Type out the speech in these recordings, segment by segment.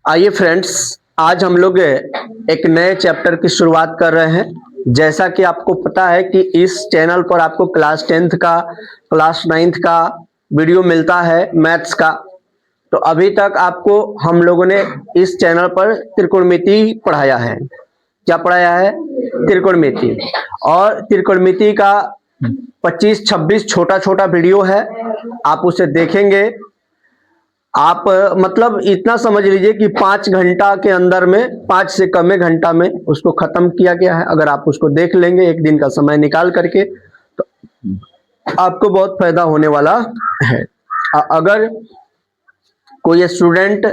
आइए फ्रेंड्स, आज हम लोग एक नए चैप्टर की शुरुआत कर रहे हैं। जैसा कि आपको पता है कि इस चैनल पर आपको क्लास 10th का, क्लास 9th का वीडियो मिलता है मैथ्स का। तो अभी तक आपको हम लोगों ने इस चैनल पर त्रिकोणमिति पढ़ाया है। क्या पढ़ाया है? त्रिकोणमिति। और त्रिकोणमिति का 25-26 छोटा छोटा वीडियो है, आप उसे देखेंगे। आप मतलब इतना समझ लीजिए कि 5 घंटा के अंदर में, 5 से कम घंटा में उसको खत्म किया गया है। अगर आप उसको देख लेंगे एक दिन का समय निकाल करके तो आपको बहुत फायदा होने वाला है। अगर कोई स्टूडेंट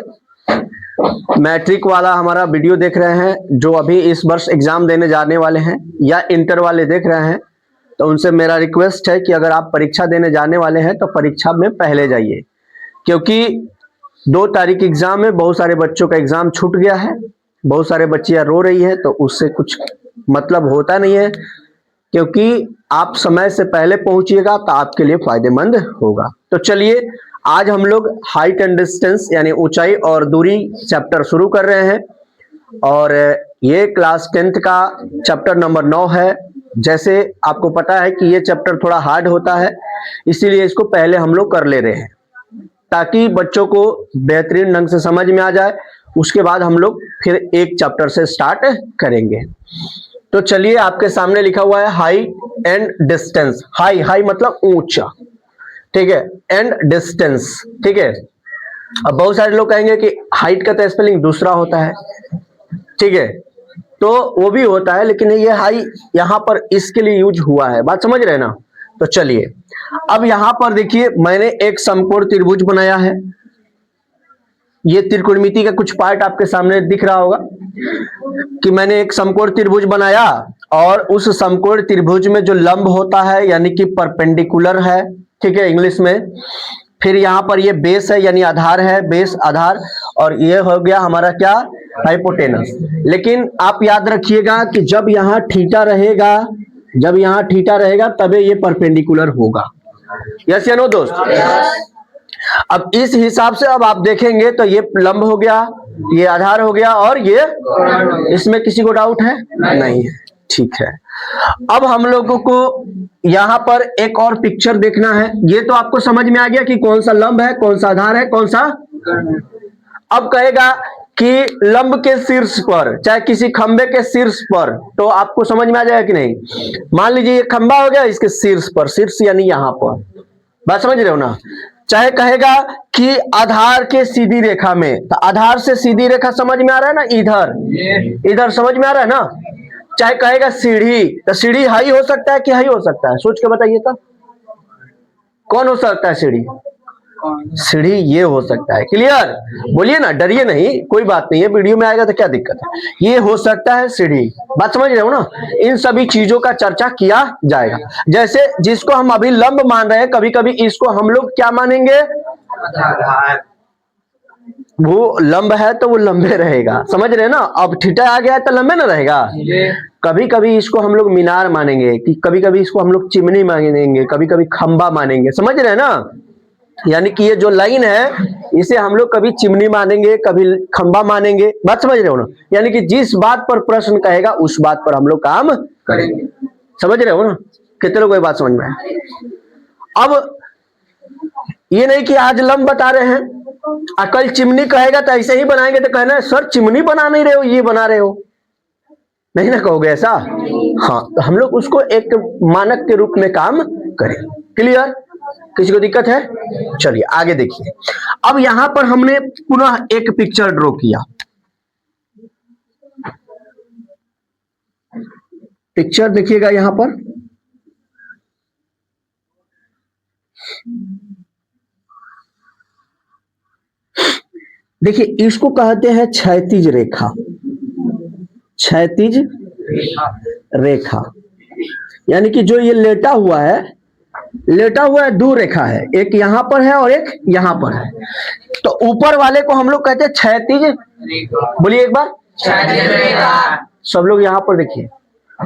मैट्रिक वाला हमारा वीडियो देख रहे हैं, जो अभी इस वर्ष एग्जाम देने जाने वाले हैं, या इंटर वाले देख रहे हैं, तो उनसे मेरा रिक्वेस्ट है कि अगर आप परीक्षा देने जाने वाले हैं तो परीक्षा में पहले जाइए, क्योंकि 2 तारीख एग्जाम है। बहुत सारे बच्चों का एग्जाम छूट गया है, बहुत सारे बच्चियां रो रही है, तो उससे कुछ मतलब होता नहीं है। क्योंकि आप समय से पहले पहुंचिएगा तो आपके लिए फायदेमंद होगा। तो चलिए, आज हम लोग हाइट एंड डिस्टेंस यानी ऊंचाई और दूरी चैप्टर शुरू कर रहे हैं, और ये क्लास 10th का चैप्टर नंबर 9 है। जैसे आपको पता है कि ये चैप्टर थोड़ा हार्ड होता है, इसीलिए इसको पहले हम लोग कर ले रहे हैं ताकि बच्चों को बेहतरीन ढंग से समझ में आ जाए। उसके बाद हम लोग फिर एक चैप्टर से स्टार्ट करेंगे। तो चलिए, आपके सामने लिखा हुआ है height and distance. High, high मतलब ऊंचा, ठीक है, एंड डिस्टेंस, ठीक है। अब बहुत सारे लोग कहेंगे कि हाइट का तो स्पेलिंग दूसरा होता है, ठीक है, तो वो भी होता है, लेकिन ये हाई यहां पर इसके लिए यूज हुआ है। बात समझ रहे हैं ना? तो चलिए, अब यहां पर देखिए, मैंने एक समकोण त्रिभुज बनाया है। ये त्रिकोणमिति का कुछ पार्ट आपके सामने दिख रहा होगा कि मैंने एक समकोण त्रिभुज बनाया, और उस समकोण त्रिभुज में जो लंब होता है यानी कि परपेंडिकुलर है, ठीक है, इंग्लिश में। फिर यहाँ पर ये बेस है यानी आधार है, बेस आधार, और ये हो गया हमारा क्या? हाइपोटेनस। लेकिन आप याद रखिएगा कि जब यहाँ थीटा रहेगा, जब यहाँ थीटा रहेगा तबे ये परपेंडिकुलर होगा। यस या नो दोस्त? अब इस हिसाब से अब आप देखेंगे तो ये लंब हो गया, ये आधार हो गया, और ये, इसमें किसी को डाउट है? नहीं है, ठीक है। अब हम लोगों को यहां पर एक और पिक्चर देखना है। ये तो आपको समझ में आ गया कि कौन सा लंब है, कौन सा आधार है, कौन सा। अब कहेगा कि लंब के शीर्ष पर, चाहे किसी खंबे के शीर्ष पर, तो आपको समझ में आ जाएगा कि नहीं? मान लीजिए ये खंबा हो गया, इसके शीर्ष पर, शीर्ष यानी यहां पर, बात समझ रहे हो ना? चाहे कहेगा कि आधार के सीधी रेखा में, तो आधार से सीधी रेखा समझ में आ रहा है ना, इधर, इधर समझ में आ रहा है ना? चाहे कहेगा सीढ़ी, तो सीढ़ी हाई हो सकता है कि हाई हो सकता है? सोच के बताइए तो, कौन हो सकता है सीढ़ी? सीढ़ी ये हो सकता है। क्लियर? बोलिए ना, डरिए नहीं, कोई बात नहीं है, वीडियो में आएगा तो क्या दिक्कत है। ये हो सकता है सीढ़ी, बात समझ रहे हो ना? इन सभी चीजों का चर्चा किया जाएगा। जैसे जिसको हम अभी लंब मान रहे हैं, कभी कभी इसको हम लोग क्या मानेंगे? वो लंब है तो वो लंबे रहेगा, समझ रहे हैं ना? अब थीटा आ गया है तो लंबे ना रहेगा। कभी कभी इसको हम लोग मीनार मानेंगे, कि कभी कभी इसको हम लोग चिमनी मानेंगे, कभी कभी खंबा मानेंगे, समझ रहे हैं ना? यानी कि ये जो लाइन है, इसे हम लोग कभी चिमनी मानेंगे, कभी खंबा मानेंगे। बात समझ रहे हो ना? यानी कि जिस बात पर प्रश्न कहेगा उस बात पर हम लोग काम करेंगे। समझ रहे हो ना? कितने लोग ये बात समझ में आए? अब ये नहीं कि आज लंब बता रहे हैं, कल चिमनी कहेगा तो ऐसे ही बनाएंगे, तो कहना सर चिमनी बना नहीं रहे हो, ये बना रहे हो, नहीं ना कहोगे ऐसा? हाँ, तो हम लोग उसको एक मानक के रूप में काम करें। क्लियर? किसी को दिक्कत है? चलिए आगे देखिए। अब यहां पर हमने पुनः एक पिक्चर ड्रॉ किया। पिक्चर देखिएगा यहां पर, देखिए इसको कहते हैं क्षैतिज रेखा। क्षैतिज रेखा यानी कि जो ये लेटा हुआ है, लेटा हुआ है, 2 रेखा है, एक यहां पर है और एक यहां पर है। तो ऊपर वाले को हम लोग कहते हैं क्षैतिज, बोलिए एक बार, क्षैतिज रेखा। सब लोग यहां पर देखिए,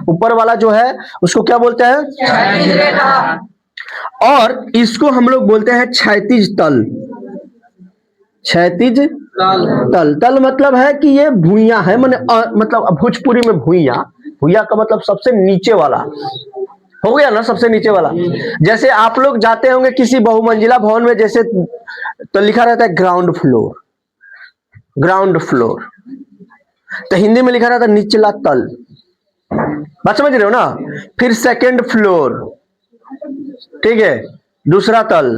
ऊपर वाला जो है उसको क्या बोलते हैं? क्षैतिज रेखा। और इसको हम लोग बोलते हैं क्षैतिज तल। क्षैतिज तल तल मतलब है कि ये भुइया है, मतलब भोजपुरी में भुइया, भुइया का मतलब सबसे नीचे वाला हो गया ना, सबसे नीचे वाला। जैसे आप लोग जाते होंगे किसी बहुमंजिला भवन में, जैसे तो लिखा रहता है ग्राउंड फ्लोर, ग्राउंड फ्लोर, तो हिंदी में लिखा रहता है निचला तल, बात समझ रहे हो ना। फिर सेकंड फ्लोर, ठीक है, दूसरा तल,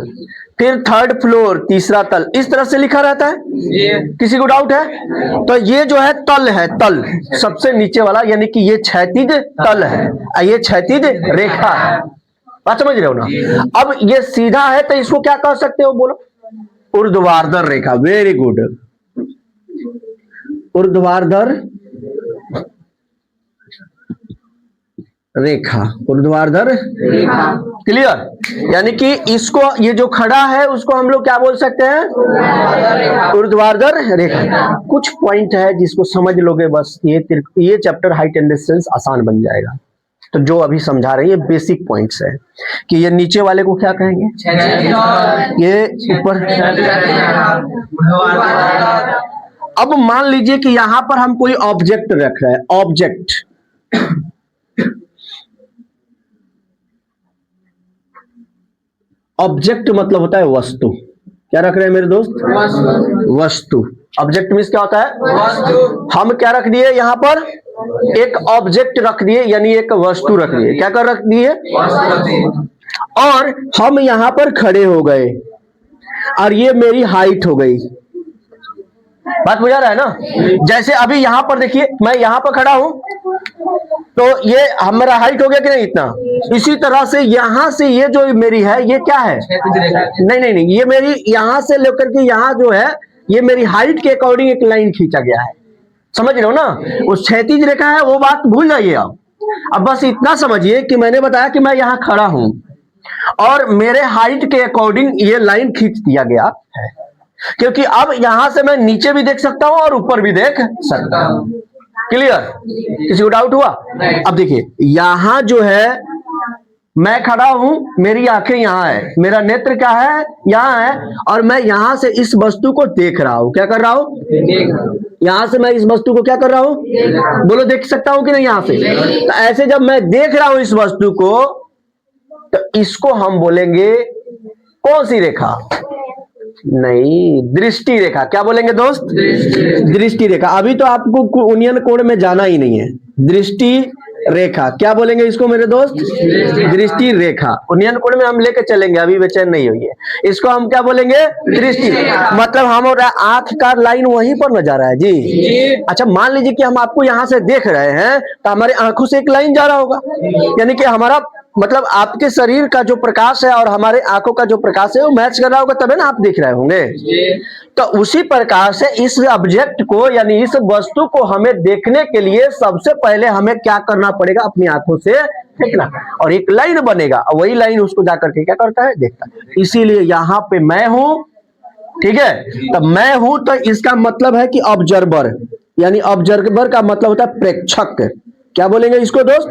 फिर थर्ड फ्लोर, तीसरा तल, इस तरह से लिखा रहता है। किसी को डाउट है? तो ये जो है तल है, तल सबसे नीचे वाला, यानी कि ये क्षैतिज तल है, ये क्षैतिज रेखा है, बात समझ रहे हो ना। अब ये सीधा है तो इसको क्या कह सकते हो, बोलो? ऊर्ध्वाधर रेखा। वेरी गुड, ऊर्ध्वाधर रेखा, ऊर्ध्वाधर रेखा, क्लियर। यानी कि इसको, ये जो खड़ा है उसको हम लोग क्या बोल सकते हैं? ऊर्ध्वाधर रेखा। कुछ पॉइंट है जिसको समझ लोगे बस ये चैप्टर हाइट एंड डिस्टेंस आसान बन जाएगा। तो जो अभी समझा रहे हैं ये बेसिक पॉइंट्स है कि ये नीचे वाले को क्या कहेंगे, ये ऊपर। अब मान लीजिए कि यहां पर हम कोई ऑब्जेक्ट रख रहे हैं, ऑब्जेक्ट, ऑब्जेक्ट मतलब होता है वस्तु। क्या रख रहे हैं मेरे दोस्त? वस्तु। ऑब्जेक्ट मीन्स क्या होता है? वस्तु। हम क्या रख दिए यहां पर? एक ऑब्जेक्ट रख दिए, यानी एक वस्तु रख दिए। क्या कर रख दिए? और हम यहां पर खड़े हो गए और ये मेरी हाइट हो गई। बात बुझा रहा है ना। जैसे अभी यहां पर देखिए, मैं यहां पर खड़ा हूं तो ये हमारा हाइट हो गया कि नहीं इतना। इसी तरह से यहां से ये जो मेरी है ये क्या है? नहीं नहीं नहीं, ये मेरी यहां से लेकर के यहां जो है ये मेरी हाइट के अकॉर्डिंग एक लाइन खींचा गया है, समझ रहे हो ना। वो क्षैतिज रेखा है, वो बात भूल जाइए आप। अब बस इतना समझिए कि मैंने बताया कि मैं यहां खड़ा हूं और मेरे हाइट के अकॉर्डिंग ये लाइन खींच दिया गया है, क्योंकि अब यहां से मैं नीचे भी देख सकता हूं और ऊपर भी देख सकता हूं। क्लियर? किसी को डाउट हुआ? अब देखिए यहां जो है मैं खड़ा हूं, मेरी आंखें यहां है, मेरा नेत्र क्या है? यहां है, और मैं यहां से इस वस्तु को देख रहा हूं। क्या कर रहा हूं? यहां से मैं इस वस्तु को क्या कर रहा हूं? बोलो, देख सकता हूं कि नहीं यहां से? तो ऐसे जब मैं देख रहा हूं इस वस्तु को, तो इसको हम बोलेंगे कौन सी रेखा? नहीं, दृष्टि रेखा। क्या बोलेंगे दोस्त? दृष्टि रेखा। अभी तो आपको उन्नयन कोण में जाना ही नहीं है। दृष्टि रेखा क्या बोलेंगे इसको मेरे दोस्त? दृष्टि रेखा। उन्नयन कोण में हम लेके चलेंगे, अभी बेचैन नहीं होइए। इसको हम क्या बोलेंगे? दृष्टि। मतलब हमारा आंख का लाइन वहीं पर न जा रहा है जी। अच्छा, मान लीजिए कि हम आपको यहां से देख रहे हैं तो हमारे आंखों से एक लाइन जा रहा होगा, यानी कि हमारा मतलब आपके शरीर का जो प्रकाश है और हमारे आंखों का जो प्रकाश है वो मैच कर रहा होगा, तभी ना आप देख रहे होंगे। तो उसी प्रकार से इस ऑब्जेक्ट को, यानी इस वस्तु को हमें देखने के लिए सबसे पहले हमें क्या करना पड़ेगा? अपनी आंखों से देखना, और एक लाइन बनेगा, और वही लाइन उसको जाकर के क्या करता है? देखता है। इसीलिए यहां पे मैं हूं, ठीक है, तो मैं हूं तो इसका मतलब है कि ऑब्जर्वर, यानी ऑब्जर्वर का मतलब होता है प्रेक्षक। क्या बोलेंगे इसको दोस्त?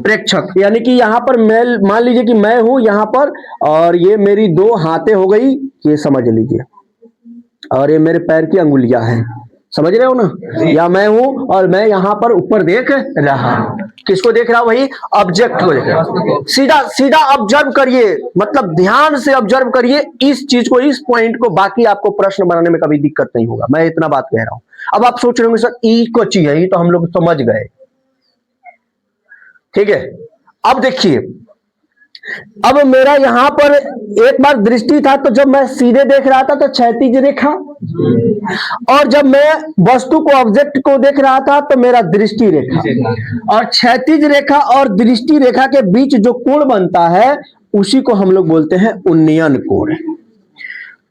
प्रेक्षक। यानी कि यहाँ पर मैं, मान लीजिए कि मैं हूं यहाँ पर और ये मेरी दो हाथें हो गई, ये समझ लीजिए, और ये मेरे पैर की अंगुलियां हैं, समझ रहे हो ना। या मैं हूं और मैं यहाँ पर ऊपर देख रहा हूं। किसको देख रहा हूं? वही ऑब्जेक्ट को देख रहा हूं। सीधा सीधा ऑब्जर्व करिए, मतलब ध्यान से ऑब्जर्व करिए इस चीज को, इस पॉइंट को। बाकी आपको प्रश्न बनाने में कभी दिक्कत नहीं होगा, मैं इतना बात कह रहा हूं। अब आप सोच रहे होंगे सर ई को चाहिए, ये तो हम लोग समझ गए, ठीक है। अब देखिए, अब मेरा यहां पर एक बार दृष्टि था, तो जब मैं सीधे देख रहा था तो क्षैतिज रेखा, और जब मैं वस्तु को, ऑब्जेक्ट को देख रहा था तो मेरा दृष्टि रेखा। और क्षैतिज रेखा और दृष्टि रेखा के बीच जो कोण बनता है उसी को हम लोग बोलते हैं उन्नयन कोण।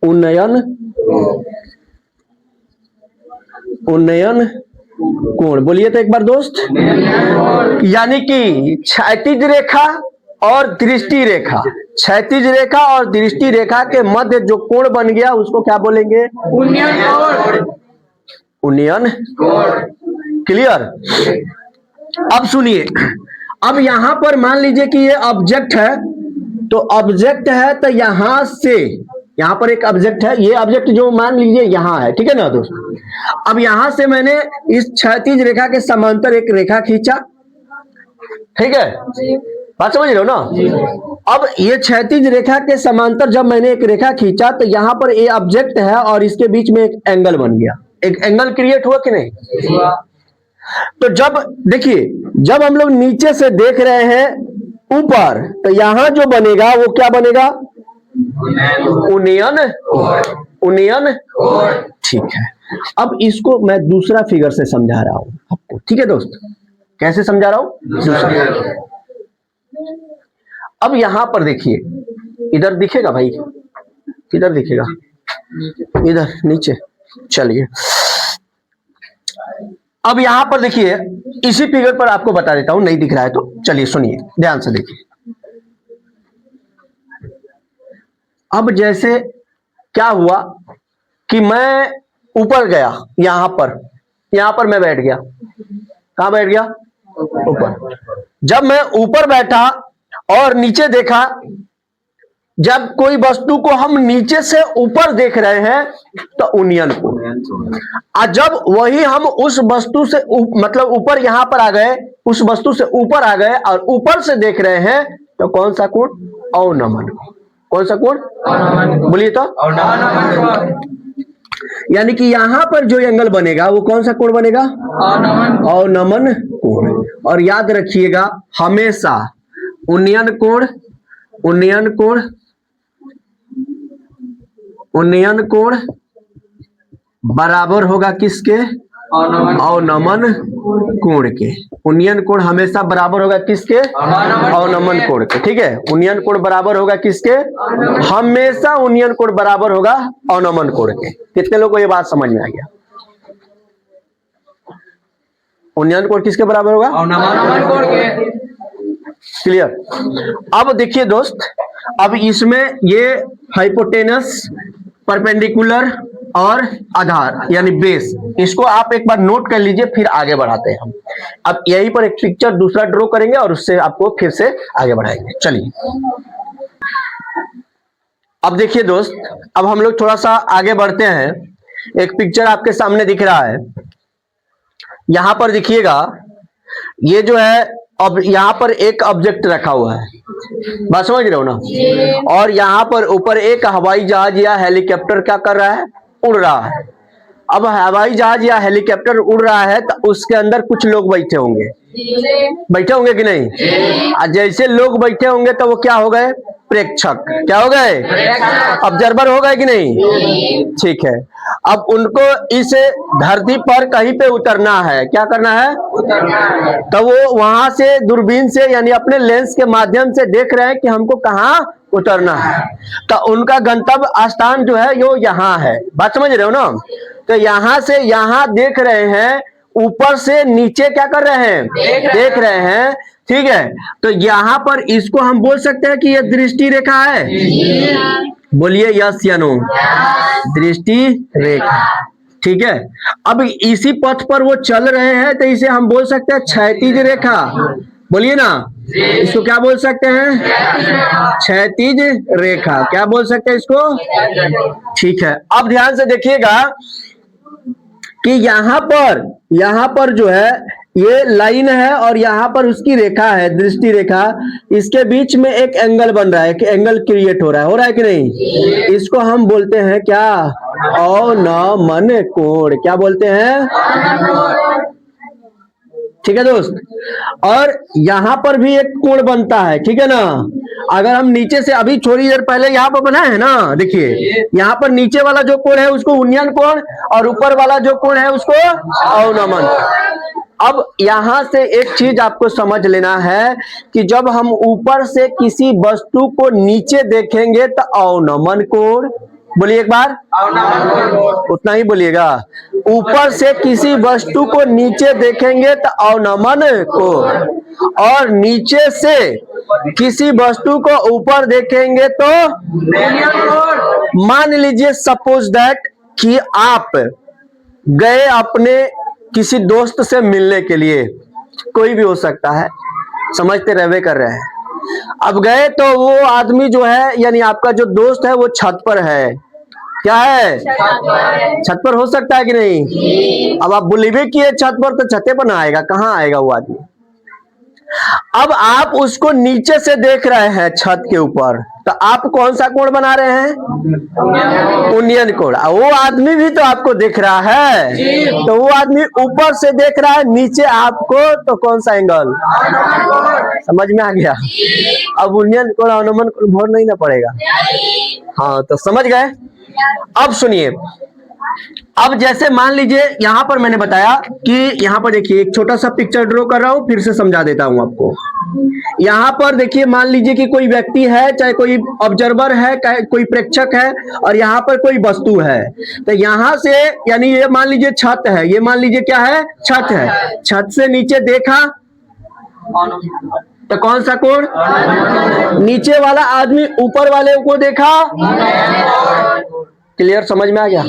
उन्नयन, उन्नयन कोण बोलिए तो एक बार दोस्त। यानी कि क्षैतिज रेखा और दृष्टि रेखा, क्षैतिज रेखा और दृष्टि रेखा के मध्य जो कोण बन गया उसको क्या बोलेंगे? उन्नयन कोण। उन्नयन कोण। क्लियर? अब सुनिए, अब यहां पर मान लीजिए कि ये ऑब्जेक्ट है, तो ऑब्जेक्ट है तो यहां से यहाँ पर एक ऑब्जेक्ट है, ये ऑब्जेक्ट जो मान लीजिए यहाँ है, ठीक है ना दोस्त। अब यहां से मैंने इस क्षैतिज रेखा के समांतर एक रेखा खींचा, ठीक है, बात समझ रहे हो ना। अब ये क्षैतिज रेखा के समांतर जब मैंने एक रेखा खींचा तो यहाँ पर ये ऑब्जेक्ट है और इसके बीच में एक एंगल बन गया, एक एंगल क्रिएट हुआ कि नहीं। तो जब देखिए, जब हम लोग नीचे से देख रहे हैं ऊपर, तो यहां जो बनेगा वो क्या बनेगा, उन्नयन, उन्नयन, ठीक है। अब इसको मैं दूसरा फिगर से समझा रहा हूं आपको, ठीक है दोस्त। कैसे समझा रहा हूं, अब यहां पर देखिए, इधर दिखेगा भाई, किधर दिखेगा, इधर नीचे, चलिए। अब यहां पर देखिए, इसी फिगर पर आपको बता देता हूं, नहीं दिख रहा है तो चलिए सुनिए, ध्यान से देखिए। अब जैसे क्या हुआ कि मैं ऊपर गया, यहां पर मैं बैठ गया, कहां बैठ गया, ऊपर। जब मैं ऊपर बैठा और नीचे देखा, जब कोई वस्तु को हम नीचे से ऊपर देख रहे हैं तो उन्नयन कोण, और जब वही हम उस वस्तु से मतलब ऊपर यहां पर आ गए, उस वस्तु से ऊपर आ गए और ऊपर से देख रहे हैं तो कौन सा कोण, अवनमन कोण। कौन सा कोण, बोलिए तो, यानी कि यहां पर जो एंगल बनेगा वो कौन सा कोण बनेगा, अवनमन कोण। और याद रखिएगा हमेशा उन्नयन कोण, उन्नयन कोण, उन्नयन कोण बराबर होगा किसके, अवनमन कोण के। उन्नयन कोण हमेशा बराबर होगा किसके, अवनमन कोण के, ठीक है। उन्नयन कोण बराबर होगा किसके, हमेशा उन्नयन कोण बराबर होगा अवनमन कोण के। कितने लोगों को ये बात समझ में आ गया, उन्नयन कोण किसके बराबर होगा, अवनमन कोण के, क्लियर। अब देखिए दोस्त, अब इसमें ये हाइपोटेनस, परपेंडिकुलर और आधार यानी बेस, इसको आप एक बार नोट कर लीजिए, फिर आगे बढ़ाते हैं हम। अब यहीं पर एक पिक्चर दूसरा ड्रॉ करेंगे और उससे आपको फिर से आगे बढ़ाएंगे, चलिए। अब देखिए दोस्त, अब हम लोग थोड़ा सा आगे बढ़ते हैं। एक पिक्चर आपके सामने दिख रहा है, यहां पर देखिएगा, ये जो है, अब यहां पर एक ऑब्जेक्ट रखा हुआ है, बात समझ रहे हो ना। और यहां पर ऊपर एक हवाई जहाज या हेलीकॉप्टर क्या कर रहा है, उड़ रहा है। अब हवाई जहाज या हेलीकॉप्टर उड़ रहा है तो उसके अंदर कुछ लोग बैठे होंगे, बैठे होंगे कि नहीं। जैसे लोग बैठे होंगे तो वो क्या हो गए, प्रेक्षक, क्या हो गए, ऑब्जर्वर हो गए कि नहीं, ठीक है। अब उनको इस धरती पर कहीं पे उतरना है, क्या करना है, उतरना है। तो वो वहां से दूरबीन से यानी अपने लेंस के माध्यम से देख रहे हैं कि हमको कहाँ उतरना है। तो उनका गंतव्य स्थान जो है वो यहाँ है, बात समझ रहे हो ना। तो यहां से यहां देख रहे हैं, ऊपर से नीचे क्या कर रहे हैं, देख रहे हैं, ठीक है। तो यहां पर इसको हम बोल सकते हैं कि यह दृष्टि रेखा है, बोलिए यस या नो, दृष्टि रेखा, ठीक है। अब इसी पथ पर वो चल रहे हैं तो इसे हम बोल सकते हैं क्षैतिज रेखा, बोलिए ना, इसको क्या बोल सकते हैं, क्षैतिज रेखा, क्या बोल सकते हैं इसको, ठीक है। अब ध्यान से देखिएगा कि यहां पर जो है ये लाइन है और यहां पर उसकी रेखा है, दृष्टि रेखा, इसके बीच में एक एंगल बन रहा है, कि एंगल क्रिएट हो रहा है कि नहीं। इसको हम बोलते हैं क्या, अवनमन कोण, क्या बोलते हैं, ठीक है दोस्त। और यहां पर भी एक कोण बनता है, ठीक है ना। अगर हम नीचे से अभी थोड़ी देर पहले यहाँ पर बना है ना, देखिए यहाँ पर नीचे वाला जो कोण है उसको उन्नयन कोण और ऊपर वाला जो कोण है उसको अवनमन। अब यहां से एक चीज आपको समझ लेना है कि जब हम ऊपर से किसी वस्तु को नीचे देखेंगे तो अवनमन कोण, बोलिए एक बार, उतना ही बोलिएगा। ऊपर से किसी वस्तु को नीचे देखेंगे तो अवनमन कोण, और नीचे से किसी वस्तु को ऊपर देखेंगे तो, मान लीजिए सपोज दैट कि आप गए अपने किसी दोस्त से मिलने के लिए, कोई भी हो सकता है, समझते रहवे कर रहे हैं। अब गए तो वो आदमी जो है यानी आपका जो दोस्त है वो छत पर है, क्या है, छत पर हो सकता है कि नहीं। अब आप बिलीव किए छत पर, तो छते पर ना आएगा, कहाँ आएगा वो आदमी। अब आप उसको नीचे से देख रहे हैं छत के ऊपर, तो आप कौन सा कोण बना रहे हैं, उन्नयन कोण। वो आदमी भी तो आपको देख रहा है, तो वो आदमी ऊपर से देख रहा है नीचे आपको, तो कौन सा एंगल, समझ में आ गया। अब उन्नयन कोण अवनमन कोण भर नहीं ना पड़ेगा। हाँ तो समझ गए। अब सुनिए, अब जैसे मान लीजिए यहां पर मैंने बताया कि यहां पर देखिए एक छोटा सा पिक्चर ड्रॉ कर रहा हूं, फिर से समझा देता हूं आपको। यहां पर देखिए मान लीजिए कि कोई व्यक्ति है, चाहे कोई ऑब्जर्वर है, चाहे कोई प्रेक्षक है, और यहां पर कोई वस्तु है। तो यहां से यानी ये मान लीजिए छत है, ये मान लीजिए क्या है, छत है। छत से नीचे देखा तो कौन सा कोण, नीचे वाला आदमी ऊपर वाले को देखा, क्लियर, समझ में आ गया।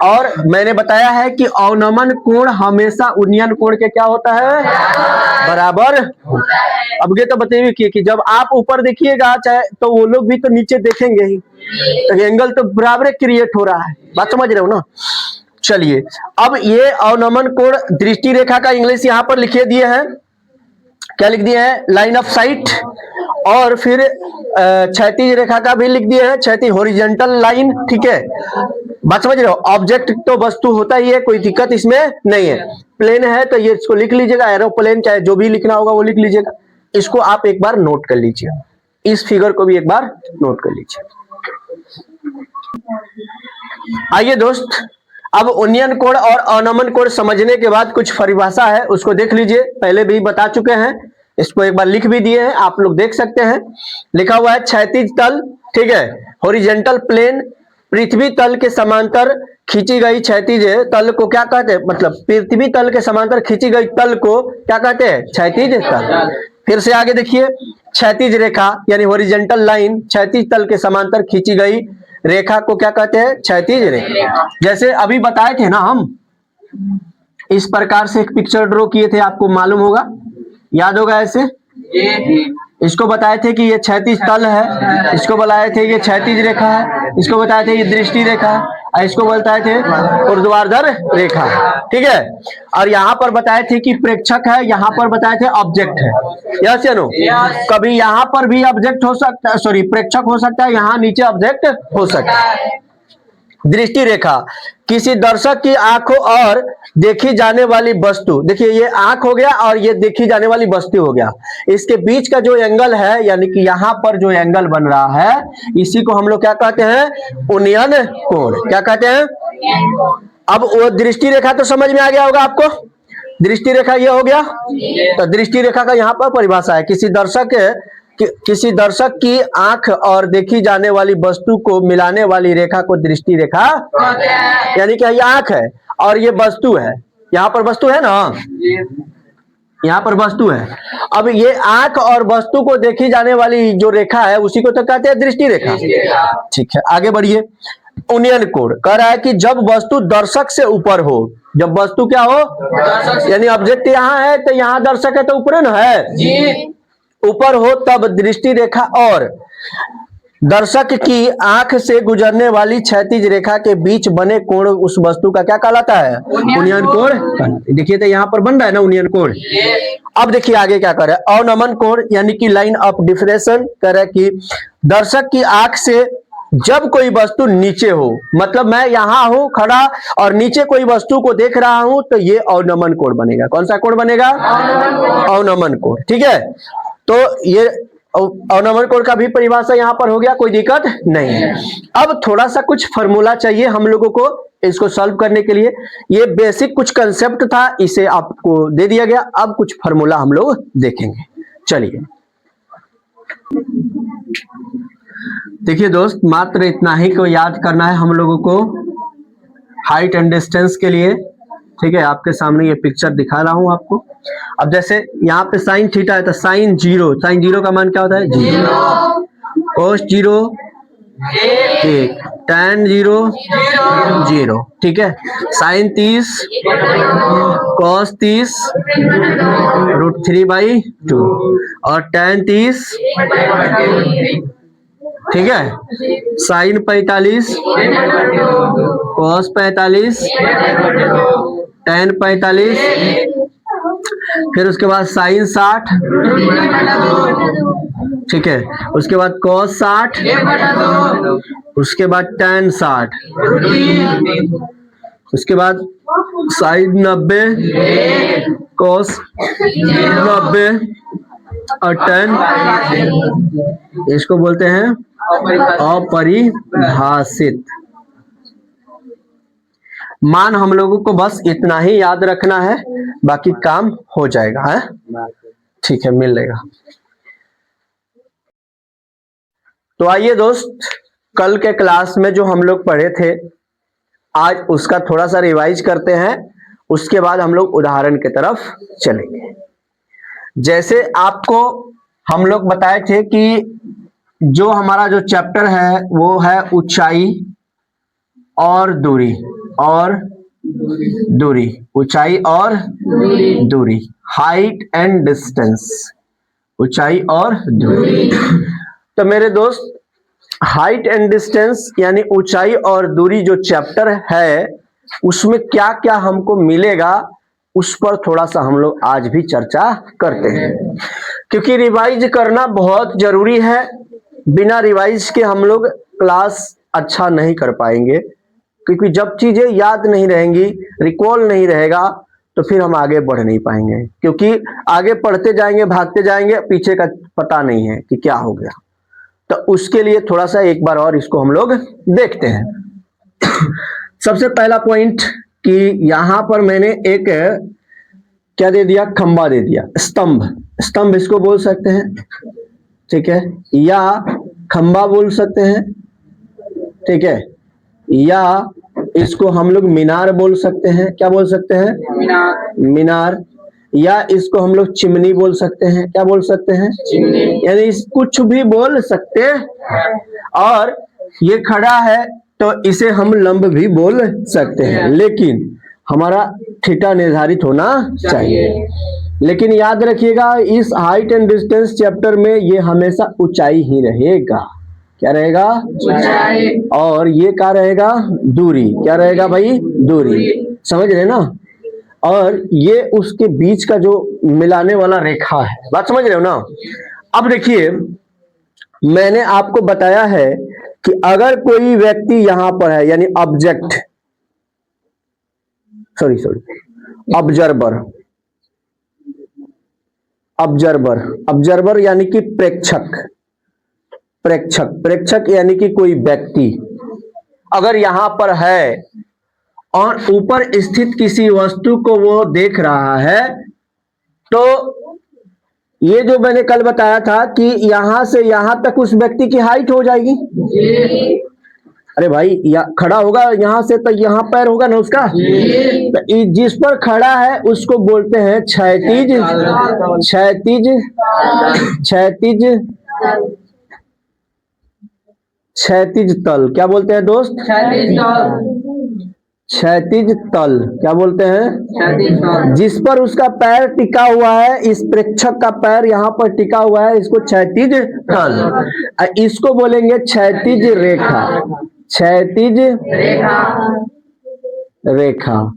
और मैंने बताया है कि अवनमन कोण हमेशा उन्नयन कोण के क्या होता है, बराबर। अब ये तो बताइए कि जब आप ऊपर देखिएगा चाहे तो वो लोग भी तो नीचे देखेंगे ही, तो एंगल तो बराबर क्रिएट हो रहा है, बात समझ रहे हो ना। चलिए, अब ये अवनमन कोण दृष्टि रेखा का इंग्लिश यहाँ पर लिखे दिए हैं, क्या लिख दिए हैं, लाइन ऑफ साइट। और फिर क्षैतिज रेखा का भी लिख दिए हैं, क्षैतिज हॉरिजॉन्टल लाइन, ठीक है, बात समझ रहे हो। ऑब्जेक्ट तो वस्तु होता ही है, कोई दिक्कत इसमें नहीं है। प्लेन है तो ये इसको लिख लीजिएगा, एरोप्लेन, चाहे जो भी लिखना होगा वो लिख लीजिएगा। इसको आप एक बार नोट कर लीजिए, इस फिगर को भी एक बार नोट कर लीजिए। आइए दोस्त, अब उन्नयन कोण और अवनमन कोण समझने के बाद कुछ परिभाषा है, उसको देख लीजिए। पहले भी बता चुके हैं, इसको एक बार लिख भी दिए हैं, आप लोग देख सकते हैं। लिखा हुआ है क्षैतिज तल, ठीक है, हॉरिजॉन्टल प्लेन, पृथ्वी तल के समांतर खींची गई क्षैतिज तल को क्या कहते हैं, मतलब पृथ्वी तल के समांतर खींची गई तल को क्या कहते हैं, क्षैतिज तल। फिर से आगे देखिए, क्षैतिज रेखा यानी हॉरिजॉन्टल लाइन, क्षैतिज तल के समांतर खींची गई रेखा को क्या कहते हैं, क्षैतिज रेखा। जैसे अभी बताए थे ना हम, इस प्रकार से एक पिक्चर ड्रॉ किए थे, आपको मालूम होगा, याद होगा ऐसे। इसको बताए थे कि ये क्षैतिज तल है, इसको बताए थे ये क्षैतिज रेखा है, इसको बताए थे ये दृष्टि रेखा है, इसको बताए थे ऊर्ध्वाधर रेखा, ठीक है। और यहाँ पर बताए थे कि प्रेक्षक है, यहाँ पर बताए थे ऑब्जेक्ट है, यस या नो। कभी यहाँ पर भी ऑब्जेक्ट हो सकता है, सॉरी प्रेक्षक हो सकता है, यहाँ नीचे ऑब्जेक्ट हो सकता है। दृष्टि रेखा किसी दर्शक की आंखों और देखी जाने वाली वस्तु, देखिए ये आंख हो गया और ये देखी जाने वाली वस्तु हो गया, इसके बीच का जो एंगल है, यानी कि यहाँ पर जो एंगल बन रहा है, इसी को हम लोग क्या कहते हैं, उन्नयन कोण, क्या कहते हैं। अब वो दृष्टि रेखा तो समझ में आ गया होगा आपको, दृष्टि रेखा ये हो गया। तो दृष्टि रेखा का यहाँ पर परिभाषा है, किसी दर्शक की आंख और देखी जाने वाली वस्तु को मिलाने वाली रेखा को दृष्टि रेखा, यानी कि ये आंख है और ये वस्तु है, यहाँ पर वस्तु है ना, यहाँ पर वस्तु है। अब ये आंख और वस्तु को देखी जाने वाली जो रेखा है उसी को तो कहते हैं दृष्टि रेखा, ठीक है। आगे बढ़िए, उन्नयन कोण कह रहा है कि जब वस्तु दर्शक से ऊपर हो, जब वस्तु क्या हो, यानी ऑब्जेक्ट यहाँ है तो यहाँ दर्शक है तो ऊपर ना है, ऊपर हो, तब दृष्टि रेखा और दर्शक की आंख से गुजरने वाली क्षैतिज रेखा के बीच बने कोण उस वस्तु का क्या कहलाता है, उन्नयन कोण। देखिए तो यहाँ पर बन रहा है ना उन्नयन कोण। अब देखिए आगे क्या कर रहा है, अवनमन कोण यानी कि लाइन ऑफ डिफरेंशन कह रहा है कि दर्शक की आंख से जब कोई वस्तु नीचे हो, मतलब मैं यहाँ हूं खड़ा और नीचे कोई वस्तु को देख रहा हूं, तो ये अवनमन कोण बनेगा। कौन सा कोण बनेगा, अवनमन कोण, ठीक है। तो ये अवनमन कोण का भी परिभाषा यहाँ पर हो गया, कोई दिक्कत नहीं है। अब थोड़ा सा कुछ फॉर्मूला चाहिए हम लोगों को इसको सॉल्व करने के लिए। ये बेसिक कुछ कंसेप्ट था, इसे आपको दे दिया गया। अब कुछ फॉर्मूला हम लोग देखेंगे, चलिए। देखिए दोस्त, मात्र इतना ही को याद करना है हम लोगों को हाइट एंड डिस्टेंस के लिए, ठीक है। आपके सामने ये पिक्चर दिखा रहा हूं आपको। अब जैसे यहाँ पे साइन थीटा है तो साइन जीरो का मान क्या होता है, जीरो, कोस जीरो 1, tan 0 0, ठीक है। sin 30 cos 30 √3/2 और tan 30, ठीक है। sin 45 cos 45 tan 45, फिर उसके बाद sin 60, ठीक है। उसके बाद cos 60, उसके बाद tan 60, उसके बाद sin 90 cos 90 और tan, इसको बोलते हैं अपरिभाषित। मान हम लोगों को बस इतना ही याद रखना है, बाकी काम हो जाएगा, है ठीक है, मिलेगा। तो आइए दोस्त, कल के क्लास में जो हम लोग पढ़े थे आज उसका थोड़ा सा रिवाइज करते हैं, उसके बाद हम लोग उदाहरण की तरफ चलेंगे। जैसे आपको हम लोग बताए थे कि जो हमारा जो चैप्टर है वो है ऊंचाई और दूरी, ऊंचाई और दूरी, हाइट एंड डिस्टेंस, ऊंचाई और दूरी। तो मेरे दोस्त, हाइट एंड डिस्टेंस यानी ऊंचाई और दूरी जो चैप्टर है उसमें क्या क्या हमको मिलेगा उस पर थोड़ा सा हम लोग आज भी चर्चा करते हैं, क्योंकि रिवाइज करना बहुत जरूरी है। बिना रिवाइज के हम लोग क्लास अच्छा नहीं कर पाएंगे, क्योंकि जब चीजें याद नहीं रहेंगी, रिकॉल नहीं रहेगा, तो फिर हम आगे बढ़ नहीं पाएंगे, क्योंकि आगे पढ़ते जाएंगे, भागते जाएंगे, पीछे का पता नहीं है कि क्या हो गया। तो उसके लिए थोड़ा सा एक बार और इसको हम लोग देखते हैं। सबसे पहला पॉइंट कि यहां पर मैंने एक क्या दे दिया, खंबा दे दिया, स्तंभ इसको बोल सकते हैं, ठीक है, या खंबा बोल सकते हैं, ठीक है, या इसको हम लोग मीनार बोल सकते हैं। क्या बोल सकते हैं? मीनार। या इसको हम लोग चिमनी बोल सकते हैं। क्या बोल सकते हैं? चिमनी। यानी कुछ भी बोल सकते हैं। और ये खड़ा है तो इसे हम लंब भी बोल सकते हैं, लेकिन हमारा थीटा निर्धारित होना चाहिए। लेकिन याद रखिएगा, इस हाइट एंड डिस्टेंस चैप्टर में ये हमेशा ऊंचाई ही रहेगा। क्या रहेगा? ऊंचाई। और ये क्या रहेगा? दूरी। क्या रहेगा भाई? दूरी। समझ रहे ना? और ये उसके बीच का जो मिलाने वाला रेखा है, बात समझ रहे हो ना? अब देखिए, मैंने आपको बताया है कि अगर कोई व्यक्ति यहां पर है, यानी ऑब्जेक्ट, ऑब्जर्वर यानी कि प्रेक्षक यानी कि कोई व्यक्ति अगर यहां पर है और ऊपर स्थित किसी वस्तु को वो देख रहा है, तो ये जो मैंने कल बताया था कि यहां से यहां तक उस व्यक्ति की हाइट हो जाएगी। अरे भाई, खड़ा होगा यहां से तो यहां पैर होगा ना उसका, तो जिस पर खड़ा है उसको बोलते हैं क्षैतिज तल। क्या बोलते हैं दोस्त? क्षैतिज तल। क्या बोलते हैं? जिस पर उसका पैर टिका हुआ है, इस प्रेक्षक का पैर यहाँ पर टिका हुआ है, इसको क्षैतिज तल। इसको बोलेंगे क्षैतिज रेखा।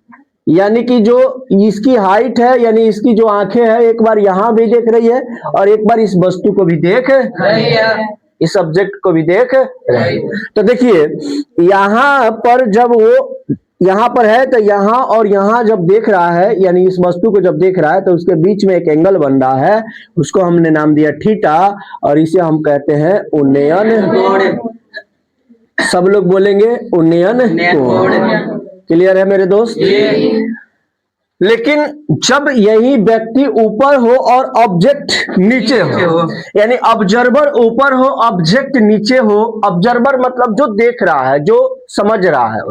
यानी कि जो इसकी हाइट है, यानी इसकी जो आंखें हैं, एक बार यहाँ भी देख रही है और एक बार इस वस्तु को भी देख रही है, इस सब्जेक्ट को भी देख रही है। तो देखिए, यहाँ पर जब वो यहाँ पर है तो यहाँ और यहाँ जब देख रहा है, यानी इस वस्तु को जब देख रहा है, तो उसके बीच में एक एंगल बन रहा है, उसको हमने नाम दिया थीटा, और इसे हम कहते हैं उन्नयन। सब लोग बोलेंगे उन्नयन कोण। क्लियर है मेरे दोस्त? लेकिन जब यही व्यक्ति ऊपर हो और ऑब्जेक्ट नीचे हो, यानी ऑब्जर्वर ऊपर हो, ऑब्जेक्ट नीचे हो, ऑब्जर्वर मतलब जो देख रहा है, जो समझ रहा है,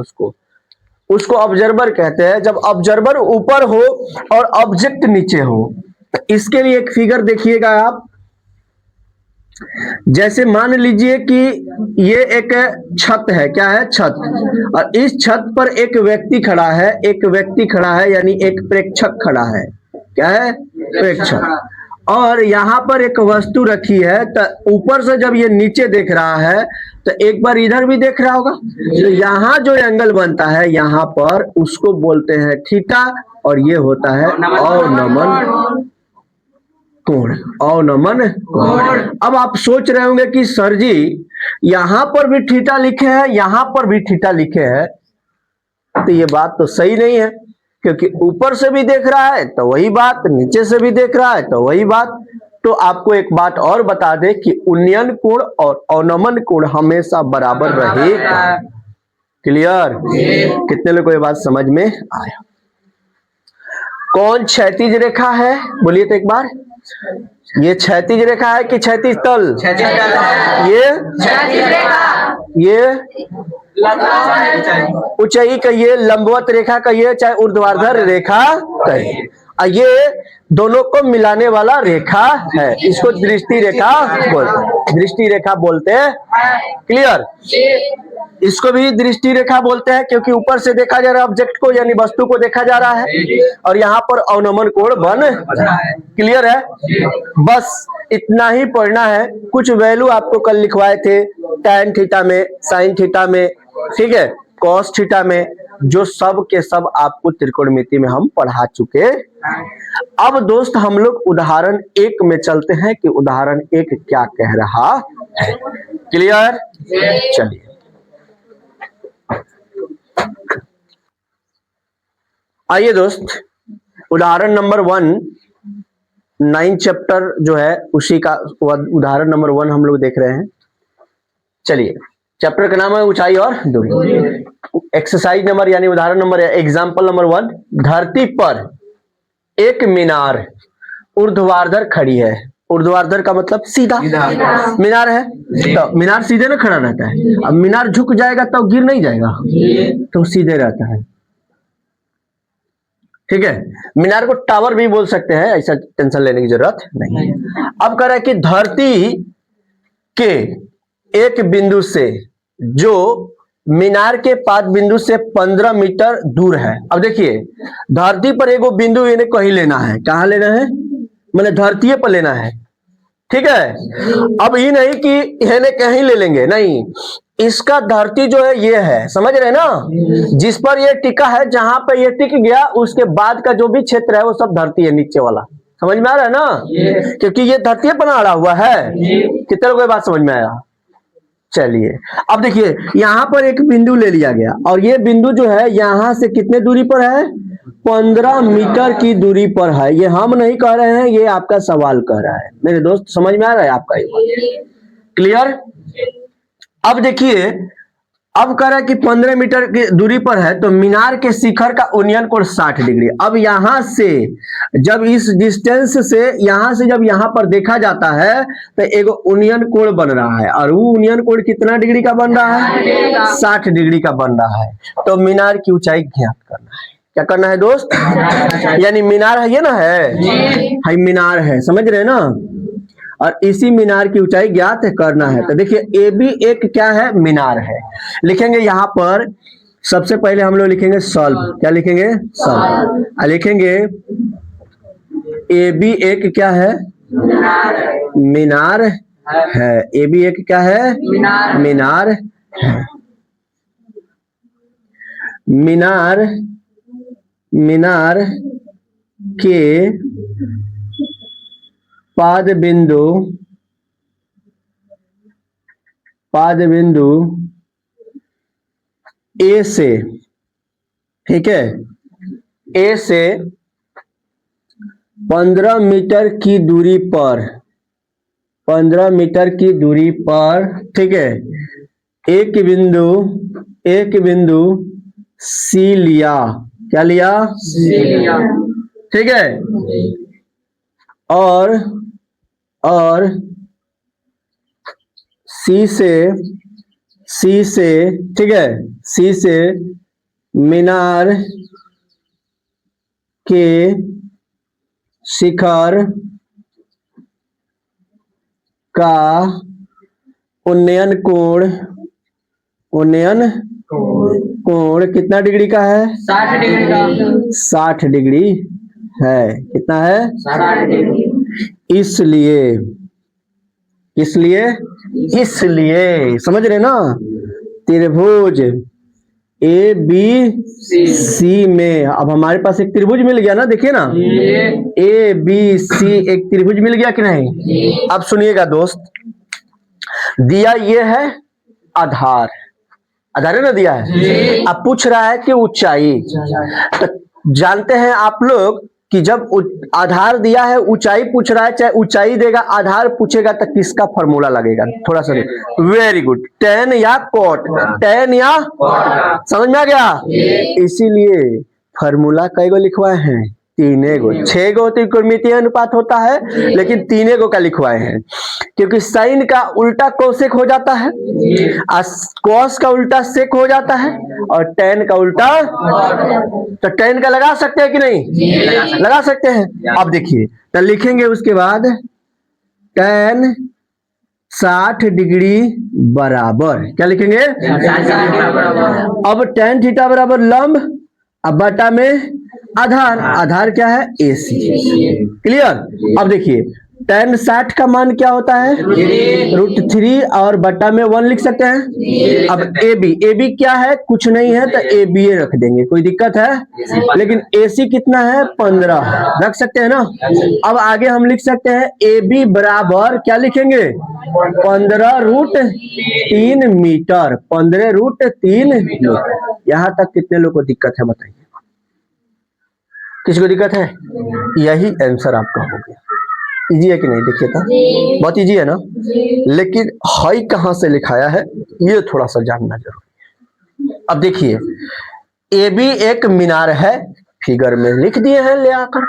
उसको ऑब्जर्वर कहते हैं। जब ऑब्जर्वर ऊपर हो और ऑब्जेक्ट नीचे हो, तो इसके लिए एक फिगर देखिएगा आप, जैसे मान लीजिए कि ये एक छत है, क्या है, छत, और इस छत पर एक व्यक्ति खड़ा है, एक व्यक्ति खड़ा है यानी एक प्रेक्षक खड़ा है, क्या है, प्रेक्षक। और यहाँ पर एक वस्तु रखी है, तो ऊपर से जब ये नीचे देख रहा है तो एक बार इधर भी देख रहा होगा, तो यहाँ जो एंगल बनता है यहाँ पर उसको बोलते हैं थीटा, और ये होता है अवनमन कोण, अवनमन कोण। अब आप सोच रहे होंगे कि सर जी यहां पर भी थीटा लिखे हैं, यहां पर भी थीटा लिखे हैं, तो ये बात तो सही नहीं है, क्योंकि ऊपर से भी देख रहा है तो वही बात, नीचे से भी देख रहा है तो वही बात। तो आपको एक बात और बता दे कि उन्नयन कोण और अवनमन कोण हमेशा बराबर रहेगा। क्लियर? कितने लोगों को ये बात समझ में आया? कौन क्षैतिज रेखा है, बोलिए तो एक बार। ये क्षैतिज रेखा है कि क्षैतिज तल? ये ऊंचाई कहिए, लंबवत रेखा कहिए, चाहे ऊर्ध्वाधर रेखा कहिए, ये दोनों को मिलाने वाला रेखा है, इसको दृष्टि रेखा बोलते हैं, दृष्टि रेखा बोलते हैं। क्लियर? इसको भी दृष्टि रेखा बोलते हैं, क्योंकि ऊपर से देखा जा रहा है ऑब्जेक्ट को, यानी वस्तु को देखा जा रहा है, और यहाँ पर अवनमन कोण बन रहा है। क्लियर है? बस इतना ही पढ़ना है। कुछ वैल्यू आपको कल लिखवाए थे, tan थीटा में, sin थीटा में, ठीक है, cos थीटा में, जो सब के सब आपको त्रिकोणमिति में हम पढ़ा चुके। अब दोस्त हम लोग उदाहरण 1 में चलते हैं कि उदाहरण 1 क्या कह रहा है। क्लियर? चलिए, आइए दोस्त, उदाहरण नंबर 1, 9 चैप्टर जो है उसी का उदाहरण नंबर 1 हम लोग देख रहे हैं। चलिए, चैप्टर का नाम है ऊंचाई और दूरी। एक्सरसाइज नंबर यानी उदाहरण नंबर, एग्जाम्पल नंबर 1, धरती पर एक मीनार ऊर्ध्वाधर खड़ी है। ऊर्ध्वाधर का मतलब सीधा, मीनार है तो मीनार सीधे ना खड़ा रहता है, अब मीनार झुक जाएगा तो गिर नहीं जाएगा, तो सीधे रहता है। ठीक है, मीनार को टावर भी बोल सकते हैं, ऐसा टेंशन लेने की जरूरत नहीं है। अब कह रहा है कि धरती के एक बिंदु से, जो मीनार के पाद बिंदु से 15 मीटर दूर है। अब देखिए, धरती पर एगो बिंदु इन्हें कहीं लेना है, कहां लेना है, मैंने धरती पर लेना है। ठीक है, अब ये नहीं कि इन्हें कहीं ले लेंगे, नहीं, इसका धरती जो है ये है, समझ रहे ना, जिस पर ये टिका है, जहां पर ये टिक गया उसके बाद का जो भी क्षेत्र है वो सब धरती है, नीचे वाला। समझ में आ रहा है ना, क्योंकि ये धरती पर अड़ा हुआ है। कितने लोगों को बात समझ में आया? चलिए, अब देखिए, यहां पर एक बिंदु ले लिया गया, और ये बिंदु जो है यहां से कितने दूरी पर है, 15 मीटर की दूरी पर है। ये हम नहीं कह रहे हैं, ये आपका सवाल कह रहा है। मेरे दोस्त, समझ में आ रहा है आपका ये? क्लियर? अब देखिए, अब कह रहा है कि 15 मीटर की दूरी पर है, तो मीनार के शिखर का उन्नयन कोण 60 डिग्री। अब यहां से जब इस डिस्टेंस से यहां से जब यहां पर देखा जाता है तो एक उन्नयन कोण बन रहा है, और वो उन्नयन कोण कितना डिग्री का बन रहा है, 60 डिग्री का बन रहा है। तो मीनार की ऊंचाई ज्ञात करना है। क्या करना है दोस्त? यानी मीनार है, ये ना है मीनार है, समझ रहे ना, और इसी मीनार की ऊंचाई ज्ञात करना है। तो देखिए, ए बी एक क्या है, मीनार है। लिखेंगे यहां पर, सबसे पहले हम लोग लिखेंगे सॉल्व। क्या लिखेंगे? सॉल्व। लिखेंगे ए बी एक क्या है, मीनार है। ए बी एक क्या है, मीनार है। मीनार, मीनार के पाद बिंदु, पाद बिंदु ए से, ठीक है, ए से 15 मीटर की दूरी पर, 15 मीटर की दूरी पर, ठीक है, एक बिंदु, एक बिंदु सी लिया। क्या लिया? सी लिया। ठीक है, और सी से, ठीक है, सी से मीनार के शिखर का उन्नयन कोण कितना डिग्री का है? 60 डिग्री का। 60 डिग्री है। कितना है? 60 डिग्री। इसलिए समझ रहे ना, त्रिभुज ए बी सी में, अब हमारे पास एक त्रिभुज मिल गया ना, देखिए ना, ए बी सी एक त्रिभुज मिल गया कि नहीं? अब सुनिएगा दोस्त, दिया ये है आधार है ना, दिया है। अब पूछ रहा है कि ऊंचाई। तो जानते हैं आप लोग कि जब आधार दिया है, ऊंचाई पूछ रहा है, चाहे ऊंचाई देगा आधार पूछेगा तो किसका फॉर्मूला लगेगा? थोड़ा सा वेरी गुड, tan या cot, tan या समझ में आ गया? इसीलिए फॉर्मूला कई गो लिखवाए हैं? 3 गो। 6 गो त्रिकोणमितीय अनुपात होता है, लेकिन 3 गो का लिखवाए हैं, क्योंकि साइन का उल्टा कोसेक हो जाता है, कॉस का उल्टा सेक हो जाता है, और टेन का उल्टा। तो टेन का लगा सकते हैं कि नहीं? लगा सकते हैं। अब देखिए, तो लिखेंगे उसके बाद टेन 60 डिग्री बराबर, क्या लिखेंगे? अब टेन थीटा बराबर लंब, अब बटा में आधार क्या है? AC। क्लियर? अब देखिए tan 60 का मान क्या होता है? √3 और बटा में 1 लिख सकते हैं। अब AB क्या है? कुछ नहीं है तो ABA रख देंगे, कोई दिक्कत है? लेकिन AC कितना है? 15 रख सकते हैं ना। अब आगे हम लिख सकते हैं AB बराबर क्या लिखेंगे? 15√3 मीटर। 15√3 मीटर। यहां तक कितने लोगों को दिक्कत है बताइए? किसी को दिक्कत है? यही आंसर आपका हो गया। इजी है कि नहीं? देखिए तो बहुत इजी है ना, लेकिन हाई कहां से लिखाया है ये थोड़ा सा जानना जरूरी है। अब देखिए, ए बी एक मीनार है, फिगर में लिख दिए हैं ले आकर।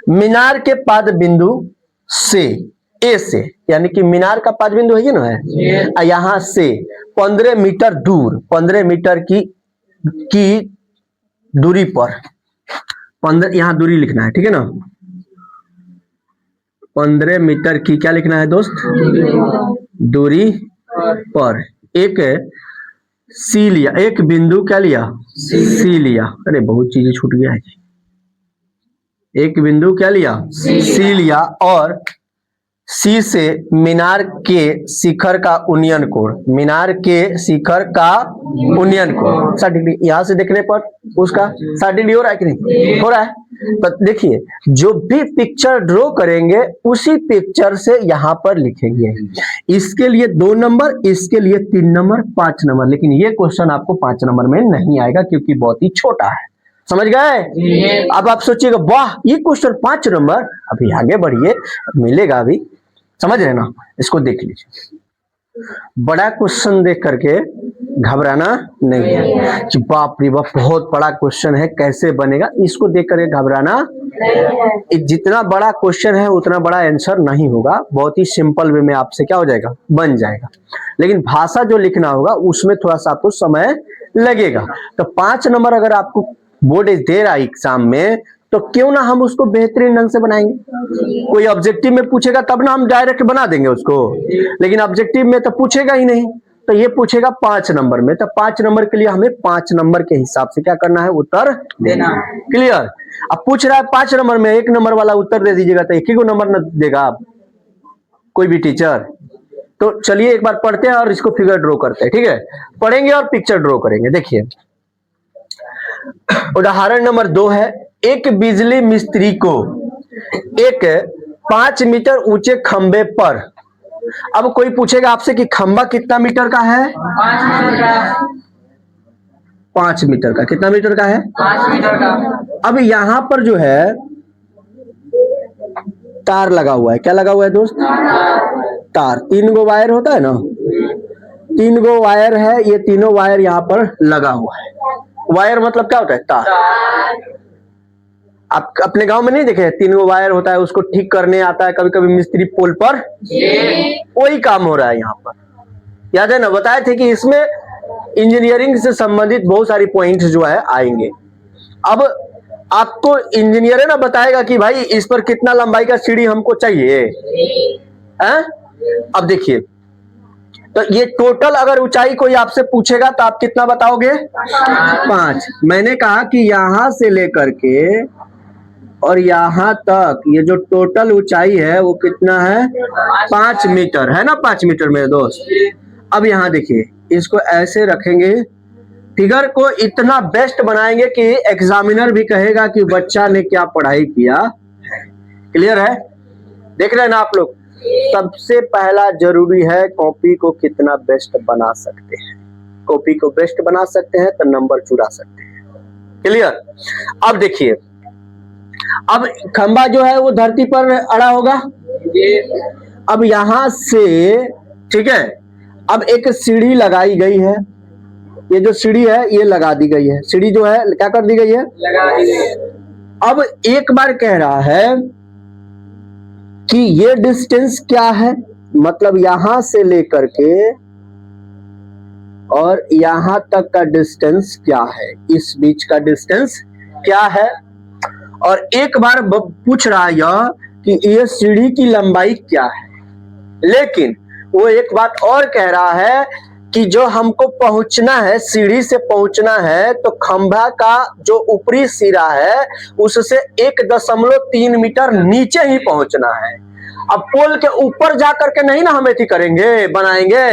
मीनार के पाद बिंदु से, ए से, यानी कि मीनार का पाद बिंदु है ना, है यहां से 15 मीटर दूर, 15 मीटर की दूरी पर, 15 यहां दूरी लिखना है, ठीक है ना? 15 मीटर की क्या लिखना है दोस्त? दूरी पर एक सी लिया, एक बिंदु क्या लिया? सी लिया। अरे बहुत चीजें छूट गया है। एक बिंदु क्या लिया? सी लिया, और सी से मीनार के शिखर का उन्नयन कोण, मीनार के शिखर का उन्नयन कोण 60 डिग्री। यहां से देखने पर उसका 60 डिग्री हो रहा है कि नहीं? हो रहा है। तो देखिए, जो भी पिक्चर ड्रॉ करेंगे उसी पिक्चर से यहां पर लिखेंगे। इसके लिए 2 नंबर, इसके लिए 3 नंबर, 5 नंबर, लेकिन ये क्वेश्चन आपको 5 नंबर में नहीं आएगा क्योंकि बहुत ही छोटा है। समझ गए? अब आप सोचिएगा वाह ये क्वेश्चन 5 नंबर, अभी आगे बढ़िए मिलेगा अभी। समझ रहे ना? इसको देख लीजिए, बड़ा क्वेश्चन देख करके घबराना नहीं है कि बाप रे बाप बहुत बड़ा क्वेश्चन है कैसे बनेगा, इसको देख करके घबराना। जितना बड़ा क्वेश्चन है उतना बड़ा आंसर नहीं होगा, बहुत ही सिंपल वे में आपसे क्या हो जाएगा? बन जाएगा। लेकिन भाषा जो लिखना होगा उसमें थोड़ा सा आपको समय लगेगा। तो 5 नंबर अगर आपको बोर्ड दे रहा है एग्जाम में, तो क्यों ना हम उसको बेहतरीन ढंग से बनाएंगे। कोई ऑब्जेक्टिव में पूछेगा तब ना हम डायरेक्ट बना देंगे उसको, लेकिन ऑब्जेक्टिव में तो पूछेगा ही नहीं, तो ये पूछेगा 5 नंबर में। तो 5 नंबर के लिए हमें 5 नंबर के हिसाब से क्या करना है? उत्तर देना। क्लियर? अब पूछ रहा है 5 नंबर में 1 नंबर वाला उत्तर दे दीजिएगा तो 1 ही को नंबर न देगा आप कोई भी टीचर। तो चलिए एक बार पढ़ते हैं और इसको फिगर ड्रॉ करते हैं, ठीक है? पढ़ेंगे और पिक्चर ड्रॉ करेंगे। देखिए उदाहरण नंबर 2 है, एक बिजली मिस्त्री को एक 5 मीटर ऊंचे खंबे पर, अब कोई पूछेगा आपसे कि खंबा कितना मीटर का है? 5 मीटर का। 5 मीटर का। कितना मीटर का है? 5 मीटर का। अब यहां पर जो है तार लगा हुआ है। क्या लगा हुआ है दोस्त? तार। 3 गो वायर होता है ना, 3 गो वायर है, ये तीनों वायर यहाँ पर लगा हुआ है। वायर मतलब क्या होता है? तार। आप अपने गांव में नहीं देखे 3 गो वायर होता है, उसको ठीक करने आता है कभी कभी मिस्त्री पोल पर, वही काम हो रहा है यहाँ पर। याद है ना, बताए थे कि इसमें इंजीनियरिंग से संबंधित बहुत सारी पॉइंट्स जो है आएंगे। अब आपको इंजीनियर है ना बताएगा कि भाई इस पर कितना लंबाई का सीढ़ी हमको चाहिए है? अब देखिए, तो ये टोटल अगर ऊंचाई कोई आपसे पूछेगा तो आप कितना बताओगे? 5। मैंने कहा कि यहां से लेकर के और यहां तक ये जो टोटल ऊंचाई है वो कितना है? 5 मीटर है ना, 5 मीटर मेरे दोस्त। अब यहाँ देखिए, इसको ऐसे रखेंगे, फिगर को इतना बेस्ट बनाएंगे कि एग्जामिनर भी कहेगा कि बच्चा ने क्या पढ़ाई किया। क्लियर है? देख रहे हैं ना आप लोग? सबसे पहला जरूरी है कॉपी को कितना बेस्ट बना सकते हैं। कॉपी को बेस्ट बना सकते हैं तो नंबर चुरा सकते हैं। क्लियर? अब देखिए, अब खंबा जो है वो धरती पर अड़ा होगा। अब यहां से, ठीक है, अब एक सीढ़ी लगाई गई है। ये जो सीढ़ी है ये लगा दी गई है। सीढ़ी जो है क्या कर दी गई है? लगा दी गई। अब एक बार कह रहा है कि ये डिस्टेंस क्या है, मतलब यहां से लेकर के और यहां तक का डिस्टेंस क्या है, इस बीच का डिस्टेंस क्या है। और एक बार पूछ रहा है यह कि ये सीढ़ी की लंबाई क्या है। लेकिन वो एक बात और कह रहा है कि जो हमको पहुंचना है, सीढ़ी से पहुंचना है, तो खंभा का जो ऊपरी सिरा है उससे 1.3 मीटर नीचे ही पहुंचना है। अब पोल के ऊपर जाकर के नहीं ना हम एथी करेंगे, बनाएंगे।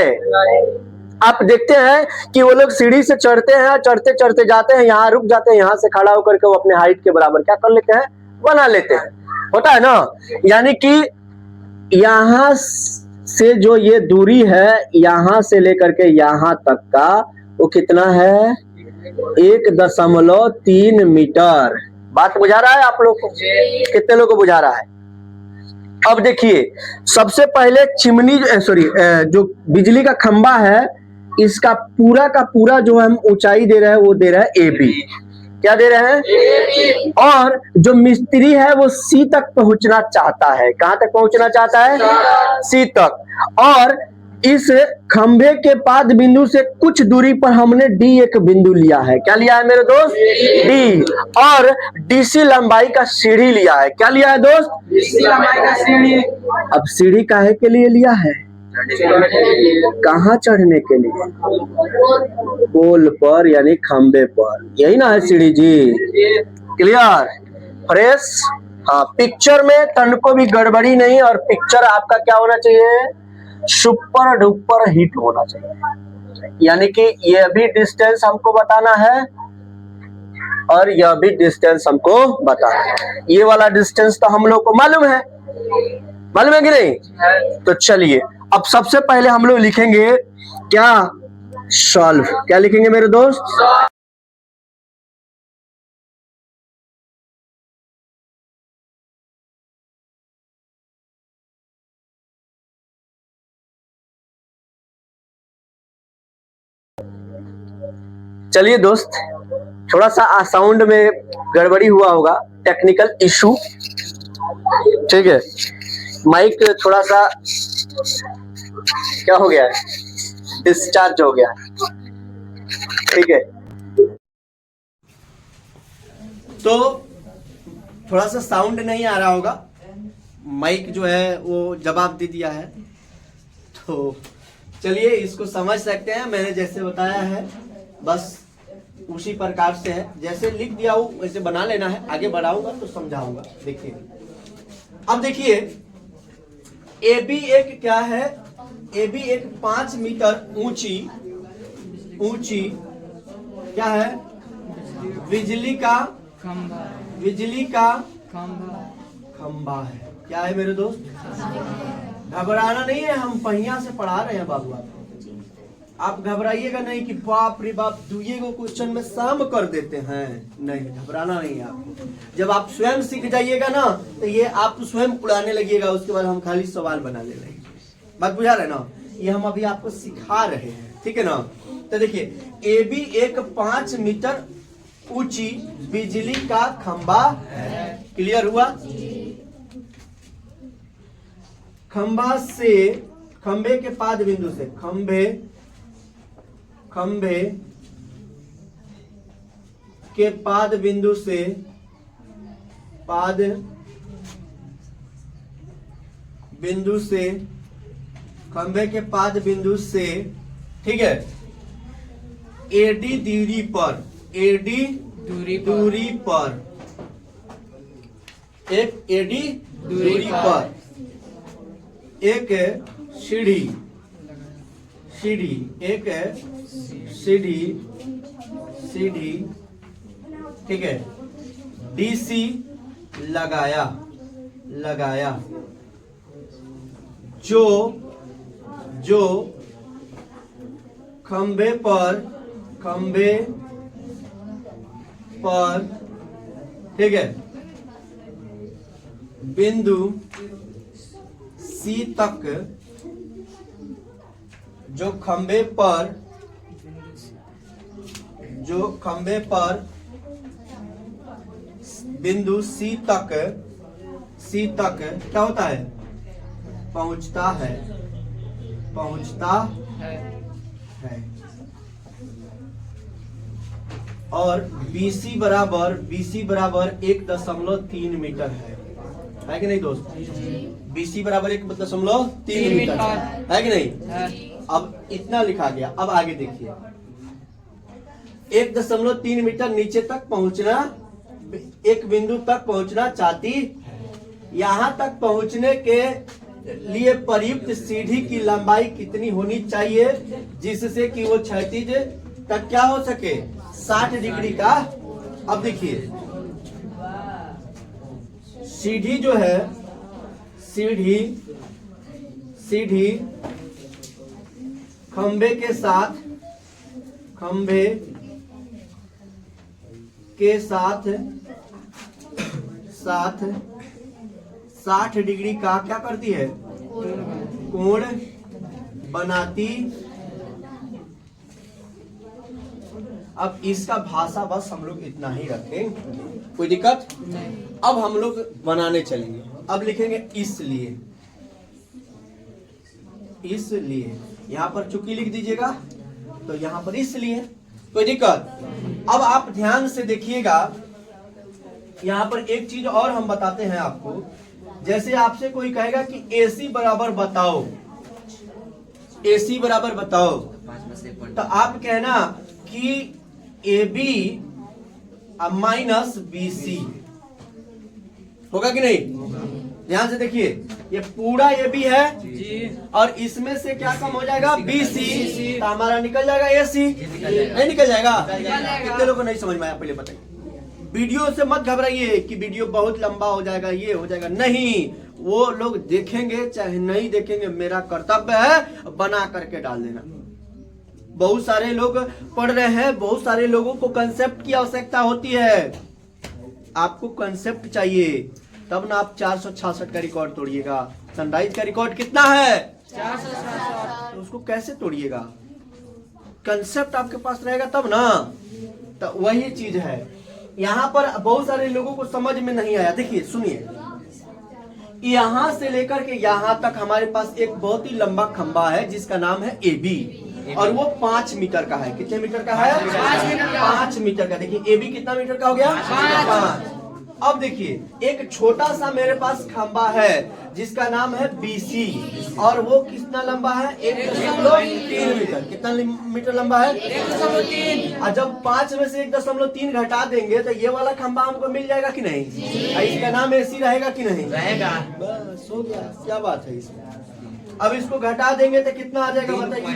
आप देखते हैं कि वो लोग सीढ़ी से चढ़ते हैं, चढ़ते चढ़ते जाते हैं, यहाँ रुक जाते हैं, यहाँ से खड़ा होकर के वो अपने हाइट के बराबर क्या कर लेते हैं? बना लेते हैं। होता है ना? यानी कि यहां से जो ये दूरी है, यहां से लेकर के यहां तक का, वो कितना है? 1.3 मीटर। बात बुझा रहा है आप लोग को? कितने लोग को बुझा रहा है? अब देखिए, सबसे पहले चिमनी, जो बिजली का खंबा है, इसका पूरा का पूरा जो हम ऊंचाई दे रहे हैं वो दे रहा है AB। क्या दे रहे हैं? और जो मिस्त्री है वो C तक पहुंचना चाहता है। कहां तक पहुंचना चाहता है? C तक। और इस खंभे के पाद बिंदु से कुछ दूरी पर हमने D एक बिंदु लिया है। क्या लिया है मेरे दोस्त? D। और DC लंबाई का सीढ़ी लिया है। क्या लिया है दोस्त? DC लंबाई का सीढ़ी। अब सीढ़ी काहे के लिए लिया है? कहाँ चढ़ने के लिए? पोल पर, यानी खंबे पर। यही ना है सीढ़ी जी? क्लियर? फ्रेश? हाँ, पिक्चर में तन को भी गड़बड़ी नहीं, और पिक्चर आपका क्या होना चाहिए? सुपर डुपर हिट होना चाहिए। यानी कि यह भी डिस्टेंस हमको बताना है और यह भी डिस्टेंस हमको बताना है। ये वाला डिस्टेंस तो हम लोग को मालूम है कि नहीं? तो चलिए, अब सबसे पहले हम लोग लिखेंगे क्या? सॉल्व। क्या लिखेंगे मेरे दोस्त? चलिए दोस्त, थोड़ा सा साउंड में गड़बड़ी हुआ होगा, टेक्निकल इशू। ठीक है, माइक थोड़ा सा क्या हो गया है? डिस्चार्ज हो गया। ठीक है, तो थोड़ा सा साउंड नहीं आ रहा होगा, माइक जो है वो जवाब दे दिया है। तो चलिए, इसको समझ सकते हैं। मैंने जैसे बताया है बस उसी प्रकार से है, जैसे लिख दिया हूं वैसे बना लेना है। आगे बढ़ाऊंगा तो समझाऊंगा। देखिए, अब देखिए, AB एक क्या है? AB एक 5 मीटर ऊंची क्या है? बिजली का खंबा है। क्या है मेरे दोस्त? घबराना नहीं है, हम पहिया से पढ़ा रहे हैं बाबू। आप घबराइएगा नहीं कि बाप रे बाप दुए को क्वेश्चन में शाम कर देते हैं। नहीं, घबराना नहीं है आपको। जब आप स्वयं सीख जाइएगा ना तो ये आप स्वयं उड़ाने लगिएगा, उसके बाद हम खाली सवाल बनाने लगेंगे। बात बुझा रहे ना? ये हम अभी आपको सिखा रहे हैं, ठीक है ना? तो देखिए, AB एक 5 मीटर ऊंची बिजली का खंबा है। क्लियर हुआ? खंबा से, खंबे के पाद बिंदु से, खंबे के पाद बिंदु से, खंबे के पाद बिंदु से, ठीक है, एडी दूरी पर, एडी दूरी पर, एक एडी दूरी पर एक सीढ़ी, एक सीढ़ी, ठीक है, डीसी लगाया, जो खंबे पर, ठीक है, बिंदु सी तक, जो खंबे पर बिंदु सी तक क्या होता है, पहुंचता है, और BC बराबर 1.3 मीटर है कि नहीं दोस्त? BC बराबर 1.3 मीटर है कि नहीं? अब इतना लिखा गया। अब आगे देखिए, 1.3 मीटर नीचे तक पहुंचना, एक बिंदु तक पहुंचना चाहती, यहां तक पहुंचने के लिए प्रयुक्त सीढ़ी की लंबाई कितनी होनी चाहिए जिससे कि वो क्षैतिज तक क्या हो सके, 60 डिग्री का। अब देखिए, सीढ़ी जो है, सीढ़ी खंबे के साथ 60 डिग्री का क्या करती है, कोण बनाती। अब इसका भाषा बस हम लोग इतना ही रखें, कोई दिक्कत? अब हम लोग बनाने चलेंगे। अब लिखेंगे इसलिए, यहां पर चुकी लिख दीजिएगा, तो यहां पर इसलिए, कोई दिक्कत? अब आप ध्यान से देखिएगा, यहां पर एक चीज और हम बताते हैं आपको। जैसे आपसे कोई कहेगा कि AC बराबर बताओ, AC बराबर बताओ, तो आप कहना कि AB माइनस BC होगा कि नहीं? ध्यान से देखिए, ये पूरा AB है जी, और इसमें से क्या कम हो जाएगा, BC, तो हमारा निकल जाएगा AC। नहीं निकल जाएगा? कितने लोगों को नहीं समझ में आया पहले बताइए। वीडियो से मत घबराइए कि वीडियो बहुत लंबा हो जाएगा, ये हो जाएगा, नहीं, वो लोग देखेंगे चाहे नहीं देखेंगे, मेरा कर्तव्य है बना करके डाल देना। बहुत सारे लोग पढ़ रहे हैं, बहुत सारे लोगों को कंसेप्ट की आवश्यकता होती है। आपको कंसेप्ट चाहिए, तब ना आप 466 का रिकॉर्ड तोड़िएगा। सनराइज का रिकॉर्ड कितना है, 466, तो उसको कैसे तोड़िएगा? कंसेप्ट आपके पास रहेगा तब ना। तो वही चीज है, यहाँ पर बहुत सारे लोगों को समझ में नहीं आया। देखिए सुनिए, यहां से लेकर के यहां तक हमारे पास एक बहुत ही लंबा खंबा है जिसका नाम है AB, और वो 5 मीटर का है। कितने मीटर का है? 5 मीटर का। देखिए AB कितना मीटर का हो गया, 5। अब देखिए, एक छोटा सा मेरे पास खंबा है जिसका नाम है BC, और वो कितना लंबा है, 1.3 मीटर। कितना मीटर लंबा है, 1.3। और जब 5 में से 1.3 घटा देंगे तो ये वाला खंबा हमको मिल जाएगा कि नहीं? इसका नाम AC रहेगा कि नहीं? रहेगा। बस हो गया, क्या बात है इसमें। अब इसको घटा देंगे तो कितना आ जाएगा बताइए?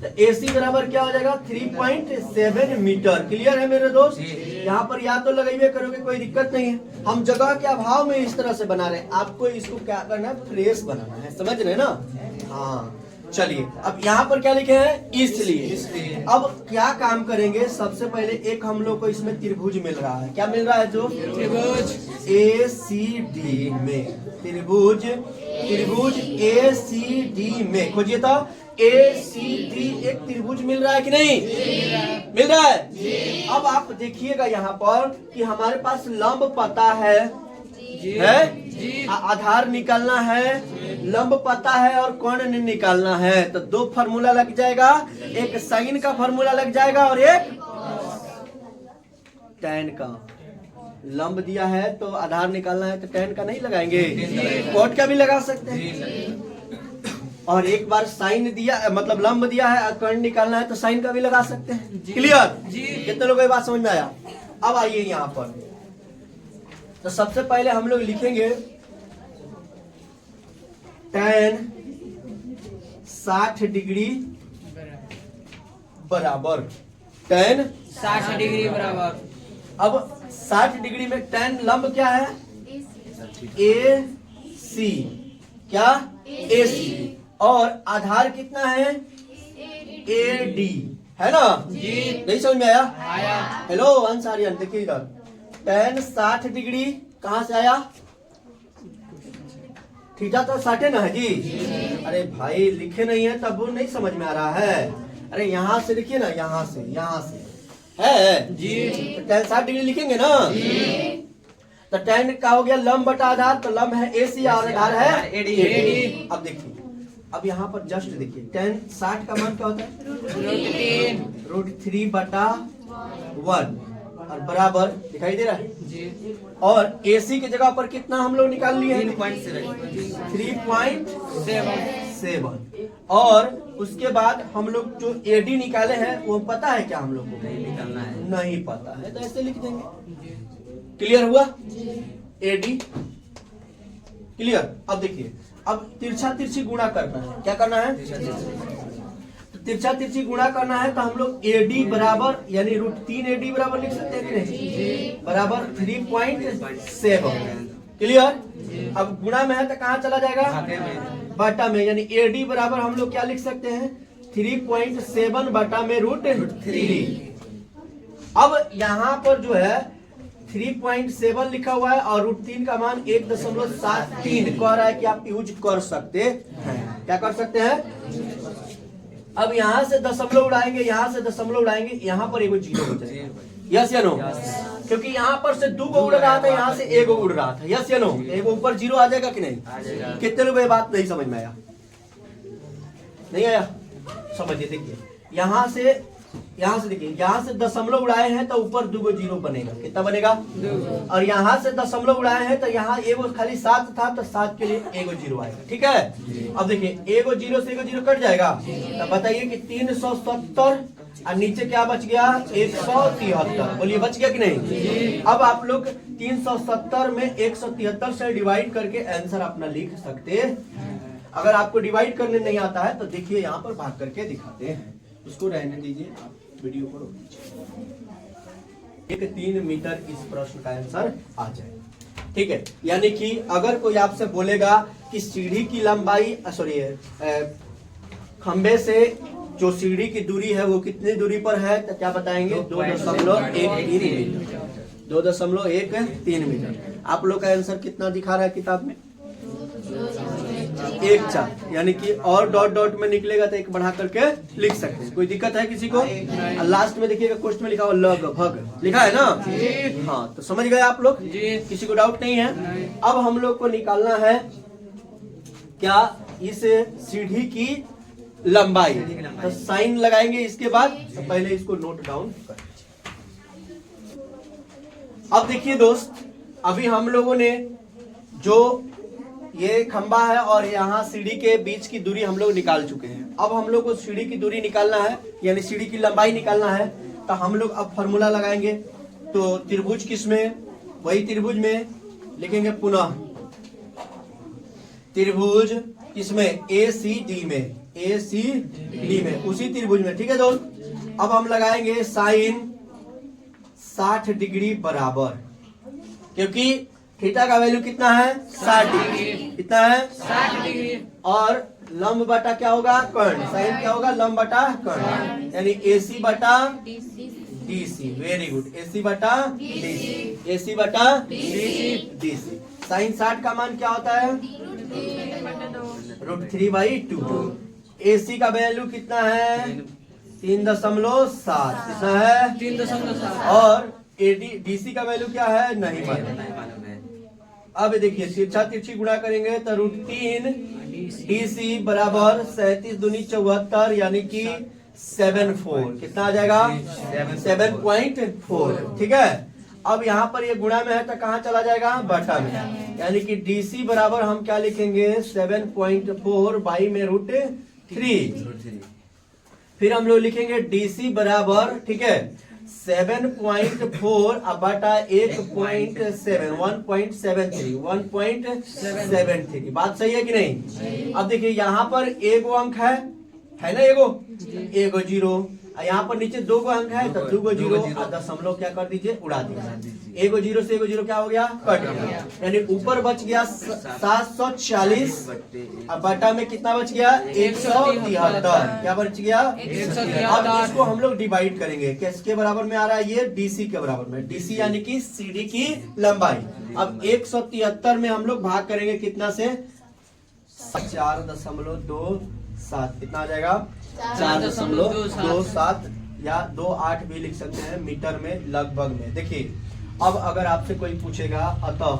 तो AC बराबर क्या हो जाएगा, 3.7 मीटर। क्लियर है मेरे दोस्त? यहाँ पर या तो लगाइए करोगे, कोई दिक्कत नहीं है। हम जगह के अभाव में इस तरह से बना रहे हैं, आपको इसको क्या करना है, फ्रेश बनाना है, समझ रहे ना? हाँ, चलिए अब यहाँ पर क्या लिखे हैं, इसलिए। अब क्या काम करेंगे, सबसे पहले एक हम लोग को इसमें त्रिभुज मिल रहा है। क्या मिल रहा है? जो त्रिभुज ACD में, त्रिभुज ACD में खोजिए तो ACD एक त्रिभुज मिल रहा है कि नहीं? मिल रहा है। अब आप देखिएगा यहाँ पर कि हमारे पास लंब पता है आधार निकालना है, लंब पता है और कोण निकालना है। तो 2 फार्मूला लग जाएगा, एक साइन का फार्मूला लग जाएगा और एक टैन का। लंब दिया है तो आधार निकालना है तो टैन का नहीं लगाएंगे, कोट का भी लगा सकते हैं। और एक बार साइन दिया मतलब लंब दिया है और कर्ण निकालना है तो साइन का भी लगा सकते हैं। क्लियर जी। कितने लोगों को ये बात समझ में आया? अब आइए यहाँ पर, तो सबसे पहले हम लोग लिखेंगे tan 60 डिग्री बराबर tan 60 डिग्री बराबर। अब 60 डिग्री में tan लंब क्या है? ए सी, क्या? ए सी। और आधार कितना है? ए डी, है ना जी? नहीं समझ में आया? आया। हेलो अंसारियन, देखिए इधर tan 60 डिग्री कहाँ से आया? थीटा तो 60 ना है जी? अरे भाई लिखे नहीं है तब वो नहीं समझ में आ रहा है। अरे यहाँ से लिखिए ना, यहाँ से है जी। तो tan 60 डिग्री लिखेंगे ना जी। तो tan का हो गया लंब बटा आधार, तो लंब है ए सी और आधार है एडी। अब देखिए, अब यहाँ पर जस्ट देखिए tan 60 का मान क्या होता है? √3 बटा 1 और बराबर दिखाई दे रहा है जी। और AC की जगह पर कितना हम लोग निकाल लिए? 3.7। और उसके बाद हम लोग जो AD निकाले हैं वो पता है क्या हम लोग को? नहीं निकालना है, नहीं पता है तो ऐसे लिख देंगे। क्लियर हुआ? AD clear. अब देखिए, अब तिरछा तिरछी गुणा करना है। क्या करना है? तिरछा तिरछी गुणा करना है तो हम लोग AD बराबर यानी √3 AD बराबर लिख सकते हैं कि नहीं? बराबर 3.7। क्लियर। अब गुणा में है तो कहाँ चला जाएगा? बटा में, यानी AD बराबर हम लोग क्या लिख सकते हैं? 3.7 बटा में √3। अब यहाँ पर जो है 3.7 लिखा हुआ है और √3 का मान 1.73 कह रहा है कि आप यूज कर सकते हैं। क्या कर सकते हैं? अब यहाँ से दशमलव उड़ाएंगे, यहाँ से दशमलव उड़ाएंगे, यहाँ पर एगो जीरो हो जाएगा। यस या नो? क्योंकि यहाँ पर से 2 गो उड़ रहा था, यहाँ से 1 गो उड़ रहा था। यस या नो? एगो ऊपर जीरो आ जाएगा कि नहीं? कितने लोग ये बात नहीं समझ में आया? नहीं आया? समझिए, देखिए यहाँ से देखिए, यहाँ से दशमलव उड़ाए हैं तो ऊपर 2 गो जीरो बनेगा। कितना बनेगा? और यहाँ से दशमलव उड़ाए हैं तो यहाँ एगो खाली 7 था तो 7 के लिए एगो जीरो आएगा। ठीक है। अब देखिए एगो जीरो से एगो जीरो कट जाएगा तो बताइए कि 370 और नीचे क्या बच गया? 173। बोलिए बच गया कि नहीं? अब आप लोग 370 में 173 से डिवाइड करके आंसर अपना लिख सकते हैं। अगर आपको डिवाइड करने नहीं आता है तो देखिए यहाँ पर भाग करके दिखाते हैं। उसको रहने दीजिए, आप वीडियो को रोक दीजिए। 3 मीटर इस प्रश्न का आंसर आ जाएगा। ठीक है। यानी कि अगर कोई आपसे बोलेगा कि सीढ़ी की लंबाई खंबे से जो सीढ़ी की दूरी है वो कितनी दूरी पर है तो क्या बताएंगे? 2.13 मीटर। आप लोग का आंसर कितना दिखा रहा है किताब में? 1 यानी कि और डॉट डॉट में निकलेगा तो 1 बढ़ा करके लिख सकते हैं। कोई दिक्कत है किसी को? लास्ट में देखिएगा क्वेश्चन में लिखा हुआ लगभग लिखा है ना? हाँ, तो समझ गए आप लोग? किसी को डाउट नहीं है? अब हम लोग को निकालना है क्या? इस सीढ़ी की लंबाई। तो साइन लगाएंगे इसके बाद, तो पहले इसको नोट डाउन कर लीजिए। अब देखिए दोस्त, अभी हम लोगों ने जो ये खंबा है और यहाँ सीढ़ी के बीच की दूरी हम लोग निकाल चुके हैं। अब हम लोग को सीढ़ी की दूरी निकालना है, यानी सीढ़ी की लंबाई निकालना है। तो हम लोग अब फॉर्मूला लगाएंगे। तो त्रिभुज किसमें? वही त्रिभुज में लिखेंगे पुनः। त्रिभुज किसमें? ACD में, ACD में, उसी त्रिभुज में। ठीक है दोस्त। अब हम लगाएंगे साइन 60 डिग्री बराबर, क्योंकि थीटा का वैल्यू कितना है? 60 डिग्री। कितना है? 60 डिग्री। और लंब बटा क्या होगा? कर्ण। साइन क्या होगा? लंब बटा कर्ण, यानी AC बटा DC। Very good. AC बटा DC, AC बटा DC। साइन 60 का मान क्या होता है? √3/2। AC का वैल्यू कितना है? 3.7। कितना है? 3.7। और DC का वैल्यू क्या है? नहीं मालूम। अब देखिए तिरछा तिरछी गुणा करेंगे तो √3 DC बराबर 37 दूनी 74 यानी कि 74। कितना आ जाएगा? 7.4। ठीक है। अब यहाँ पर ये गुणा में है तो कहाँ चला जाएगा? बटा में, यानी कि DC बराबर हम क्या लिखेंगे 7.4 बाई में √3। फिर हम लोग लिखेंगे DC बराबर, ठीक है, 7.4 अब बटा 1.7 1.73 बात सही है कि नहीं। अब देखिए यहाँ पर एगो अंक है ना, एगो जीरो, यहाँ पर नीचे 2 अंक है तो 2 जीरो, दशमलव क्या कर दीजिए उड़ा दीजिए। एगो जीरो से एगो जीरो क्या हो गया, कट गया, यानी ऊपर बच गया 740 अब बटा में कितना बच गया 173। क्या बच गया 173। अब इसको हम लोग डिवाइड करेंगे, किसके बराबर में आ रहा है ये, DC के बराबर में। DC यानी कि CD की लंबाई। अब 173 में हम लोग भाग करेंगे कितना से, 4.27, कितना आ जाएगा 4.27 या 28 भी लिख सकते हैं मीटर में लगभग में। देखिए अब अगर आपसे कोई पूछेगा अतः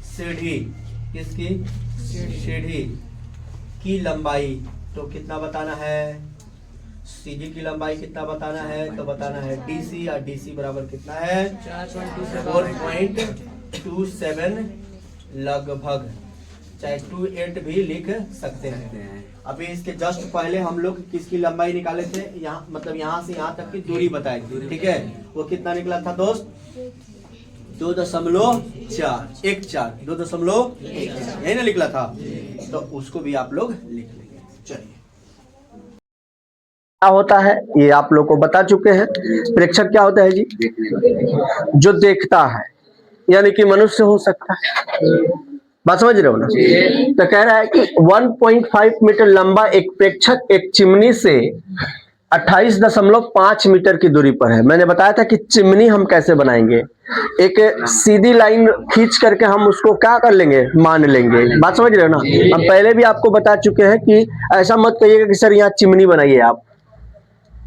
सीढ़ी किसकी, सीढ़ी की लंबाई तो कितना बताना है, सीढ़ी की लंबाई कितना बताना है, तो बताना है DC, और DC बराबर कितना है 4.27 लगभग, चाहे 28 भी लिख सकते हैं। अभी इसके जस्ट पहले हम लोग किसकी लंबाई निकाले थे, यहाँ मतलब यहाँ से यहाँ तक की दूरी बताई थी, ठीक है, वो कितना निकला था दोस्त 2.4 2.1 यही ना निकला था, तो उसको भी आप लोग लिख लेंगे। चलिए क्या होता है ये आप लोग को बता चुके हैं। प्रेक्षक क्या होता है जी, जो देखता है, यानी कि मनुष्य हो सकता है, बात समझ रहे हो ना। तो कह रहा है कि 1.5 मीटर लंबा एक प्रेक्षक एक चिमनी से 28.5 मीटर की दूरी पर है। मैंने बताया था कि चिमनी हम कैसे बनाएंगे, एक सीधी लाइन खींच करके हम उसको क्या कर लेंगे, मान लेंगे। बात समझ रहे हो ना। हम पहले भी आपको बता चुके हैं कि ऐसा मत कहिएगा कि सर यहाँ चिमनी बनाइए आप,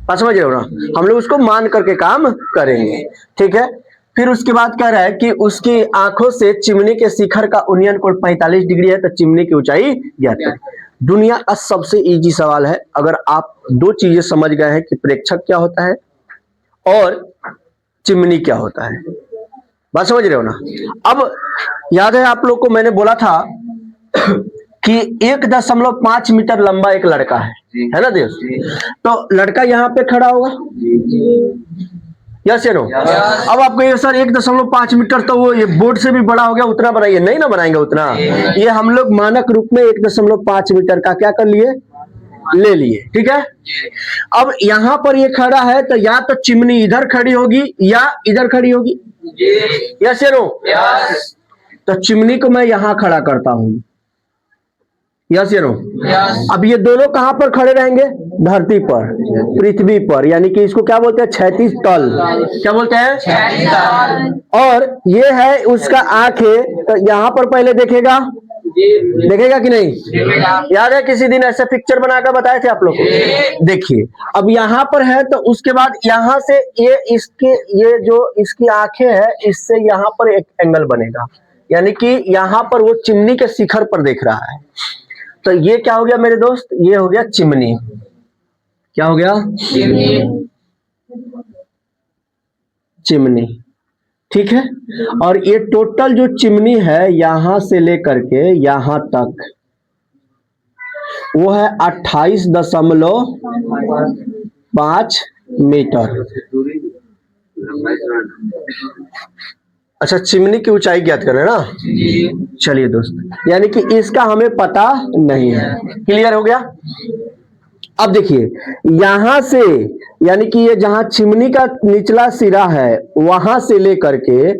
बात समझ रहे हो ना, हम लोग उसको मान करके काम करेंगे, ठीक है। फिर उसके बाद कह रहा है कि उसकी आंखों से चिमनी के शिखर का उन्नयन कोण 45 डिग्री है, तो चिमनी की ऊंचाई ज्ञात करें। दुनिया का सबसे इजी सवाल है, अगर आप 2 चीजें समझ गए हैं कि प्रेक्षक क्या होता है और चिमनी क्या होता है, बात समझ रहे हो ना। अब याद है आप लोग को मैंने बोला था कि 1.5 मीटर लंबा एक लड़का है ना दोस्त, तो लड़का यहाँ पे खड़ा होगा, यस या नो। अब आप कहिए सर 1.5 मीटर तो वो ये बोर्ड से भी बड़ा हो गया, उतना बनाइए, नहीं ना बनाएंगे उतना। ये हम लोग मानक रूप में 1.5 मीटर का क्या कर लिए, ले लिए, ठीक है। अब यहाँ पर ये खड़ा है तो या तो चिमनी इधर खड़ी होगी या इधर खड़ी होगी, यस या नो। तो चिमनी को मैं यहाँ खड़ा करता हूं, यस या नो। अब ये दोनों कहां पर खड़े रहेंगे, धरती पर, पृथ्वी पर, यानी कि इसको क्या बोलते हैं, क्षैतिज तल। क्या बोलते हैं, क्षैतिज तल। और ये है उसका आंख है, तो यहाँ पर पहले देखेगा कि नहीं, याद है किसी दिन ऐसे पिक्चर बनाकर बताए थे आप लोग को। देखिए अब यहाँ पर है तो उसके बाद यहाँ से ये जो इसकी आंखें है, इससे यहाँ पर एक एंगल बनेगा, यानी कि यहाँ पर वो चिमनी के शिखर पर देख रहा है। तो ये क्या हो गया मेरे दोस्त, ये हो गया चिमनी। क्या हो गया, चिमनी, ठीक है। और ये टोटल जो चिमनी है यहां से लेकर के यहां तक वो है 28.5 मीटर। अच्छा, चिमनी की ऊंचाई ज्ञात करें ना। चलिए दोस्त, यानी कि इसका हमें पता नहीं है, क्लियर हो गया। अब देखिए यहां से, यानी कि ये जहां चिमनी का निचला सिरा है वहां से लेकर के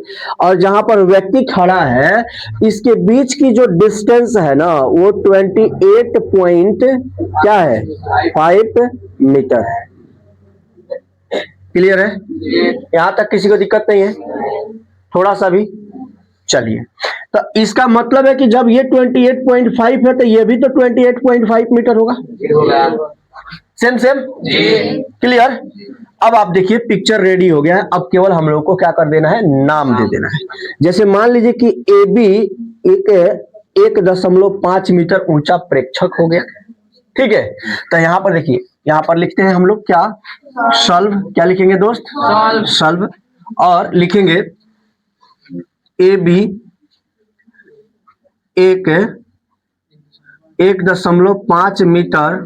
और जहां पर व्यक्ति खड़ा है, इसके बीच की जो डिस्टेंस है ना वो 28 पॉइंट क्या है 5 मीटर है। क्लियर है, यहां तक किसी को दिक्कत नहीं है, थोड़ा सा भी। चलिए, तो इसका मतलब है कि जब ये 28.5 है तो ये भी तो 28.5 मीटर होगा। Same clear. अब आप देखिए पिक्चर रेडी हो गया है, अब केवल हम लोग को क्या कर देना है, नाम दे देना है। जैसे मान लीजिए कि AB एक 1.5 मीटर ऊंचा प्रेक्षक हो गया, ठीक है। तो यहां पर देखिए, यहां पर लिखते हैं हम लोग क्या, सल्व। क्या लिखेंगे दोस्त, सल्व। और लिखेंगे ए बी 1.5 मीटर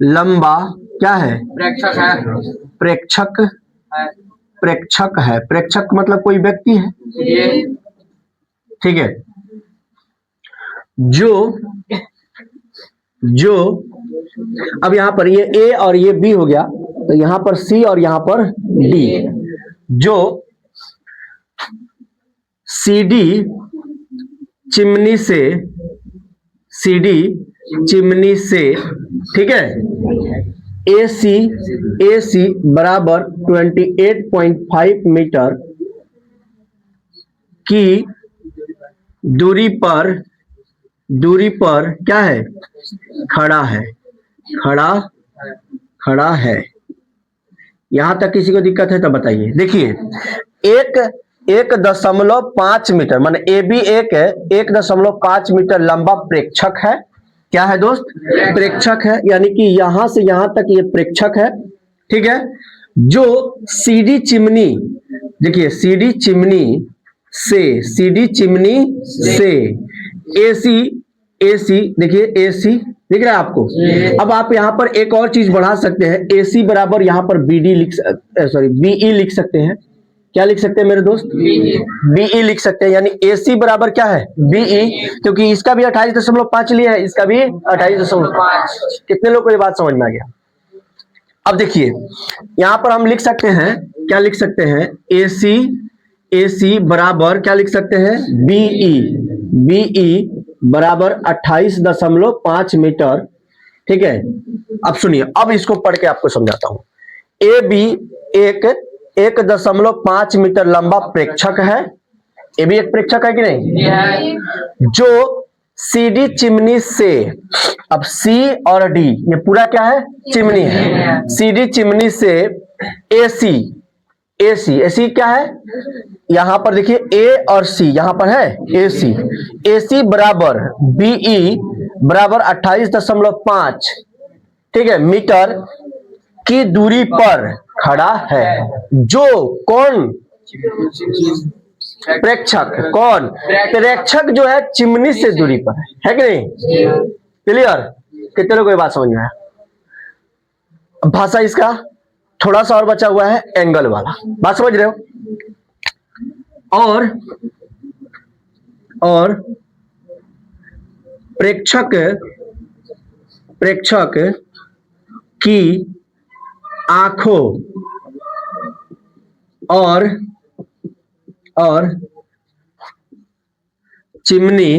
लंबा क्या है? प्रेक्षक है। प्रेक्षक। है। प्रेक्षक है। प्रेक्षक मतलब कोई व्यक्ति है, ये ठीक है। जो अब यहाँ पर ये ए और ये बी हो गया, तो यहाँ पर सी और यहाँ पर डी। जो सीडी चिमनी से, ठीक है, एसी बराबर 28.5 मीटर की दूरी पर क्या है? खड़ा है। यहां तक किसी को दिक्कत है तो बताइए। देखिए 1.5 मीटर माने ए बी 1.5 मीटर लंबा प्रेक्षक है। क्या है दोस्त? प्रेक्षक है, यानी कि यहां से यहां तक ये प्रेक्षक है, ठीक है। जो सीडी चिमनी, देखिए सीडी चिमनी से एसी देखिए एसी दिख रहा है आपको। अब आप यहाँ पर एक और चीज बढ़ा सकते हैं, एसी बराबर यहाँ पर बीई लिख सकते हैं। क्या लिख सकते हैं मेरे दोस्त? बीई लिख सकते हैं, यानी एसी बराबर क्या है? बीई, क्योंकि इसका भी 28.5 लिया है, इसका भी 28.5। कितने लोग को ये बात समझ में आ गया? अब देखिए यहां पर हम लिख सकते हैं, क्या लिख सकते हैं? एसी बराबर क्या लिख सकते हैं? बीई बराबर 28.5 मीटर, ठीक है। अब सुनिए, अब इसको पढ़ के आपको समझाता हूं। ए बी 1.5 मीटर लंबा प्रेक्षक है। ये भी एक प्रेक्षक है कि नहीं? जो सीडी चिमनी से, अब सी और डी ये पूरा क्या है? चिमनी है। सीडी चिमनी से एसी क्या है? यहां पर देखिए ए और सी यहां पर है एसी बराबर बीई बराबर 28.5, ठीक है, मीटर की दूरी पर खड़ा है। जो कौन? प्रेक्षक। कौन? प्रेक्षक जो है चिमनी से दूरी पर है कि नहीं? क्लियर? कितने लोगों को बात समझ में आया? भाषा इसका थोड़ा सा और बचा हुआ है, एंगल वाला। बात समझ रहे हो? और प्रेक्षक की आंखों और चिमनी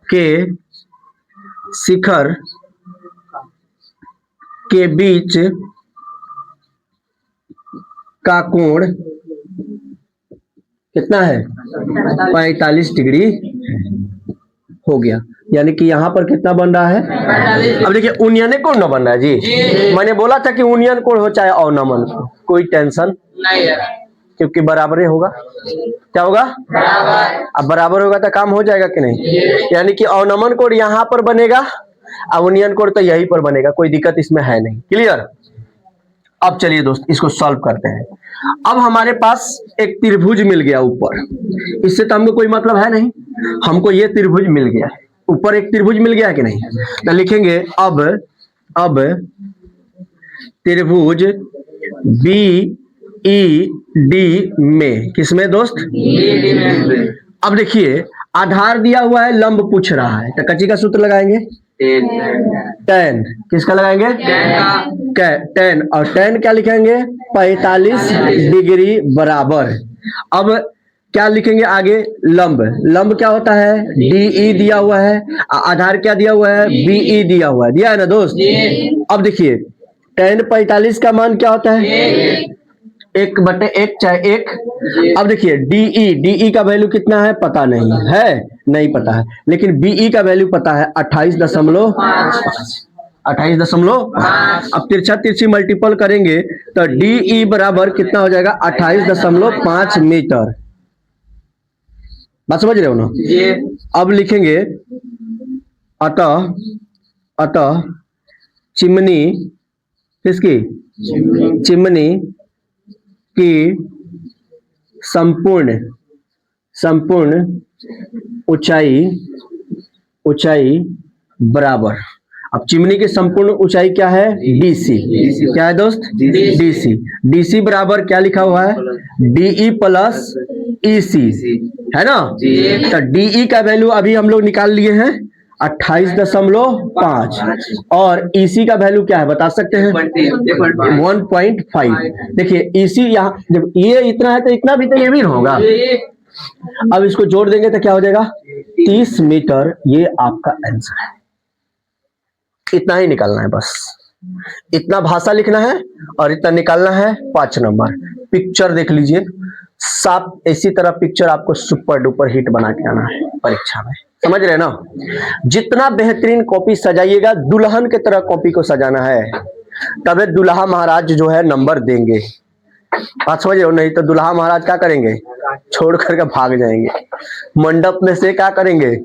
के शिखर के बीच का कोण कितना है? 45 डिग्री हो गया। यानी कि यहां पर कितना बन रहा है? अब देखिए उनियन कोण ना बन रहा है जी। मैंने बोला था कि उनियन कोण हो चाहे अवनमन, कोई टेंशन नहीं है, क्योंकि बराबर ही होगा। क्या होगा? बराबर। अब बराबर होगा तो काम हो जाएगा कि नहीं? यानी कि अवनमन कोण यहां पर बनेगा, अवनियन कोण तो यहीं पर बनेगा, कोई दिक्कत इसमें है नहीं। क्लियर? अब चलिए दोस्त इसको सॉल्व करते हैं। अब हमारे पास एक त्रिभुज मिल गया ऊपर, इससे तो हमको कोई मतलब है नहीं, हमको ये त्रिभुज मिल गया है, ऊपर एक त्रिभुज मिल गया है कि नहीं? तो लिखेंगे अब त्रिभुज BED में, किसमें दोस्त? अब देखिए आधार दिया हुआ है, लंब पूछ रहा है, तो कच्ची का सूत्र लगाएंगे tan। किसका लगाएंगे? tan। और tan क्या लिखेंगे? 45 डिग्री बराबर। अब क्या लिखेंगे आगे? लंब क्या होता है? DE दिया हुआ है, आधार क्या दिया हुआ है? BE दिया हुआ है, दिया है ना दोस्त? अब देखिए tan 45 का मान क्या होता है? 1/1 चाहे 1। अब देखिए DE का वैल्यू कितना है? पता नहीं है, नहीं पता है, लेकिन BE का वैल्यू पता है 28.5। अब तिरछा तिरछी मल्टीपल करेंगे तो DE बराबर कितना हो जाएगा? 28.5 मीटर। बात समझ रहे हो ना? अब लिखेंगे अतः चिमनी किसकी? चिमनी की संपूर्ण ऊंचाई बराबर। अब चिमनी की संपूर्ण ऊंचाई क्या है? डीसी। क्या है दोस्त? डीसी। डीसी बराबर क्या लिखा हुआ है? डीई प्लस ईसी, है ना? तो डीई का वैल्यू अभी हम लोग निकाल लिए हैं 28.5 और ईसी का वैल्यू क्या है बता सकते हैं? 1.5। देखिए ईसी यहाँ जब ये इतना है तो इतना भी तो ये भी होगा। अब इसको जोड़ देंगे तो क्या हो जाएगा? 30 मीटर। ये आपका आंसर है। इतना ही निकालना है बस। इतना भाषा लिखना है और इतना निकालना है 5 नंबर। पिक्चर देख लीजिए साफ, इसी तरह पिक्चर आपको सुपर डुपर हिट बना के आना है परीक्षा में। समझ रहे ना? जितना बेहतरीन कॉपी सजाइएगा, दुल्हन की तरह कॉपी को सजाना है, तबे दुल्हा महाराज जो है नंबर देंगे। बात समझ रहे हो? नहीं तो दुल्हा महाराज क्या करेंगे? छोड़ करके भाग जाएंगे मंडप में से। क्या करेंगे?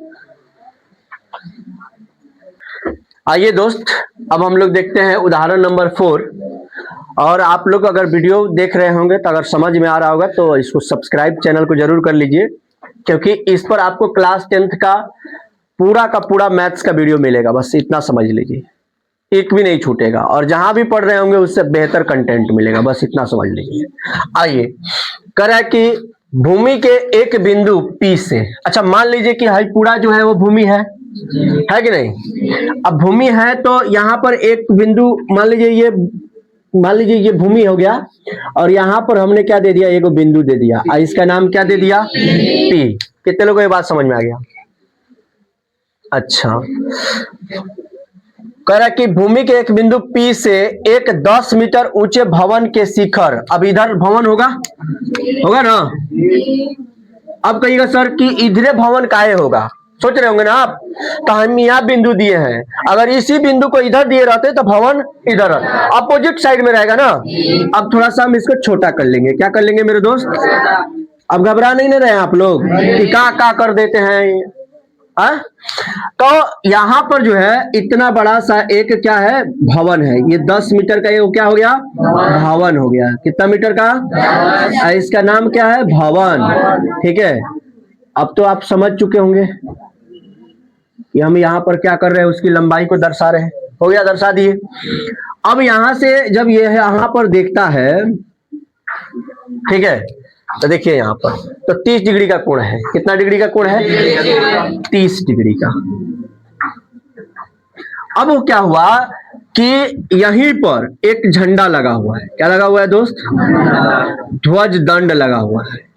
आइए दोस्त, अब हम लोग देखते हैं उदाहरण नंबर 4। और आप लोग अगर वीडियो देख रहे होंगे तो अगर समझ में आ रहा होगा तो इसको सब्सक्राइब चैनल को जरूर कर लीजिए, क्योंकि इस पर आपको क्लास 10th का पूरा मैथ्स का वीडियो मिलेगा। बस इतना समझ लीजिए, एक भी नहीं छूटेगा। और जहां भी पढ़ रहे होंगे उससे बेहतर कंटेंट मिलेगा। बस इतना समझ लीजिए। आइए, कह रहा है कि भूमि के एक बिंदु P से, अच्छा मान लीजिए कि हाई पूरा जो है वो भूमि है कि नहीं? अब भूमि है तो यहाँ पर एक बिंदु मान लीजिए ये भूमि हो गया और यहाँ पर हमने क्या दे दिया? एक बिंदु दे दिया। इसका नाम क्या दे दिया? P। कितने लोगों को ये बात समझ में आ गया? अच्छा, कह रहा कि भूमि के एक बिंदु P से एक 10 मीटर ऊंचे भवन के शिखर, अब इधर भवन होगा ना? अब कहिएगा सर कि इधरे भवन काहे होगा? सोच रहे होंगे ना आप। तो हम यहाँ बिंदु दिए हैं, अगर इसी बिंदु को इधर दिए रहते तो भवन इधर अपोजिट साइड में रहेगा ना। अब थोड़ा सा हम इसको छोटा कर लेंगे। क्या कर लेंगे मेरे दोस्त? अब घबरा नहीं रहे आप लोग कि का कर देते हैं। तो यहाँ पर जो है इतना बड़ा सा एक क्या है? भवन है। ये 10 मीटर का ये क्या हो गया? भवन हो गया। कितना मीटर का? इसका नाम क्या है? भवन। ठीक है, अब तो आप समझ चुके होंगे कि हम यहाँ पर क्या कर रहे हैं, उसकी लंबाई को दर्शा रहे हैं। हो गया, दर्शा दिए। अब यहां से जब ये है यहाँ पर देखता है, ठीक है, तो देखिए यहाँ पर तो 30 डिग्री का कोण है। कितना डिग्री का कोण है? 30 डिग्री का। अब वो क्या हुआ कि यहीं पर एक झंडा लगा हुआ है। क्या लगा हुआ है दोस्त? ध्वज दंड लगा हुआ है।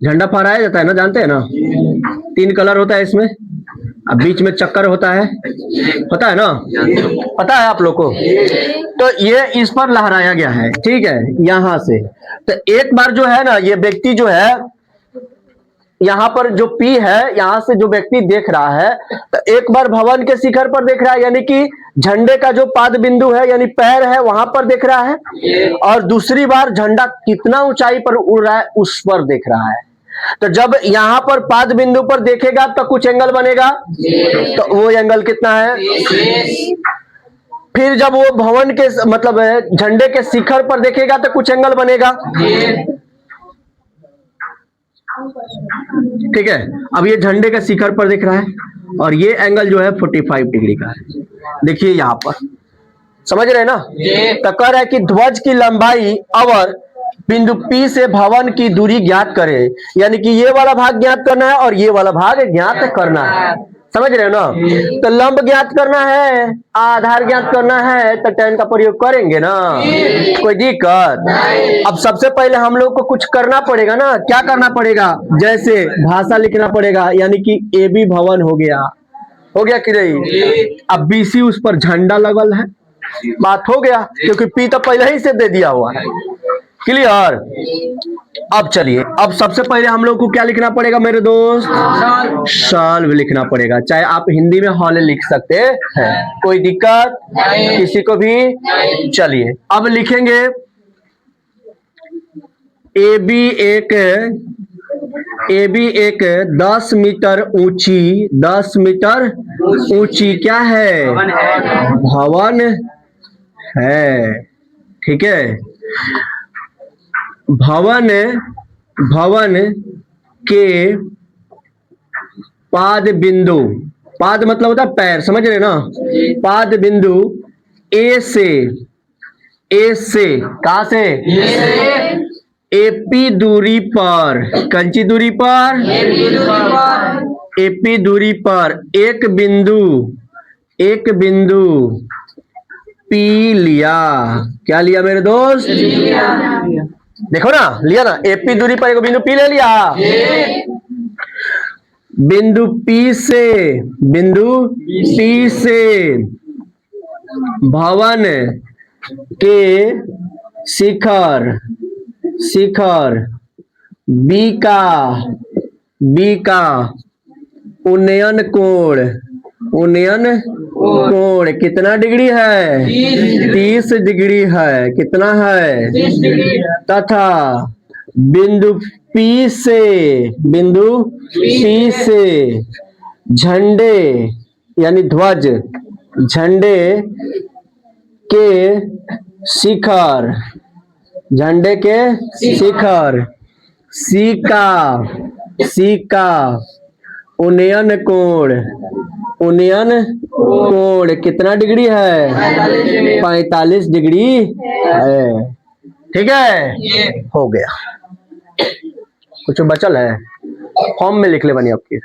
झंडा फहराया जाता है ना, जानते हैं ना? 3 कलर होता है इसमें, अब बीच में चक्कर होता है ना? पता है आप लोग को? तो ये इस पर लहराया गया है, ठीक है, यहां से। तो एक बार जो है ना, ये व्यक्ति जो है यहाँ पर जो P है, यहां से जो व्यक्ति देख रहा है तो एक बार भवन के शिखर पर देख रहा है, यानी कि झंडे का जो पाद बिंदु है यानी पैर है वहां पर देख रहा है, और दूसरी बार झंडा कितना ऊंचाई पर उड़ रहा है उस पर देख रहा है। तो जब यहाँ पर पाद बिंदु पर देखेगा तो कुछ एंगल बनेगा, तो वो एंगल कितना है? फिर जब वो भवन के मतलब झंडे के शिखर पर देखेगा तो कुछ एंगल बनेगा। ठीक है, अब ये झंडे के शिखर पर दिख रहा है और ये एंगल जो है 45 डिग्री का है। देखिए यहाँ पर, समझ रहे हैं ना? तो कह रहा है कि ध्वज की लंबाई और बिंदु P से भवन की दूरी ज्ञात करें, यानी कि ये वाला भाग ज्ञात करना है और ये वाला भाग ज्ञात करना है। समझ रहे हो ना? तो लंब ज्ञात करना है, आधार ज्ञात करना है, तो tan का प्रयोग करेंगे ना, कोई दिक्कत? अब सबसे पहले हम लोग को कुछ करना पड़ेगा ना। क्या करना पड़ेगा? जैसे भाषा लिखना पड़ेगा, यानी कि AB भवन हो गया कि नहीं? अब BC उस पर झंडा लगल है, बात हो गया, क्योंकि P तो पहले ही से दे दिया हुआ है। क्लियर? अब चलिए, अब सबसे पहले हम लोग को क्या लिखना पड़ेगा मेरे दोस्त? सॉल्व लिखना पड़ेगा। चाहे आप हिंदी में हॉल लिख सकते हैं, कोई दिक्कत किसी को भी। चलिए अब लिखेंगे AB एक 10 मीटर ऊंची क्या है? भवन है। ठीक है, भवन भवन के पाद बिंदु, पाद मतलब होता है पैर, समझ रहे ना, पाद बिंदु ए से कहां से, एपी दूरी पर, कंची दूरी पर, एपी दूरी पर एक बिंदु पी लिया। क्या लिया मेरे दोस्त? देखो ना, लिया ना, एपी दूरी पर एक बिंदु पी ले लिया। बिंदु पी से भवन के शिखर बी का उन्नयन कोण कितना डिग्री है? 30 डिग्री है। कितना है? 30 डिग्री। तथा बिंदु P से झंडे यानी ध्वज, झंडे के शिखर C का उन्नयन कोण कितना डिग्री है? 45 डिग्री है। ठीक है, हो गया। कुछ बचल है? फॉर्म में लिख ले बनी आपकी,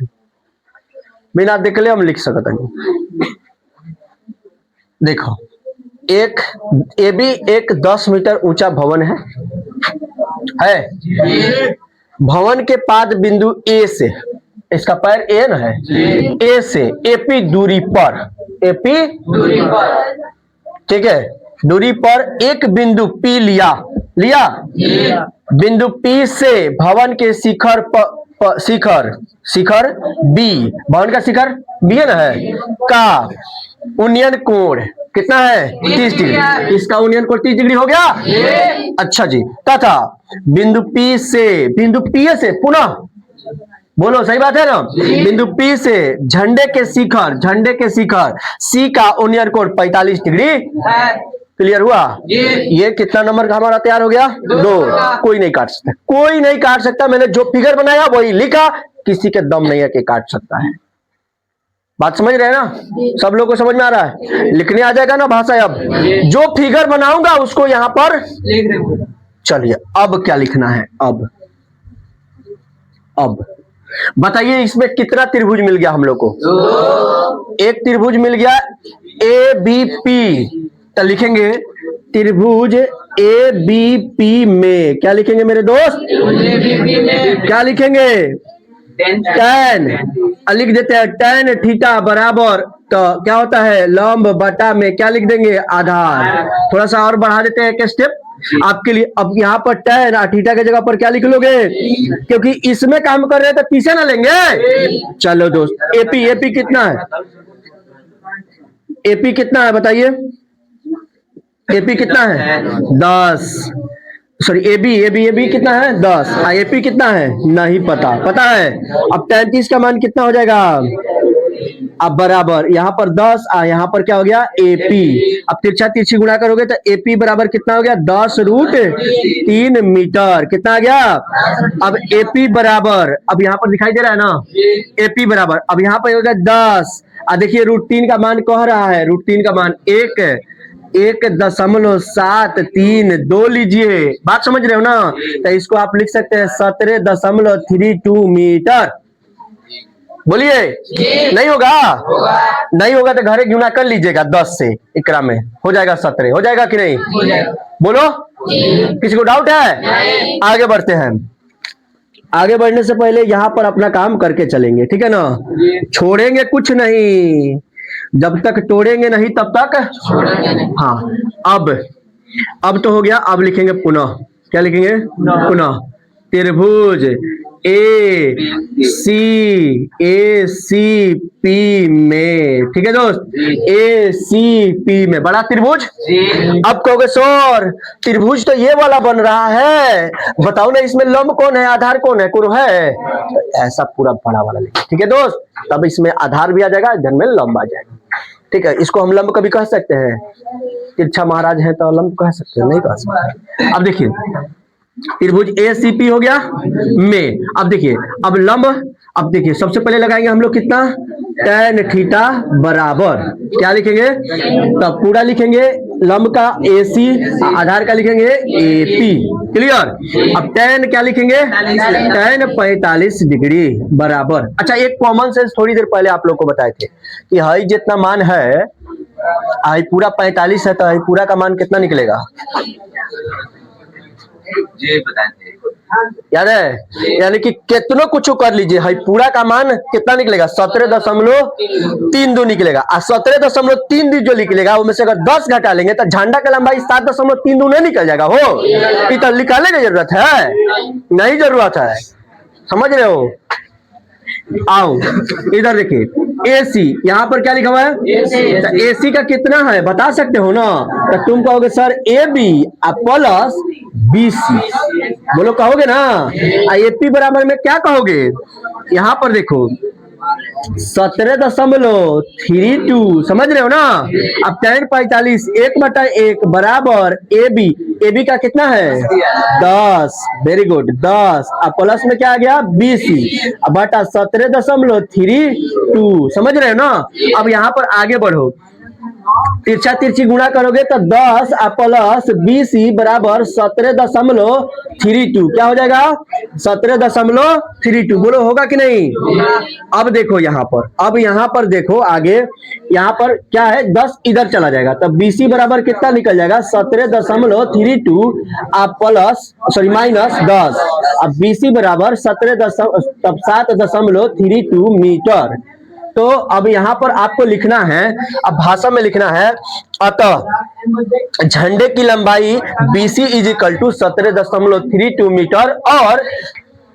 बिना देख ले हम लिख सकते हैं। देखो, ये भी एक 10 मीटर ऊंचा भवन है। भवन के पाद बिंदु ए से, इसका पैर ए न है, ए से एपी दूरी पर, ठीक है, दूरी पर एक बिंदु पी लिया। बिंदु पी से भवन के शिखर बी, भवन का शिखर बी है ना, का उन्नयन कोण कितना है? 30 डिग्री। इसका उन्नयन कोण 30 डिग्री हो गया। अच्छा जी। तथा बिंदु पी से पुनः, बोलो सही बात है ना, बिंदु P से झंडे के शिखर C का उन्नयन कोण 45 डिग्री। क्लियर हुआ? ये कितना नंबर का हमारा तैयार हो गया? 2। कोई नहीं काट सकता। मैंने जो फिगर बनाया वही लिखा, किसी के दम नहीं है कि काट सकता है। बात समझ रहे हैं ना? सब लोग को समझ में आ रहा है? लिखने आ जाएगा ना भाषा? अब जो फिगर बनाऊंगा उसको यहां पर चलिए, अब क्या लिखना है? अब बताइए, इसमें कितना त्रिभुज मिल गया हम लोग को? एक त्रिभुज मिल गया ABP। तो लिखेंगे त्रिभुज ABP में क्या लिखेंगे मेरे दोस्त? क्या लिखेंगे? tan। लिख देते हैं tan थीटा बराबर, तो क्या होता है? लंब बटा में क्या लिख देंगे? आधार। थोड़ा सा और बढ़ा देते हैं एक स्टेप आपके लिए। अब यहाँ पर tan थीटा की जगह पर क्या लिख लोगे? क्योंकि इसमें काम कर रहे हैं तो पीछे ना लेंगे। चलो दोस्त, एपी कितना है? एपी कितना है बताइए? एपी कितना है? 10। सॉरी, एबी कितना है? 10। एपी कितना है? नहीं पता है। अब 33 का मान कितना हो जाएगा? अब बराबर यहाँ पर 10, यहाँ पर क्या हो गया? एपी। अब तिरछा तिरछी गुणा करोगे तो एपी बराबर कितना हो गया? 10√3 मीटर। कितना आ गया? अब एपी बराबर, अब यहाँ पर दिखाई दे रहा है ना, एपी बराबर, अब यहाँ पर हो गया 10। देखिए √3 का मान कह रहा है, √3 का मान 1.732 लीजिए। बात समझ रहे हो ना? तो इसको आप लिख सकते हैं 17.32 मीटर। बोलिए, नहीं होगा? नहीं होगा तो घरे गुणा कर लीजिएगा 10 से, इकरा में हो जाएगा 17। हो जाएगा कि नहीं? बोलो, किसी को डाउट है? आगे बढ़ते हैं। आगे बढ़ने से पहले यहाँ पर अपना काम करके चलेंगे, ठीक है ना? छोड़ेंगे कुछ नहीं, जब तक तोड़ेंगे नहीं तब तक हाँ। अब तो हो गया। अब लिखेंगे पुनः, क्या लिखेंगे? पुनः त्रिभुज ACP में, ठीक है दोस्त, ACP में बड़ा त्रिभुज। अब कहोगे सर त्रिभुज तो ये वाला बन रहा है, बताओ ना इसमें लंब कौन है, आधार कौन है? कुरु है। तो ऐसा पूरा बड़ा वाला लिखिए, ठीक है दोस्त? तब इसमें आधार भी आ जाएगा, इधर में लंब आ जाएगा, ठीक है? इसको हम लंब कभी कह सकते हैं? तिरछा महाराज है तो लंब कह सकते हैं? नहीं कह सकते। अब देखिए, त्रिभुज ACP हो गया में। अब देखिए, अब लंब, अब देखिए सबसे पहले लगाएंगे हम लोग कितना, tan थीटा बराबर क्या लिखेंगे, तब पूरा लिखेंगे लंब का AC, आधार का लिखेंगे AP। क्लियर। अब tan क्या लिखेंगे, tan 45 डिग्री बराबर। अच्छा, एक कॉमन सेंस थोड़ी देर पहले आप लोग को बताए थे कि हाई जितना मान है, हाई पूरा 45 है, तो हाई पूरा का मान कितना निकलेगा, ये बताते याद है। यानी कि कितनों कुछ कर लीजिए, हाई पूरा का मान कितना निकलेगा, 17.32 निकलेगा। और 17.32 जो निकलेगा उसमें से अगर 10 घटा लेंगे तो झंडा का लंबाई 7.32 नहीं निकल जाएगा। हो इतना निकालने की जरूरत है, नहीं जरूरत है, समझ रहे हो। आओ इधर देखिए, AC यहाँ पर क्या लिखा हुआ है, तो AC का कितना है बता सकते हो ना, तो तुम कहोगे सर AB प्लस BC, बोलो कहोगे ना। AP बराबर में क्या कहोगे, यहाँ पर देखो 17.32, समझ रहे हो ना। अब tan 45 1/1 बराबर AB का कितना है 10, वेरी गुड 10, अब प्लस में क्या आ गया BC, अब बटा 17.32, समझ रहे हो ना। अब यहाँ पर आगे बढ़ो, तिरछा तिरछी गुणा करोगे तो 10 प्लस BC बराबर 17.32, क्या हो जाएगा 17.32, बोलो होगा कि नहीं। अब देखो यहाँ पर, अब यहाँ पर देखो आगे, यहाँ पर क्या है 10 इधर चला जाएगा, तब BC बराबर कितना निकल जाएगा 17.32 प्लस सॉरी माइनस 10, अब BC बराबर 7.32 मीटर। तो अब यहाँ पर आपको लिखना है, अब भाषा में लिखना है, अतः झंडे की लंबाई BC is equal to 17.32 metre और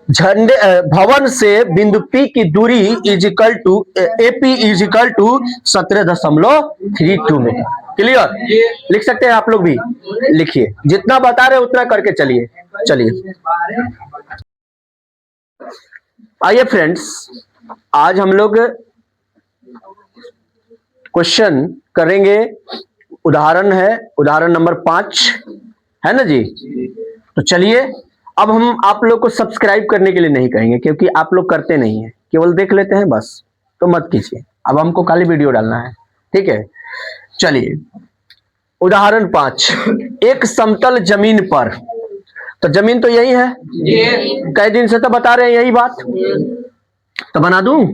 झंडे भवन से बिंदु P की दूरी is equal to AP is equal to 17.32 metre. Clear, लिख सकते हैं आप लोग भी, लिखिए जितना बता रहे उतना करके चलिए। चलिए आइए फ्रेंड्स, आज हम लोग क्वेश्चन करेंगे, उदाहरण है, उदाहरण नंबर 5 है ना जी। तो चलिए, अब हम आप लोग को सब्सक्राइब करने के लिए नहीं कहेंगे क्योंकि आप लोग करते नहीं है, केवल देख लेते हैं बस, तो मत कीजिए, अब हमको खाली वीडियो डालना है, ठीक है। चलिए उदाहरण 5, एक समतल जमीन पर, तो जमीन तो यही है, कई दिन से तो बता रहे हैं यही बात, तो बना दूं।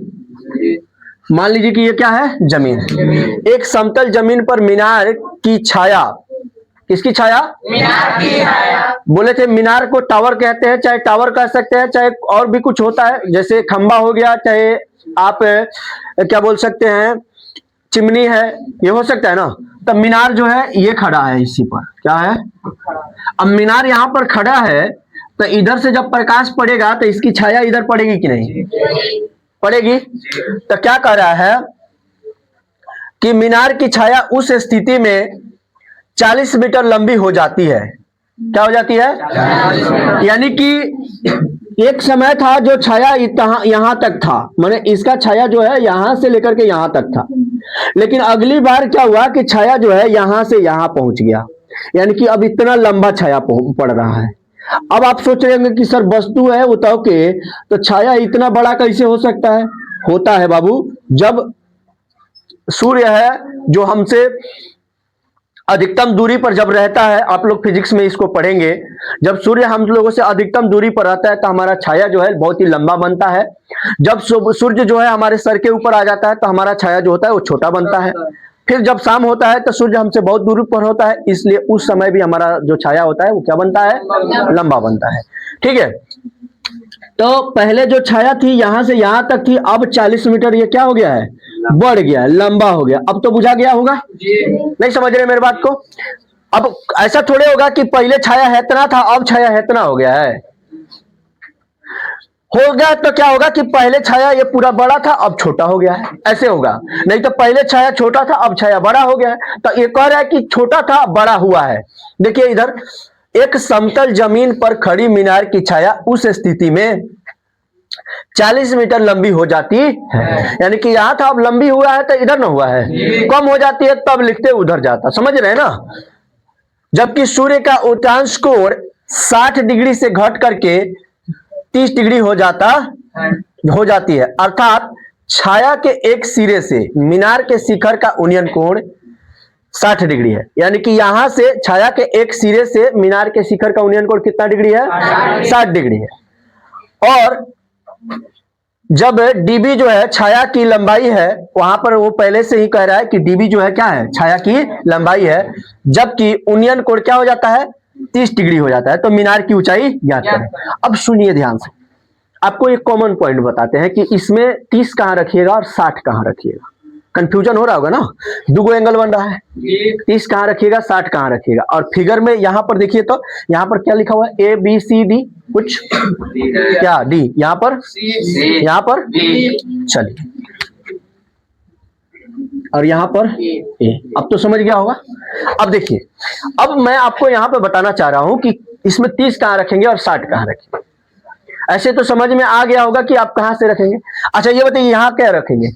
मान लीजिए कि ये क्या है जमीन, एक समतल जमीन पर मीनार की छाया, किसकी छाया, मीनार की छाया। बोले थे मीनार को टावर कहते हैं, चाहे टावर कह सकते हैं, चाहे और भी कुछ होता है, जैसे खंबा हो गया, चाहे आप क्या बोल सकते हैं चिमनी है, ये हो सकता है ना। तब मीनार जो है ये खड़ा है इसी पर, क्या है, अब मीनार यहाँ पर खड़ा है, तो इधर से जब प्रकाश पड़ेगा तो इसकी छाया इधर पड़ेगी कि नहीं पड़ेगी। तो क्या कह रहा है कि मीनार की छाया उस स्थिति में 40 मीटर लंबी हो जाती है, क्या हो जाती है, यानी कि एक समय था जो छाया यहां तक था, माने इसका छाया जो है यहां से लेकर के यहां तक था, लेकिन अगली बार क्या हुआ कि छाया जो है यहां से यहां पहुंच गया, यानी कि अब इतना लंबा छाया पड़ रहा है। अब आप सोच रहे होंगे कि सर वस्तु है उताव के, तो छाया इतना बड़ा कैसे हो सकता है। होता है बाबू, जब सूर्य है जो हमसे अधिकतम दूरी पर जब रहता है, आप लोग फिजिक्स में इसको पढ़ेंगे, जब सूर्य हम लोगों से अधिकतम दूरी पर रहता है तो हमारा छाया जो है बहुत ही लंबा बनता है। जब सूर्य जो है हमारे सर के ऊपर आ जाता है तो हमारा छाया जो होता है वो छोटा बनता है। फिर जब शाम होता है तो सूर्य हमसे बहुत दूरी पर होता है, इसलिए उस समय भी हमारा जो छाया होता है वो क्या बनता है, लंबा बनता है। ठीक है, तो पहले जो छाया थी यहां से यहां तक थी, अब 40 मीटर ये क्या हो गया है, बढ़ गया, लंबा हो गया। अब तो बुझा गया होगा, नहीं समझ रहे मेरे बात को। अब ऐसा थोड़े होगा कि पहले छाया इतना था अब छाया इतना हो गया है, हो गया तो क्या होगा कि पहले छाया ये पूरा बड़ा था अब छोटा हो गया है, ऐसे होगा। नहीं तो पहले छाया छोटा था अब छाया बड़ा हो गया है। तो ये कह रहा है कि छोटा था बड़ा हुआ है। देखिए इधर, एक समतल जमीन पर खड़ी मीनार की छाया उस स्थिति में 40 मीटर लंबी हो जाती है, यानी कि यहां था अब लंबी हुआ है तो इधर ना हुआ है, कम हो जाती है तब लिखते उधर जाता, समझ रहे हैं ना। जबकि सूर्य का उत्तांश कोण 60 डिग्री से घट करके 30 डिग्री हो जाती है। अर्थात छाया के एक सिरे से मीनार के शिखर का उन्नयन कोण 60 डिग्री है। यानी कि यहां से छाया के एक सिरे से मीनार के शिखर का उन्नयन कोण कितना डिग्री है? 60 डिग्री है। और जब डीबी जो है छाया की लंबाई है, वहां पर वो पहले से ही कह रहा है कि डीबी जो है क्या है? छाया की लंबाई है। जबकि उन्नयन कोण क्या हो जाता है? 30 डिग्री हो जाता है। तो मीनार की ऊंचाई ज्ञात करें। अब सुनिए ध्यान से, आपको एक कॉमन पॉइंट बताते हैं कि इसमें 30 कहां रखिएगा और 60 कहां रखिएगा। कंफ्यूजन हो रहा होगा ना, दो एंगल बन रहा है, 30 कहां रखिएगा, 60 कहां रखिएगा। और फिगर में यहां पर देखिए तो यहां पर क्या लिखा हुआ है? ए बी सी डी, कुछ क्या डी, यहां पर चलिए, और यहां पर ए। अब तो समझ गया होगा। अब देखिए, अब मैं आपको यहां पर बताना चाह रहा हूं कि इसमें 30 कहां रखेंगे और 60 कहां रखेंगे। ऐसे तो समझ में आ गया होगा कि आप कहां से रखेंगे। अच्छा ये बताइए, यहां क्या रखेंगे?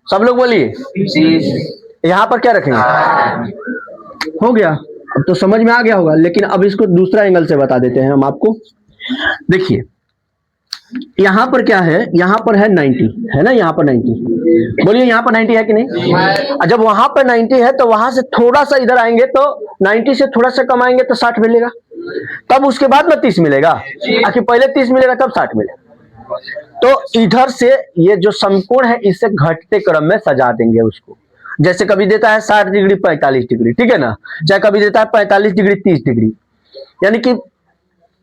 सब लोग बोलिए, यहां पर क्या रखेंगे? हो गया, अब तो समझ में आ गया होगा। लेकिन अब इसको दूसरा एंगल से बता देते हैं हम आपको। देखिए यहां पर क्या है? यहां पर है 90, है ना? यहां पर 90, बोलिए यहां पर 90 है कि नहीं? जब वहां पर 90 है तो वहां से थोड़ा सा इधर आएंगे तो 90 से थोड़ा सा कम आएंगे तो 60 मिलेगा। तब उसके बाद में 30 मिलेगा। आखिर पहले 30 मिलेगा तब 60 मिलेगा। तो इधर से ये जो समकोण है इसे घटते क्रम में सजा देंगे उसको। जैसे कभी देता है 60 डिग्री 45 डिग्री, ठीक है ना? चाहे कभी देता है 45 डिग्री 30 डिग्री। यानी कि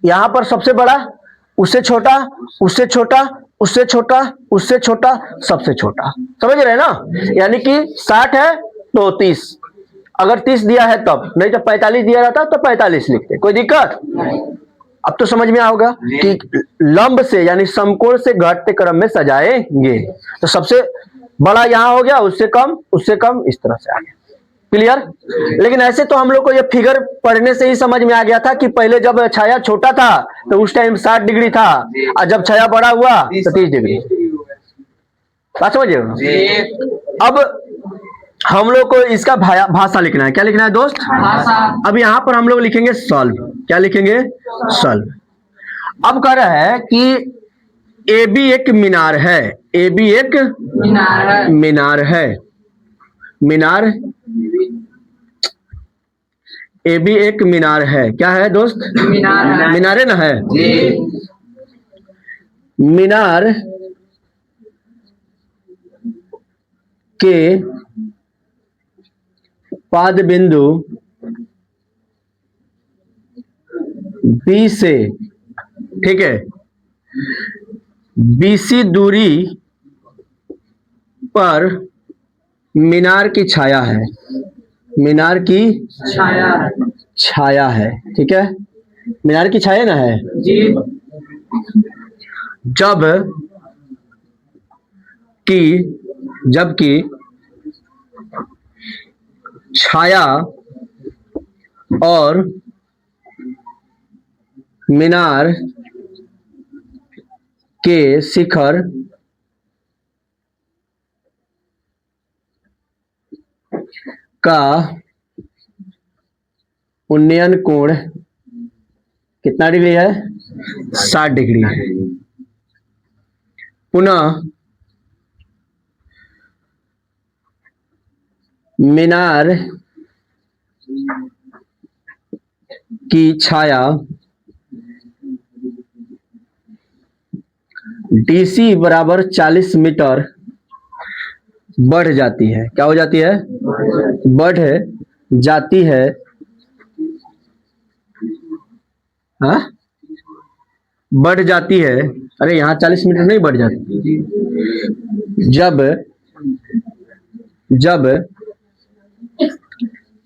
यहां पर सबसे बड़ा, उससे छोटा, उससे छोटा, उससे छोटा, उससे छोटा, सबसे छोटा। समझ रहे हैं ना? यानी कि 60 है तो 30, अगर 30 दिया है तब, नहीं तो 45 दिया रहता तो 45 लिखते, कोई दिक्कत? अब तो समझ में आओगा कि लंब से यानी समकोण से घटते क्रम में सजाएंगे। तो सबसे बड़ा यहां हो गया, उससे कम, इस तरह से आ गया। क्लियर? लेकिन ऐसे तो हम लोग को ये फिगर पढ़ने से ही समझ में आ गया था कि पहले जब छाया छोटा था तो उस टाइम 60 डिग्री था, और जब छाया बड़ा हुआ तो 30 डिग्री। बात समझ रहे हो? अब हम लोग को इसका भाषा लिखना है। क्या लिखना है दोस्त? भाषा। अब यहां पर हम लोग लिखेंगे सॉल्व। क्या लिखेंगे? सॉल्व। अब कह रहा है कि ए बी एक मीनार है, ए बी एक मीनार है, मीनार, ए बी एक मीनार है। क्या है दोस्त? मीनारे ना है। मीनार के पाद बिंदु बी से, ठीक है, बीसी दूरी पर मीनार की छाया है, मीनार की छाया है, ठीक है? मीनार की छाया ना है जी। जबकि छाया और मीनार के शिखर का उन्नयन कोण कितना डिग्री है? 60 डिग्री है। पुनः मीनार की छाया डीसी बराबर 40 मीटर बढ़ जाती है। क्या हो जाती है? बढ़ जाती है। हाँ, बढ़ जाती है। अरे यहाँ 40 मीटर नहीं बढ़ जाती। जब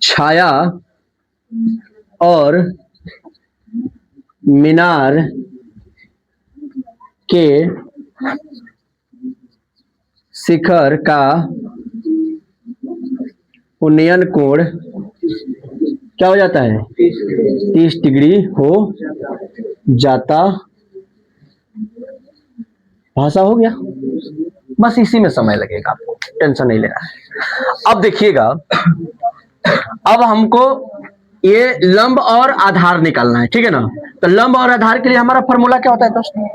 छाया और मीनार के शिखर का उन्नयन कोण क्या हो जाता है? 30 डिग्री हो जाता। भाषा हो गया, बस इसी में समय लगेगा, आपको टेंशन नहीं लेना है। अब देखिएगा, अब हमको ये लंब और आधार निकालना है, ठीक है ना। तो लंब और आधार के लिए हमारा फॉर्मूला क्या होता है दोस्तों?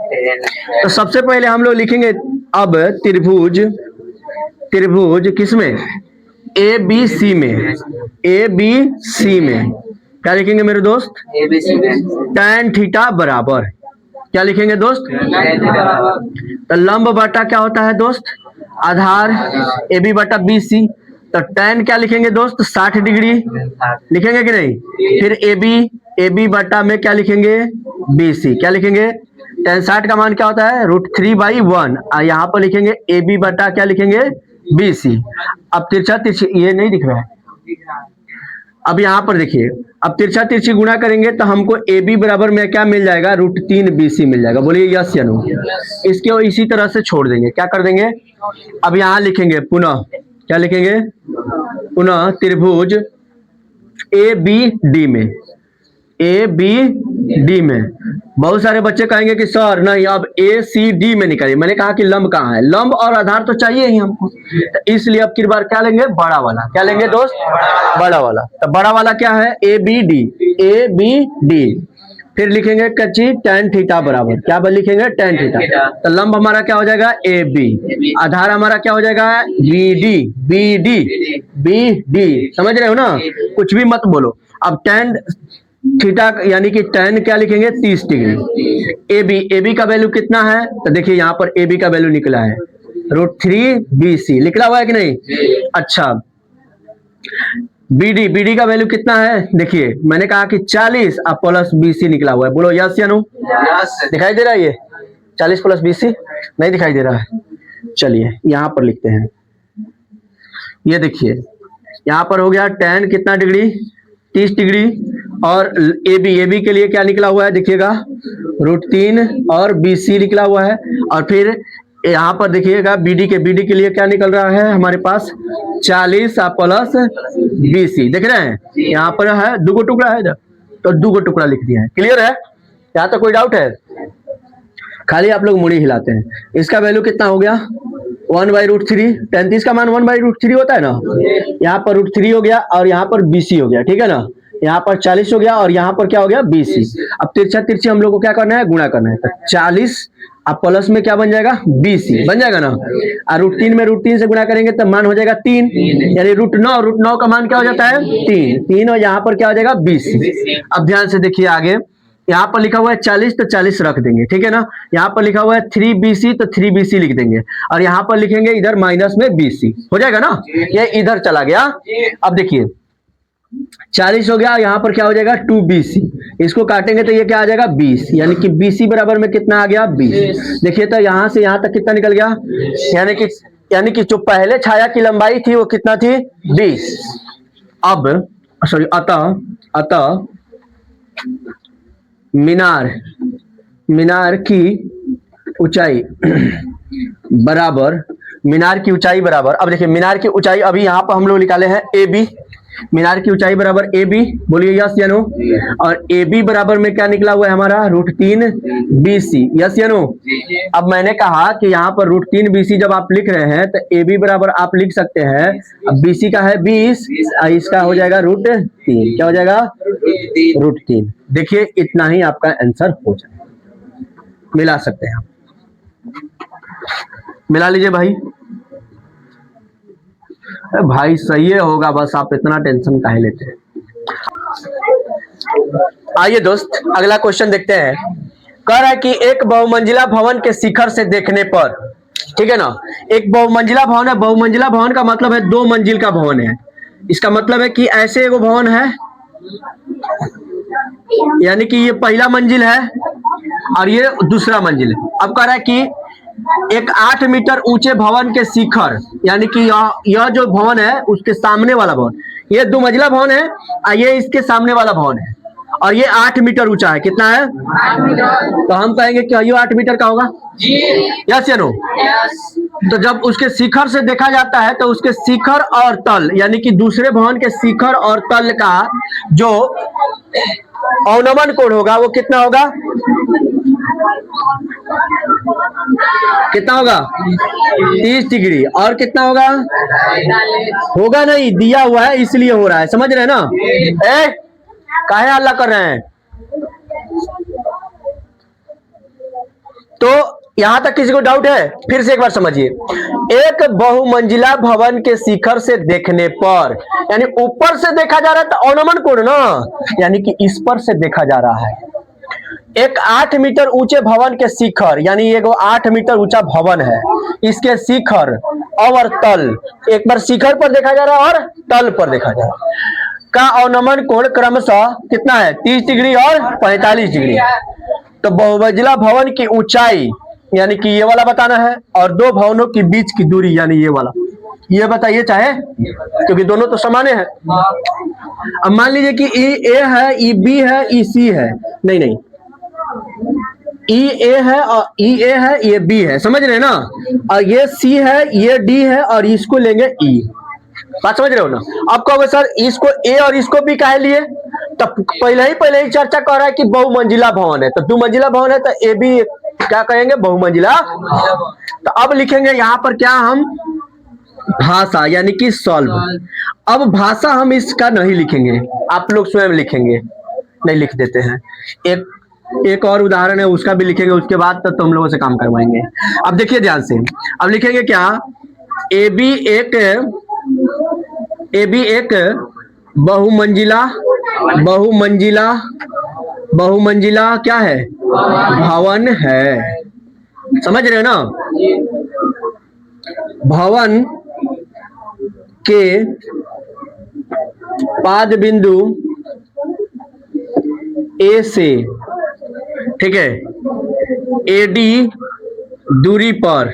तो सबसे पहले हम लोग लिखेंगे अब त्रिभुज किसमें? ए बी सी में। ए बी सी में क्या लिखेंगे मेरे दोस्त? ABC में tan थीटा बराबर क्या लिखेंगे दोस्त? तो लंब बटा क्या होता है दोस्त? आधार ए बी बटा बी सी। तो tan क्या लिखेंगे दोस्त? 60 डिग्री लिखेंगे कि नहीं? फिर ए बी बटा में क्या लिखेंगे? B C. क्या लिखेंगे? tan 60 का मान क्या होता है? √3/1। यहाँ पर लिखेंगे ए बी बटा क्या लिखेंगे? B C. अब तिरछा तिरछी ये नहीं दिख रहा है। अब यहाँ पर देखिए, अब तिरछा तिरछी गुणा करेंगे तो हमको ए बी बराबर में क्या मिल जाएगा? √3BC मिल जाएगा। बोलिए यस या नो। इसके इसी तरह से छोड़ देंगे, क्या कर देंगे? अब यहाँ लिखेंगे पुनः, क्या लिखेंगे? पुनः त्रिभुज ए बी डी में। ए बी डी में बहुत सारे बच्चे कहेंगे कि सर नहीं, अब ए सी डी में निकालिए। मैंने कहा कि लंब कहाँ है? लंब और आधार तो चाहिए ही हमको, तो इसलिए अब की बार क्या लेंगे? बड़ा वाला। क्या लेंगे दोस्त? बड़ा वाला। तो बड़ा वाला क्या है? A B D. A B D फिर लिखेंगे कच्ची tan थीटा बराबर क्या लिखेंगे? tan theta. तो लंब हमारा क्या हो जाएगा? A B. आधार हमारा क्या हो जाएगा? B D. B D B D समझ रहे हो ना? कुछ भी मत बोलो। अब tan थीटा यानी कि tan क्या लिखेंगे? 30 डिग्री। ए बी का वैल्यू कितना है? तो देखिए यहाँ पर ए बी का वैल्यू निकला है √3BC निकला हुआ है कि नहीं? अच्छा, बी डी का वैल्यू कितना है? देखिए मैंने कहा कि 40 अब प्लस BC निकला हुआ है। बोलो यस या नो। दिखाई दे रहा है ये 40 प्लस BC? नहीं दिखाई दे रहा है। चलिए यहाँ पर लिखते हैं। ये देखिए यहाँ पर हो गया tan कितना डिग्री? 30 डिग्री। और ए बी के लिए क्या निकला हुआ है? देखिएगा √3 और BC निकला हुआ है। और फिर यहाँ पर देखिएगा बी डी के लिए क्या निकल रहा है हमारे पास? 40 प्लस BC। देख रहे हैं यहाँ पर है दो टुकड़ा है, तो दो टुकड़ा लिख दिया है। क्लियर है? यहाँ तक कोई डाउट है? खाली आप लोग मुड़ी हिलाते हैं। इसका वैल्यू कितना हो गया? 1/√3। tan 30 का मान 1/√3 होता है ना। यहाँ पर √3 हो गया और यहाँ पर BC हो गया, ठीक है ना। यहाँ पर 40 हो गया और यहाँ पर क्या हो गया? BC। अब तिरछा तिरछी हम लोग को क्या करना है? गुणा करना है। तो 40 अब प्लस में क्या बन जाएगा? BC बन जाएगा ना। और √3 में √3 से गुणा करेंगे तो मान हो जाएगा 3, यानी √9 का मान क्या हो जाता है? 3 और यहाँ पर क्या हो जाएगा? BC। अब ध्यान से देखिए आगे, यहाँ पर लिखा हुआ है 40 तो 40 रख देंगे, ठीक है ना। यहाँ पर लिखा हुआ है 3BC तो 3BC लिख देंगे और यहाँ पर लिखेंगे इधर माइनस में BC। हो जाएगा ना? ये इधर चला गया। अब देखिए 40 हो गया, यहाँ पर क्या हो जाएगा? 2BC। इसको काटेंगे तो ये क्या आ जाएगा? 20, यानी कि BC बराबर में कितना आ गया? 20। देखिए तो यहाँ से यहाँ तक कितना निकल गया? यानी कि जो पहले छाया की लंबाई थी वो कितना थी? 20। अब सॉरी अतः मीनार की ऊंचाई बराबर अब देखिए मीनार की ऊंचाई अभी यहाँ पर हम लोग निकाले हैं AB। मीनार की ऊंचाई बराबर AB। बोलिए यस या नो। और AB बराबर में क्या निकला हुआ है हमारा? √3BC। यस या नो। अब मैंने कहा कि यहाँ पर √3BC जब आप लिख रहे हैं तो AB बराबर आप लिख सकते हैं, अब BC का है 20, इसका हो जाएगा √3। क्या हो जाएगा? √3। देखिए इतना ही आपका आंसर हो जाएगा। मिला सकते हैं आप, मिला लीजिए भाई। भाई सही होगा, बस आप इतना टेंशन काहे लेते हैं। आइए दोस्त अगला क्वेश्चन देखते हैं। कह रहा है कि एक बहुमंजिला भवन के शिखर से देखने पर, ठीक है ना, एक बहुमंजिला भवन है। बहुमंजिला भवन का मतलब है 2 मंजिल का भवन है। इसका मतलब है कि ऐसे एगो भवन है, यानी कि ये पहला मंजिल है और ये दूसरा मंजिल है। अब कह रहा है कि एक 8 मीटर ऊंचे भवन के शिखर, यानी कि यह जो भवन है उसके सामने वाला भवन, ये 2 मंजिला भवन है और ये इसके सामने वाला भवन है और ये 8 मीटर ऊंचा है। कितना है? 8 मीटर। तो हम कहेंगे कि ये 8 मीटर का होगा जी। यस या नो? यस। तो जब उसके शिखर से देखा जाता है तो उसके शिखर और तल, यानी कि दूसरे भवन के शिखर और तल का जो अवनमन कोण होगा वो कितना होगा? कितना होगा? 30 डिग्री। और कितना होगा? होगा नहीं, दिया हुआ है इसलिए हो रहा है। समझ रहे हैं ना? काहे हल्ला कर रहे हैं? तो यहां तक किसी को डाउट है? फिर से एक बार समझिए। एक बहुमंजिला भवन के शिखर से देखने पर, यानी ऊपर से देखा जा रहा है तो अवनमन कोण ना, यानी कि इस पर से देखा जा रहा है। एक 8 मीटर ऊंचे भवन के शिखर, यानी ये 8 मीटर ऊंचा भवन है, इसके शिखर और तल, एक बार शिखर पर देखा जा रहा है और तल पर देखा जा रहा है, का अवनमन कोण क्रमशः कितना है? 30 डिग्री और 45 डिग्री। तो बहुमंजिला भवन की ऊंचाई यानी कि ये वाला बताना है, और दो भवनों के बीच की दूरी यानी ये वाला, ये बताइए चाहे, क्योंकि दोनों तो समान है। अब मान लीजिए कि ई ए है, ई बी है, ई सी है, नहीं नहीं, ई ए है और ई ए है, ये बी है, समझ रहे हैं ना, और ये सी है, ये डी है, और इसको लेंगे ई। बात समझ रहे हो ना? अब कहोगे सर इसको ए और इसको बी काहे लिए? तब पहले ही चर्चा कर रहा है कि बहुमंजिला भवन है, तो 2 मंजिला भवन है तो ए बी क्या कहेंगे? बहुमंजिला। तो अब लिखेंगे यहां पर क्या हम? भाषा, यानी कि सॉल्व। अब भाषा हम इसका नहीं लिखेंगे, आप लोग स्वयं लिखेंगे, नहीं लिख देते हैं। एक और उदाहरण है, उसका भी लिखेंगे, उसके बाद तो हम लोगों से काम करवाएंगे। अब देखिए ध्यान से, अब लिखेंगे क्या? ए बी एक बहुमंजिला क्या है? भवन है, समझ रहे हो ना? भवन के पाद बिंदु ए से, ठीक है, एडी दूरी पर,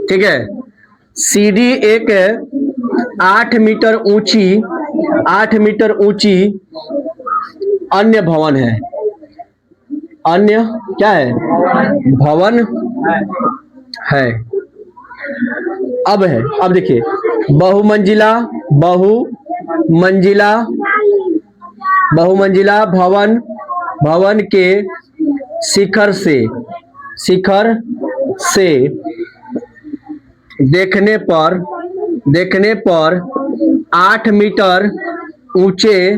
ठीक है, सीडी एक 8 मीटर ऊंची अन्य भवन है। अन्य क्या है? भवन है। अब देखिए, बहुमंजिला भवन के शिखर से देखने पर 8 मीटर ऊंचे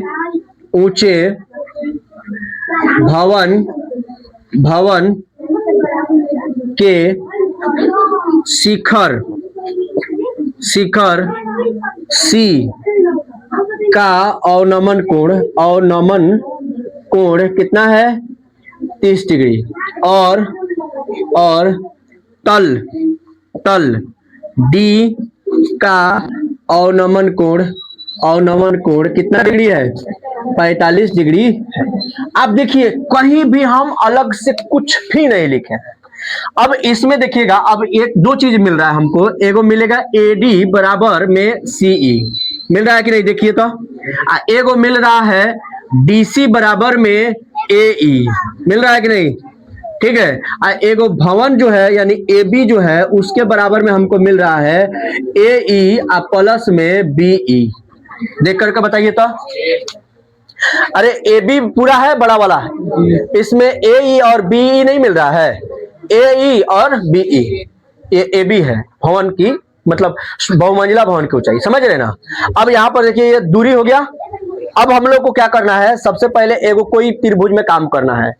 भवन के शिखर सी का अवनमन कोण कितना है? 30 डिग्री। और तल डी का अवनमन कोण कितना डिग्री है? 45 डिग्री है। अब देखिए, कहीं भी हम अलग से कुछ भी नहीं लिखे। अब इसमें देखिएगा, अब एक दो चीज मिल रहा है हमको, एगो मिलेगा एडी बराबर में सीई, मिल रहा है कि नहीं? देखिए तो, एगो मिल रहा है डीसी बराबर में एई, मिल रहा है कि नहीं? ठीक है। एगो भवन जो है यानी ए बी जो है उसके बराबर में हमको मिल रहा है ए ई प्लस में बी ई। देख करके बताइए तो। अरे ए बी पूरा है बड़ा वाला, इसमें ए ई और बी ई नहीं मिल रहा है, ए ई और बी ई, ये ए बी है भवन की, मतलब बहुमंजिला भवन की ऊंचाई, समझ रहे ना। अब यहाँ पर देखिए ये दूरी हो गया। अब हम लोग को क्या करना है, सबसे पहले एगो कोई त्रिभुज में काम करना है,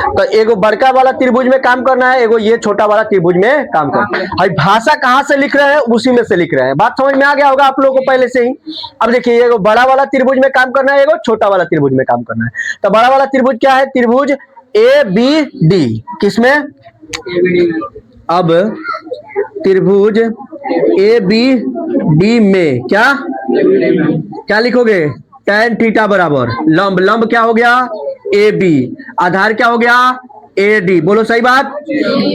तो एगो बड़का वाला त्रिभुज में काम करना है, एगो ये छोटा वाला त्रिभुज में काम करना है। भाई भाषा कहाँ से लिख रहे हैं उसी में से लिख रहे हैं, बात समझ में आ गया होगा आप लोगों को पहले से ही। अब देखिए एगो बड़ा वाला त्रिभुज में काम करना है, एगो छोटा वाला त्रिभुज में काम करना है। तो बड़ा वाला त्रिभुज क्या है, त्रिभुज ए बी डी, किसमें? अब त्रिभुज ए बी डी में क्या लिखोगे, tan थीटा बराबर लंब, लंब क्या हो गया ए बी, आधार क्या हो गया ए डी, बोलो सही बात।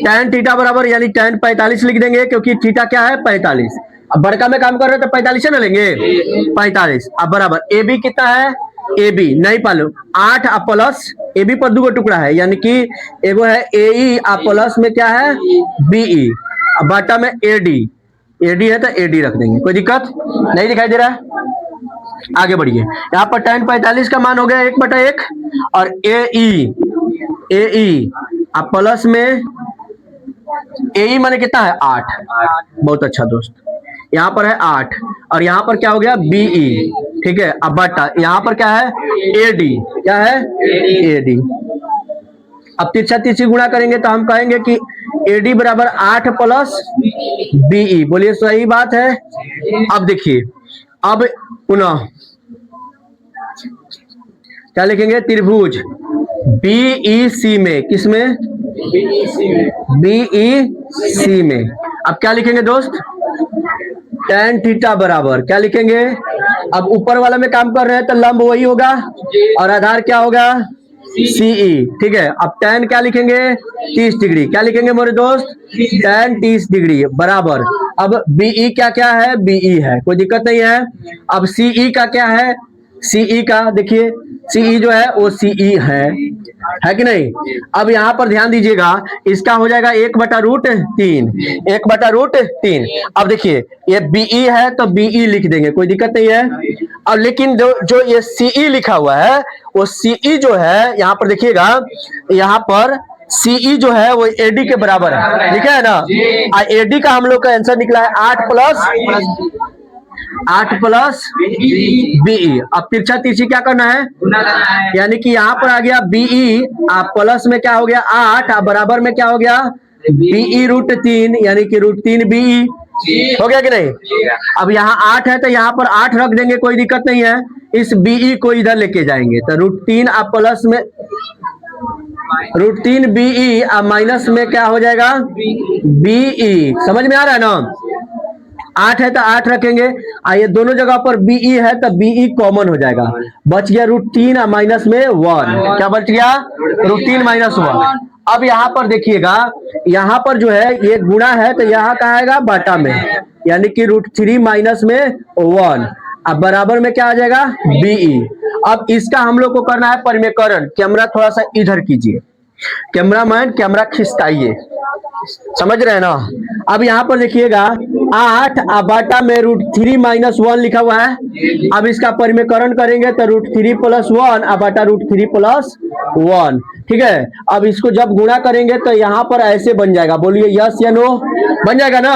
tan थीटा बराबर यानी tan 45 लिख देंगे क्योंकि थीटा क्या है 45। अब बड़का में काम कर रहे हैं तो 45 ना लेंगे 45। अब बराबर ए बी कितना है, ए बी नहीं पालो 8 प्लस ए बी पर दो टुकड़ा है यानी कि एगो है ए ई प्लस में क्या है बी ई, अब बाटा में ए डी है तो ए डी रख देंगे, कोई दिक्कत नहीं दिखाई दे रहा है। आगे बढ़िए, यहाँ पर tan 45 का मान हो गया 1/1 और ए ई प्लस में ए ई माने कितना है 8, बहुत अच्छा दोस्त, यहाँ पर है 8 और यहाँ पर क्या हो गया बी ई, ठीक है। अब बटा यहाँ पर क्या है, AD, क्या है, AD। अब तिरछा तिरछी गुणा करेंगे तो हम कहेंगे कि AD बराबर 8 प्लस BE। बोलिए सही बात है। अब देखिए, अब पुनः क्या लिखेंगे, त्रिभुज BEC में, किसमें, BEC में। अब क्या लिखेंगे दोस्त, tan थीटा बराबर क्या लिखेंगे, अब ऊपर वाला में काम कर रहे हैं तो लंब वही होगा और आधार क्या होगा, CE। ठीक है। अब tan क्या लिखेंगे, 30 डिग्री। क्या लिखेंगे मेरे दोस्त, tan 30 डिग्री बराबर। अब BE क्या क्या है, BE है, कोई दिक्कत नहीं है। अब CE का क्या है, CE का देखिए, CE जो है वो CE है कि नहीं। अब यहाँ पर ध्यान दीजिएगा, इसका हो जाएगा 1/√3, 1/√3। अब देखिए ये BE है तो BE लिख देंगे, कोई दिक्कत नहीं है। अब लेकिन जो ये CE लिखा हुआ है, वो CE जो है यहाँ पर देखिएगा, यहाँ पर CE जो है वो AD के बराबर है, लिखा है ना। AD का हम लोग का आंसर निकला है 8 प्लस BE। अब तिरछा तिरछी क्या करना है, यानी कि यहाँ पर आ गया BE, आप प्लस में क्या हो गया 8, आप बराबर में क्या हो गया BE√3, यानी कि √3 BE हो गया कि नहीं। अब यहाँ 8 है तो यहाँ पर 8 रख देंगे, कोई दिक्कत नहीं है। इस BE को इधर लेके जाएंगे तो √3 आप प्लस में √3 BE, अब माइनस में क्या हो जाएगा BE। समझ में आ रहा है ना। 8 है तो 8 रखेंगे, ये दोनों जगह पर BE है तो BE कॉमन हो जाएगा, बच गया √3 और माइनस में 1, क्या बच गया √3 माइनस 1। अब यहाँ पर देखिएगा, यहाँ पर जो है ये गुणा है तो यहाँ कहाँ आएगा, बाटा में, यानी कि √3 माइनस में 1। अब बराबर में क्या आ जाएगा BE। अब इसका हम लोग को करना है परिमेयकरण। कैमरा थोड़ा सा इधर कीजिए, कैमरामैन कैमरा खिसकाइए, समझ रहे हैं ना। अब यहाँ पर देखिएगा 8 बाटा में √3 माइनस 1 लिखा हुआ है। अब इसका परिमेयकरण करेंगे तो √3 प्लस 1 बाटा √3 प्लस 1। ठीक है। अब इसको जब गुणा करेंगे तो यहाँ पर ऐसे बन जाएगा, बोलिए यस या नो, बन जाएगा ना।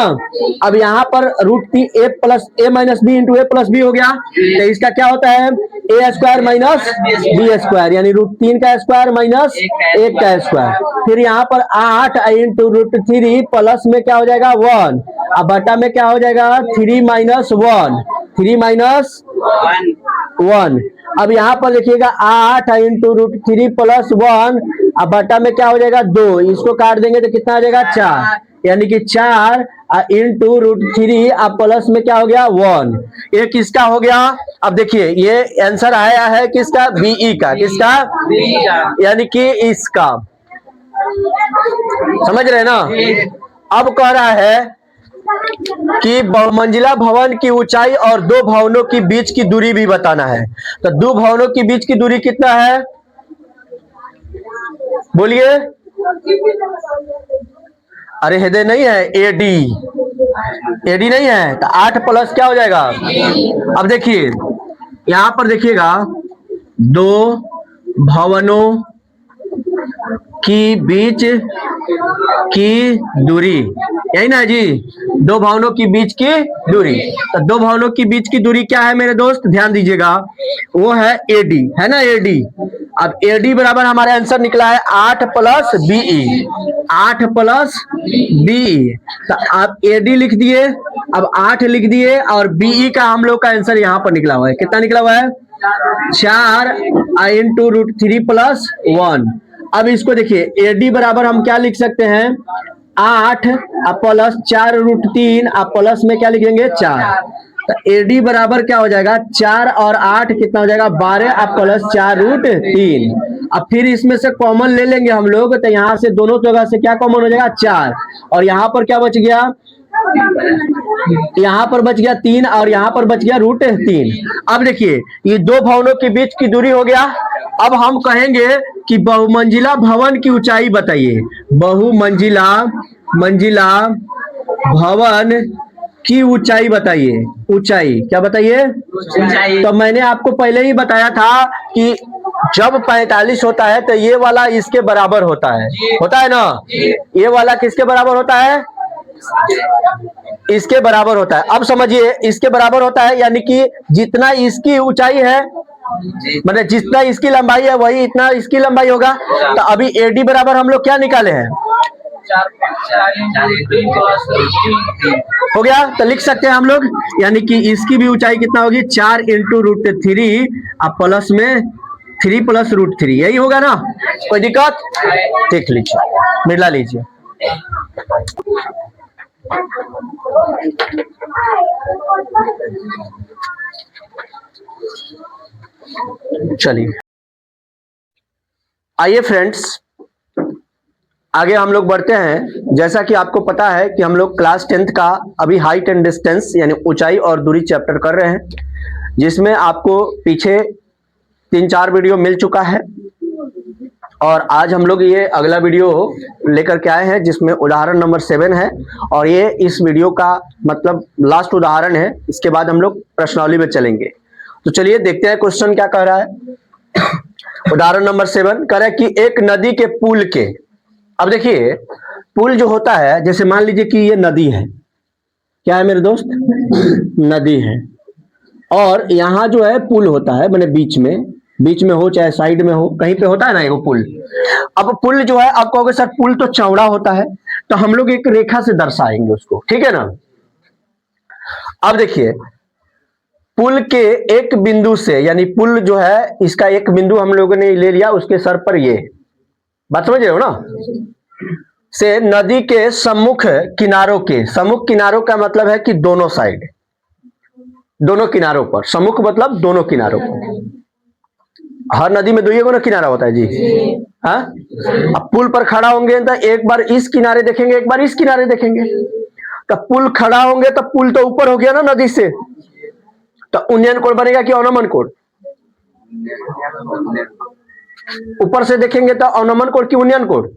अब यहाँ पर √3 a plus a minus B into a plus B हो गया, तो इसका क्या होता है a² माइनस b², यानी √3 का स्क्वायर माइनस 1 का स्क्वायर। फिर यहाँ पर 8 इंटू √3 प्लस में क्या हो जाएगा 1, अब बटा में क्या हो जाएगा 3 माइनस 1, 3 माइनस 1। अब यहाँ पर देखिएगा 8 इंटू √3 प्लस 1, अब बटा में क्या हो जाएगा 2, इसको काट देंगे तो कितना आ जाएगा 4, यानी कि 4 इंटू √3, अब प्लस में क्या हो गया 1। ये किसका हो गया। अब देखिए ये आंसर आया है किसका, BE का, किसका, यानी कि इसका, समझ रहे ना। अब कह रहा है कि बहुमंजिला भवन की ऊंचाई और दो भवनों के बीच की दूरी भी बताना है। तो दो भवनों के बीच की दूरी कितना है, बोलिए। अरे हृदय नहीं है, AD नहीं है तो 8 प्लस क्या हो जाएगा। अब देखिए यहां पर देखिएगा, दो भवनों की बीच की दूरी, यही ना जी, दो भवनों की बीच की दूरी। तो दो भवनों की बीच की दूरी क्या है मेरे दोस्त, ध्यान दीजिएगा, वो है AD, है ना AD। अब AD बराबर हमारा आंसर निकला है 8 प्लस BE, 8 प्लस BE। तो आप AD लिख दिए, अब 8 लिख दिए, और BE का हम लोग का आंसर यहाँ पर निकला हुआ है, कितना निकला हुआ है 4 इंटू √3 प्लस 1। अब इसको देखिए AD बराबर हम क्या लिख सकते हैं 8 प्लस 4 √3, आप प्लस में क्या लिखेंगे 4, तो AD बराबर क्या हो जाएगा 4 और 8 कितना हो जाएगा 12, आप प्लस 4 √3। अब फिर इसमें से कॉमन ले लेंगे हम लोग, तो यहाँ से दोनों जगह से क्या कॉमन हो जाएगा 4, और यहाँ पर क्या बच गया, यहाँ पर बच गया 3 और यहाँ पर बच गया √3। अब देखिए ये दो भवनों के बीच की दूरी हो गया। अब हम कहेंगे कि बहुमंजिला भवन की ऊंचाई बताइए, बहुमंजिला भवन की ऊंचाई बताइए, ऊंचाई क्या बताइए, तो मैंने आपको पहले ही बताया था कि जब 45 होता है तो ये वाला इसके बराबर होता है ना, ये वाला किसके बराबर होता है, इसके बराबर होता है। अब समझिए, इसके बराबर होता है यानी कि जितना इसकी ऊंचाई है, मतलब जितना इसकी लंबाई है वही इतना इसकी लंबाई होगा। तो अभी AD बराबर हम लोग क्या निकाले हैं, हो गया। तो लिख सकते हैं हम लोग, यानी कि इसकी भी ऊंचाई कितना होगी, 4 इंटू √3 अब प्लस में 3 + √3, यही होगा ना, कोई दिक्कत। देख लीजिए, मिला लीजिए। चलिए आइए फ्रेंड्स, आगे हम लोग बढ़ते हैं। जैसा कि आपको पता है कि हम लोग क्लास 10th का अभी हाइट एंड डिस्टेंस यानी ऊंचाई और दूरी चैप्टर कर रहे हैं, जिसमें आपको पीछे 3-4 वीडियो मिल चुका है और आज हम लोग ये अगला वीडियो लेकर के आए हैं जिसमें उदाहरण नंबर 7 है और ये इस वीडियो का मतलब लास्ट उदाहरण है। इसके बाद हम लोग प्रश्नावली में चलेंगे। तो चलिए देखते हैं क्वेश्चन क्या कह रहा है। उदाहरण नंबर 7 कह रहा है कि एक नदी के पुल के, अब देखिए पुल जो होता है, जैसे मान लीजिए कि ये नदी है, क्या है मेरे दोस्त, नदी है, और यहाँ जो है पुल होता है, मैंने बीच में हो चाहे साइड में हो, कहीं पे होता है ना एगो पुल। अब पुल जो है, आप कहोगे सर पुल तो चौड़ा होता है, तो हम लोग एक रेखा से दर्शाएंगे उसको, ठीक है ना। अब देखिए पुल के एक बिंदु से, यानी पुल जो है इसका एक बिंदु हम लोगों ने ले लिया, उसके सर पर ये बात समझ रहे हो ना, से नदी के सम्मुख किनारों के, सम्मुख किनारों का मतलब है कि दोनों साइड, दोनों किनारों पर, सम्मुख मतलब दोनों किनारों पर। हर नदी में दो ही ना किनारा होता है जी, हाँ। अब पुल पर खड़ा होंगे तो एक बार इस किनारे देखेंगे, एक बार इस किनारे देखेंगे। तो पुल खड़ा होंगे तो पुल तो ऊपर हो गया ना नदी से, तो उन्नयन कोण बनेगा कि अवनमन कोण, ऊपर से देखेंगे तो अवनमन कोण की उन्नयन कोण,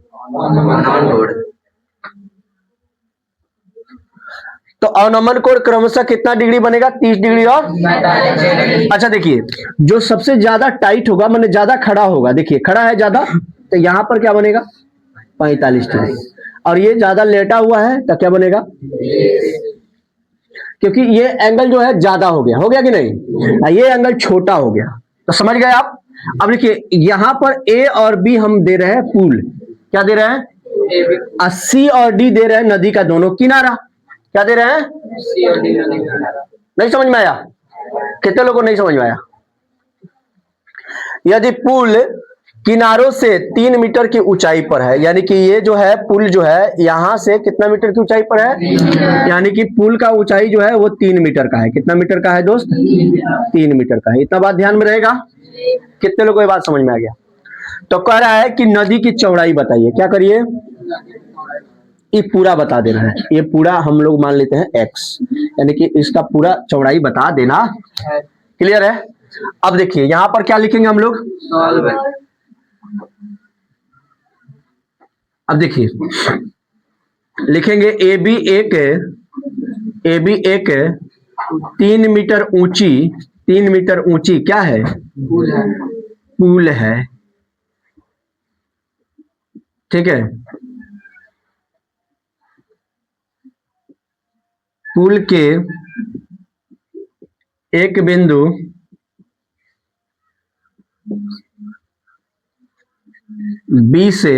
तो अवनमन कोण क्रमशः कितना डिग्री बनेगा, 30 डिग्री और, अच्छा देखिए जो सबसे ज्यादा टाइट होगा, मैंने ज्यादा खड़ा होगा, देखिए खड़ा है ज्यादा, तो यहां पर क्या बनेगा 45 डिग्री, और ये ज्यादा लेटा हुआ है तो क्या बनेगा, क्योंकि ये एंगल जो है ज्यादा हो गया कि नहीं, ये एंगल छोटा हो गया। तो समझ गए आप। अब देखिए यहां पर A और B हम दे रहे हैं पुल, क्या दे रहे हैं, C और D दे रहे हैं नदी का दोनों किनारा, क्या दे रहे हैं, नहीं समझ में आया, कितने लोगों को नहीं समझ में आया। यदि पुल किनारों से 3 मीटर की ऊंचाई पर है, यानी कि ये जो है पुल जो है यहां से कितना मीटर की ऊंचाई पर है, यानी कि पुल का ऊंचाई जो है वो 3 मीटर का है। कितना मीटर का है दोस्त, 3 मीटर का है। इतना बात ध्यान में रहेगा, कितने लोगों को ये बात समझ में आ गया। तो कह रहा है कि नदी की चौड़ाई बताइए, क्या करिए, ये पूरा बता देना है, ये पूरा हम लोग मान लेते हैं x, यानी कि इसका पूरा चौड़ाई बता देना, क्लियर है। अब देखिए यहां पर क्या लिखेंगे हम लोग, अब देखिए लिखेंगे ए बी एक 3 मीटर ऊंची, 3 मीटर ऊंची क्या है, पुल है, ठीक है। पुल के एक बिंदु B से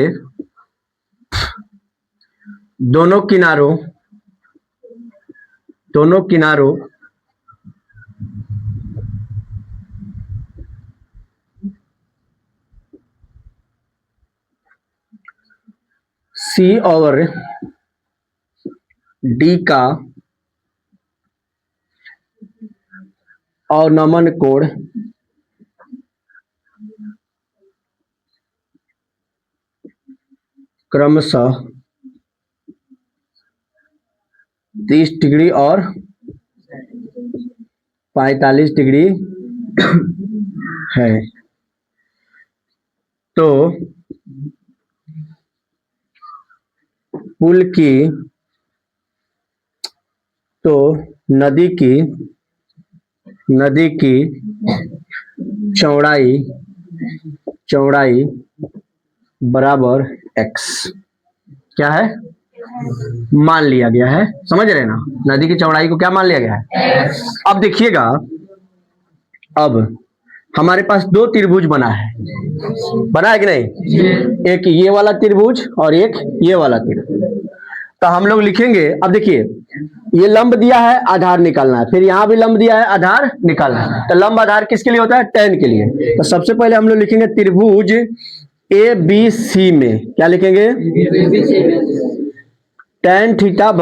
दोनों किनारों C और D का अवनमन कोण क्रमशः 30 डिग्री और 45 डिग्री है। तो पुल की, तो नदी की चौड़ाई बराबर x, क्या है मान लिया गया है, समझ रहे ना, नदी की चौड़ाई को क्या मान लिया गया है। अब देखिएगा, अब हमारे पास दो त्रिभुज बना है कि नहीं, एक ये वाला त्रिभुज और एक ये वाला त्रिभुज। तो हम लोग लिखेंगे, अब देखिए ये लंब दिया है, आधार निकालना है, फिर यहाँ भी लंब दिया है, आधार निकालना है। तो लंब आधार किसके लिए होता है, tan के लिए। तो सबसे पहले हम लोग लिखेंगे त्रिभुज ABC में क्या लिखेंगे, tan थीटा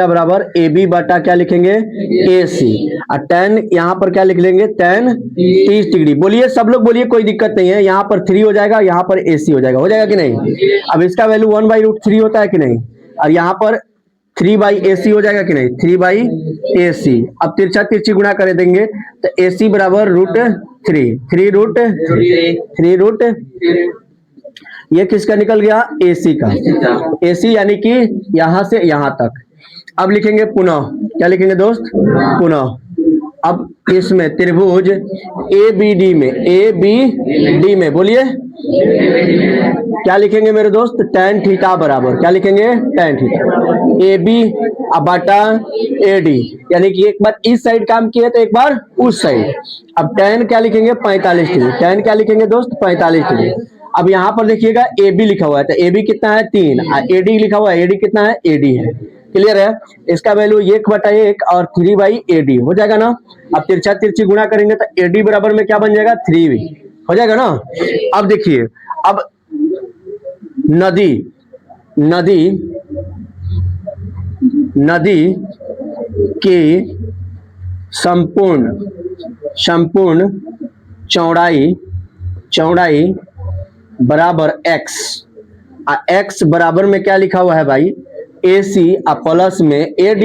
बराबर AB बटा क्या लिखेंगे, AC। और tan यहाँ पर क्या लिख लेंगे, tan 30 डिग्री। बोलिए सब लोग बोलिए, कोई दिक्कत नहीं है, यहाँ पर 3 हो जाएगा, यहाँ पर AC हो जाएगा कि नहीं। अब इसका वैल्यू 1/√3 होता है कि नहीं, और यहाँ पर 3/AC हो जाएगा कि नहीं, 3/AC। अब तिरछा तिरछी गुणा कर देंगे तो AC बराबर √3 ये किसका निकल गया, AC का। AC यानी कि यहां से यहां तक। अब लिखेंगे पुनः, क्या लिखेंगे दोस्त, पुनः। अब इसमें त्रिभुज ABD में बोलिए क्या लिखेंगे मेरे दोस्त, tan थीटा बराबर क्या लिखेंगे, tan थीटा AB बटा AD, यानी कि एक बार इस साइड काम किए तो एक बार उस साइड। अब tan क्या लिखेंगे, 45 डिग्री। tan क्या लिखेंगे दोस्त, 45 डिग्री। अब यहाँ पर देखिएगा AB लिखा हुआ है, तो AB कितना है 3, AD लिखा हुआ है, AD कितना है, AD है। क्लियर है, इसका वैल्यू 1/1 और 3/AD हो जाएगा ना। अब तिरछा तिरछी गुणा करेंगे तो AD बराबर में क्या बन जाएगा, 3 हो जाएगा ना। अब देखिए, अब नदी की संपूर्ण चौड़ाई बराबर x बराबर में क्या लिखा हुआ है भाई, AC प्लस में AD,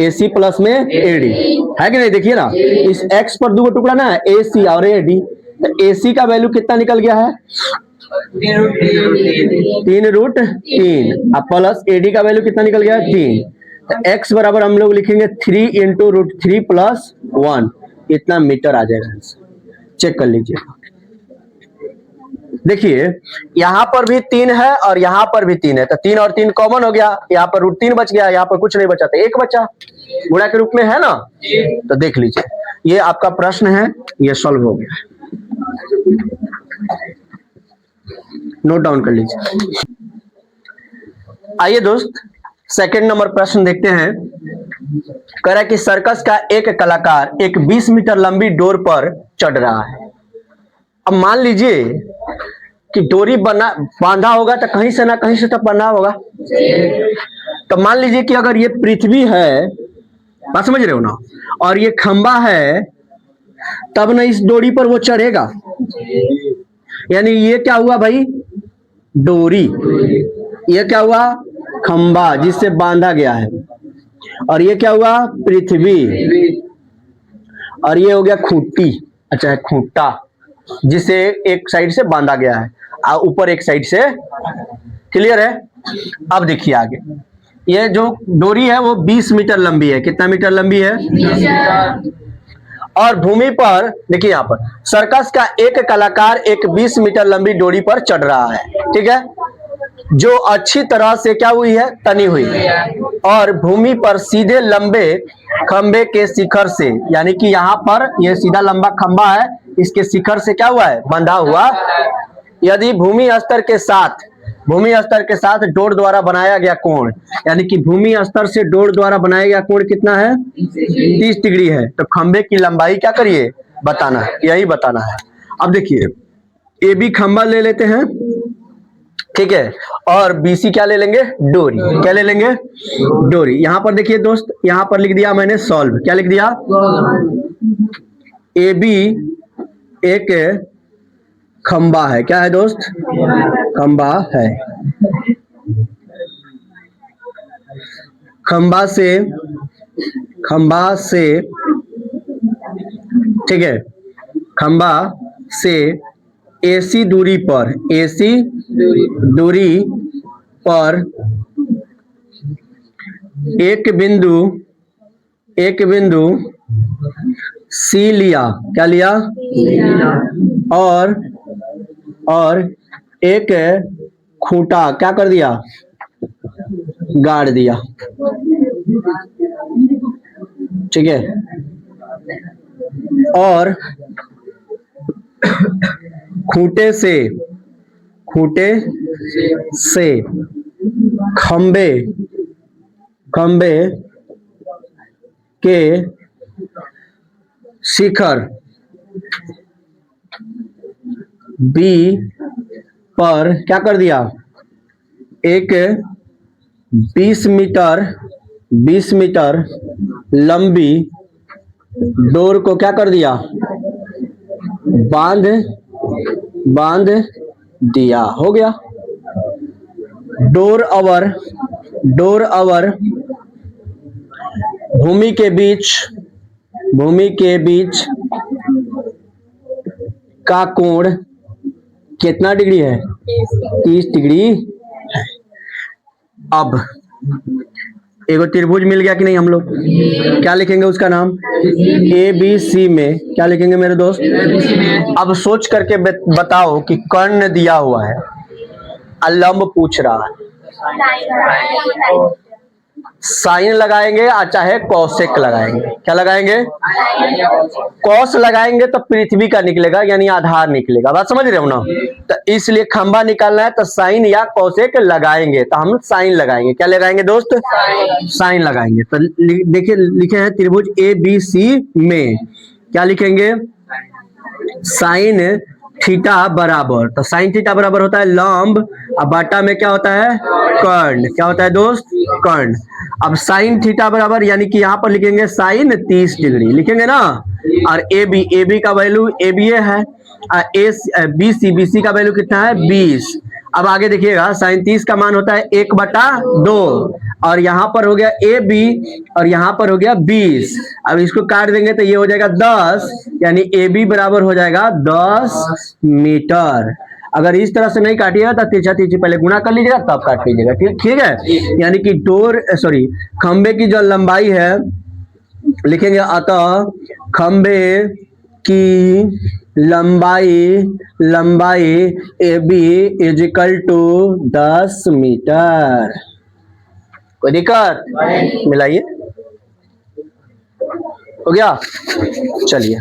AC प्लस में AD है कि नहीं। देखिए ना, इस x पर दो टुकड़ा ना है, AC और AD, तो AC का वैल्यू कितना निकल गया है, 3√3 प्लस AD का वैल्यू कितना निकल गया, 3। तो x बराबर हम लोग लिखेंगे 3 × √3 + 1, इतना मीटर आ जाएगा। चेक कर लीजिए, देखिए यहाँ पर भी 3 है और यहाँ पर भी 3 है, तो 3 और 3 कॉमन हो गया, यहाँ पर √3 बच गया, यहाँ पर कुछ नहीं बचा, तो 1 बचा, गुणा के रूप में है ना। तो देख लीजिए, ये आपका प्रश्न है, ये सॉल्व हो गया, नोट डाउन कर लीजिए। आइए दोस्त, सेकंड नंबर प्रश्न देखते हैं। कह रहा है कि सर्कस का एक कलाकार एक 20 मीटर लंबी डोर पर चढ़ रहा है। अब मान लीजिए कि डोरी बांधा होगा तो कहीं से ना कहीं से तो बना होगा। तो मान लीजिए कि अगर ये पृथ्वी है, बात समझ रहे हो ना, और ये खंबा है, तब ना इस डोरी पर वो चढ़ेगा। यानी ये क्या हुआ भाई, डोरी, ये क्या हुआ, खंबा जिससे बांधा गया है, और ये क्या हुआ, पृथ्वी, और ये हो गया खूंटी, अच्छा है खूंटा, जिसे एक साइड से बांधा गया है और ऊपर एक साइड से। क्लियर है। अब देखिए आगे, ये जो डोरी है वो 20 मीटर लंबी है। कितना मीटर लंबी है, और भूमि पर देखिए, यहाँ पर सर्कस का एक कलाकार एक 20 मीटर लंबी डोरी पर चढ़ रहा है, ठीक है, जो अच्छी तरह से क्या हुई है, तनी हुई है, और भूमि पर सीधे लंबे खंबे के शिखर से, यानी कि यहाँ पर ये सीधा लंबा खंबा है, इसके शिखर से क्या हुआ है, बंधा हुआ। यदि भूमि स्तर के साथ डोर द्वारा बनाया गया कोण, यानी कि भूमि स्तर से डोर द्वारा बनाया गया कोण कितना है, 30 डिग्री है, तो खंबे की लंबाई क्या करिए, बताना है, यही बताना है। अब देखिए, AB खंबा ले लेते हैं, ठीक है, और BC क्या ले लेंगे, डोरी, क्या ले लेंगे, डोरी। यहां पर देखिए दोस्त, यहां पर लिख दिया मैंने सॉल्व, क्या लिख दिया, AB एक खंबा है, क्या है दोस्त, खंबा है, खंबा से ठीक है, खंबा से AC दूरी पर एक बिंदु C लिया, क्या लिया, और एक खूंटा क्या कर दिया, गाड़ दिया, ठीक है। और खूंटे से खंबे के शिखर बी पर क्या कर दिया, एक 20 मीटर लंबी डोर को क्या कर दिया, बांध दिया। हो गया। डोर अवर भूमि के बीच का कोण कितना डिग्री है, 30 डिग्री है। अब एगो त्रिभुज मिल गया कि नहीं, हम लोग क्या लिखेंगे उसका नाम, ABC में क्या लिखेंगे मेरे दोस्त। अब सोच करके बताओ कि कर्ण दिया हुआ है, लंब पूछ रहा है, साइन लगाएंगे या चाहे कौशिक लगाएंगे, क्या लगाएंगे, कौश लगाएंगे तो पृथ्वी का निकलेगा यानी आधार निकलेगा, बात समझ रहे हो ना। तो इसलिए खंबा निकालना है तो साइन या कौशिक लगाएंगे, तो हम साइन लगाएंगे, क्या लगाएंगे दोस्त, साइन लगाएंगे। तो देखिए लिखे हैं त्रिभुज ABC में क्या लिखेंगे, साइन थीटा बराबर, तो साइन थीटा बराबर होता है लंब और बाटा में क्या होता है, कर्ण, क्या होता है दोस्त, कर्ण। अब साइन थीटा बराबर यानी कि यहाँ पर लिखेंगे साइन 30 डिग्री लिखेंगे ना, और AB का वैल्यू ABA है, BC का वैल्यू कितना है 20। अब आगे देखिएगा साइन 30 का मान होता है 1/2 और यहाँ पर हो गया AB और यहाँ पर हो गया 20। अब इसको काट देंगे तो ये हो जाएगा 10 यानी AB बराबर हो जाएगा 10 मीटर। अगर इस तरह से नहीं काटिएगा तो तिरछा तिरछी पहले गुणा कर लीजिएगा तब काट लीजिएगा, ठीक है। यानी कि खंबे की जो लंबाई है लिखेंगे, अतः खंबे की लंबाई AB = 10 मीटर। कोई दिक्कत, मिलाइए, हो गया, चलिए।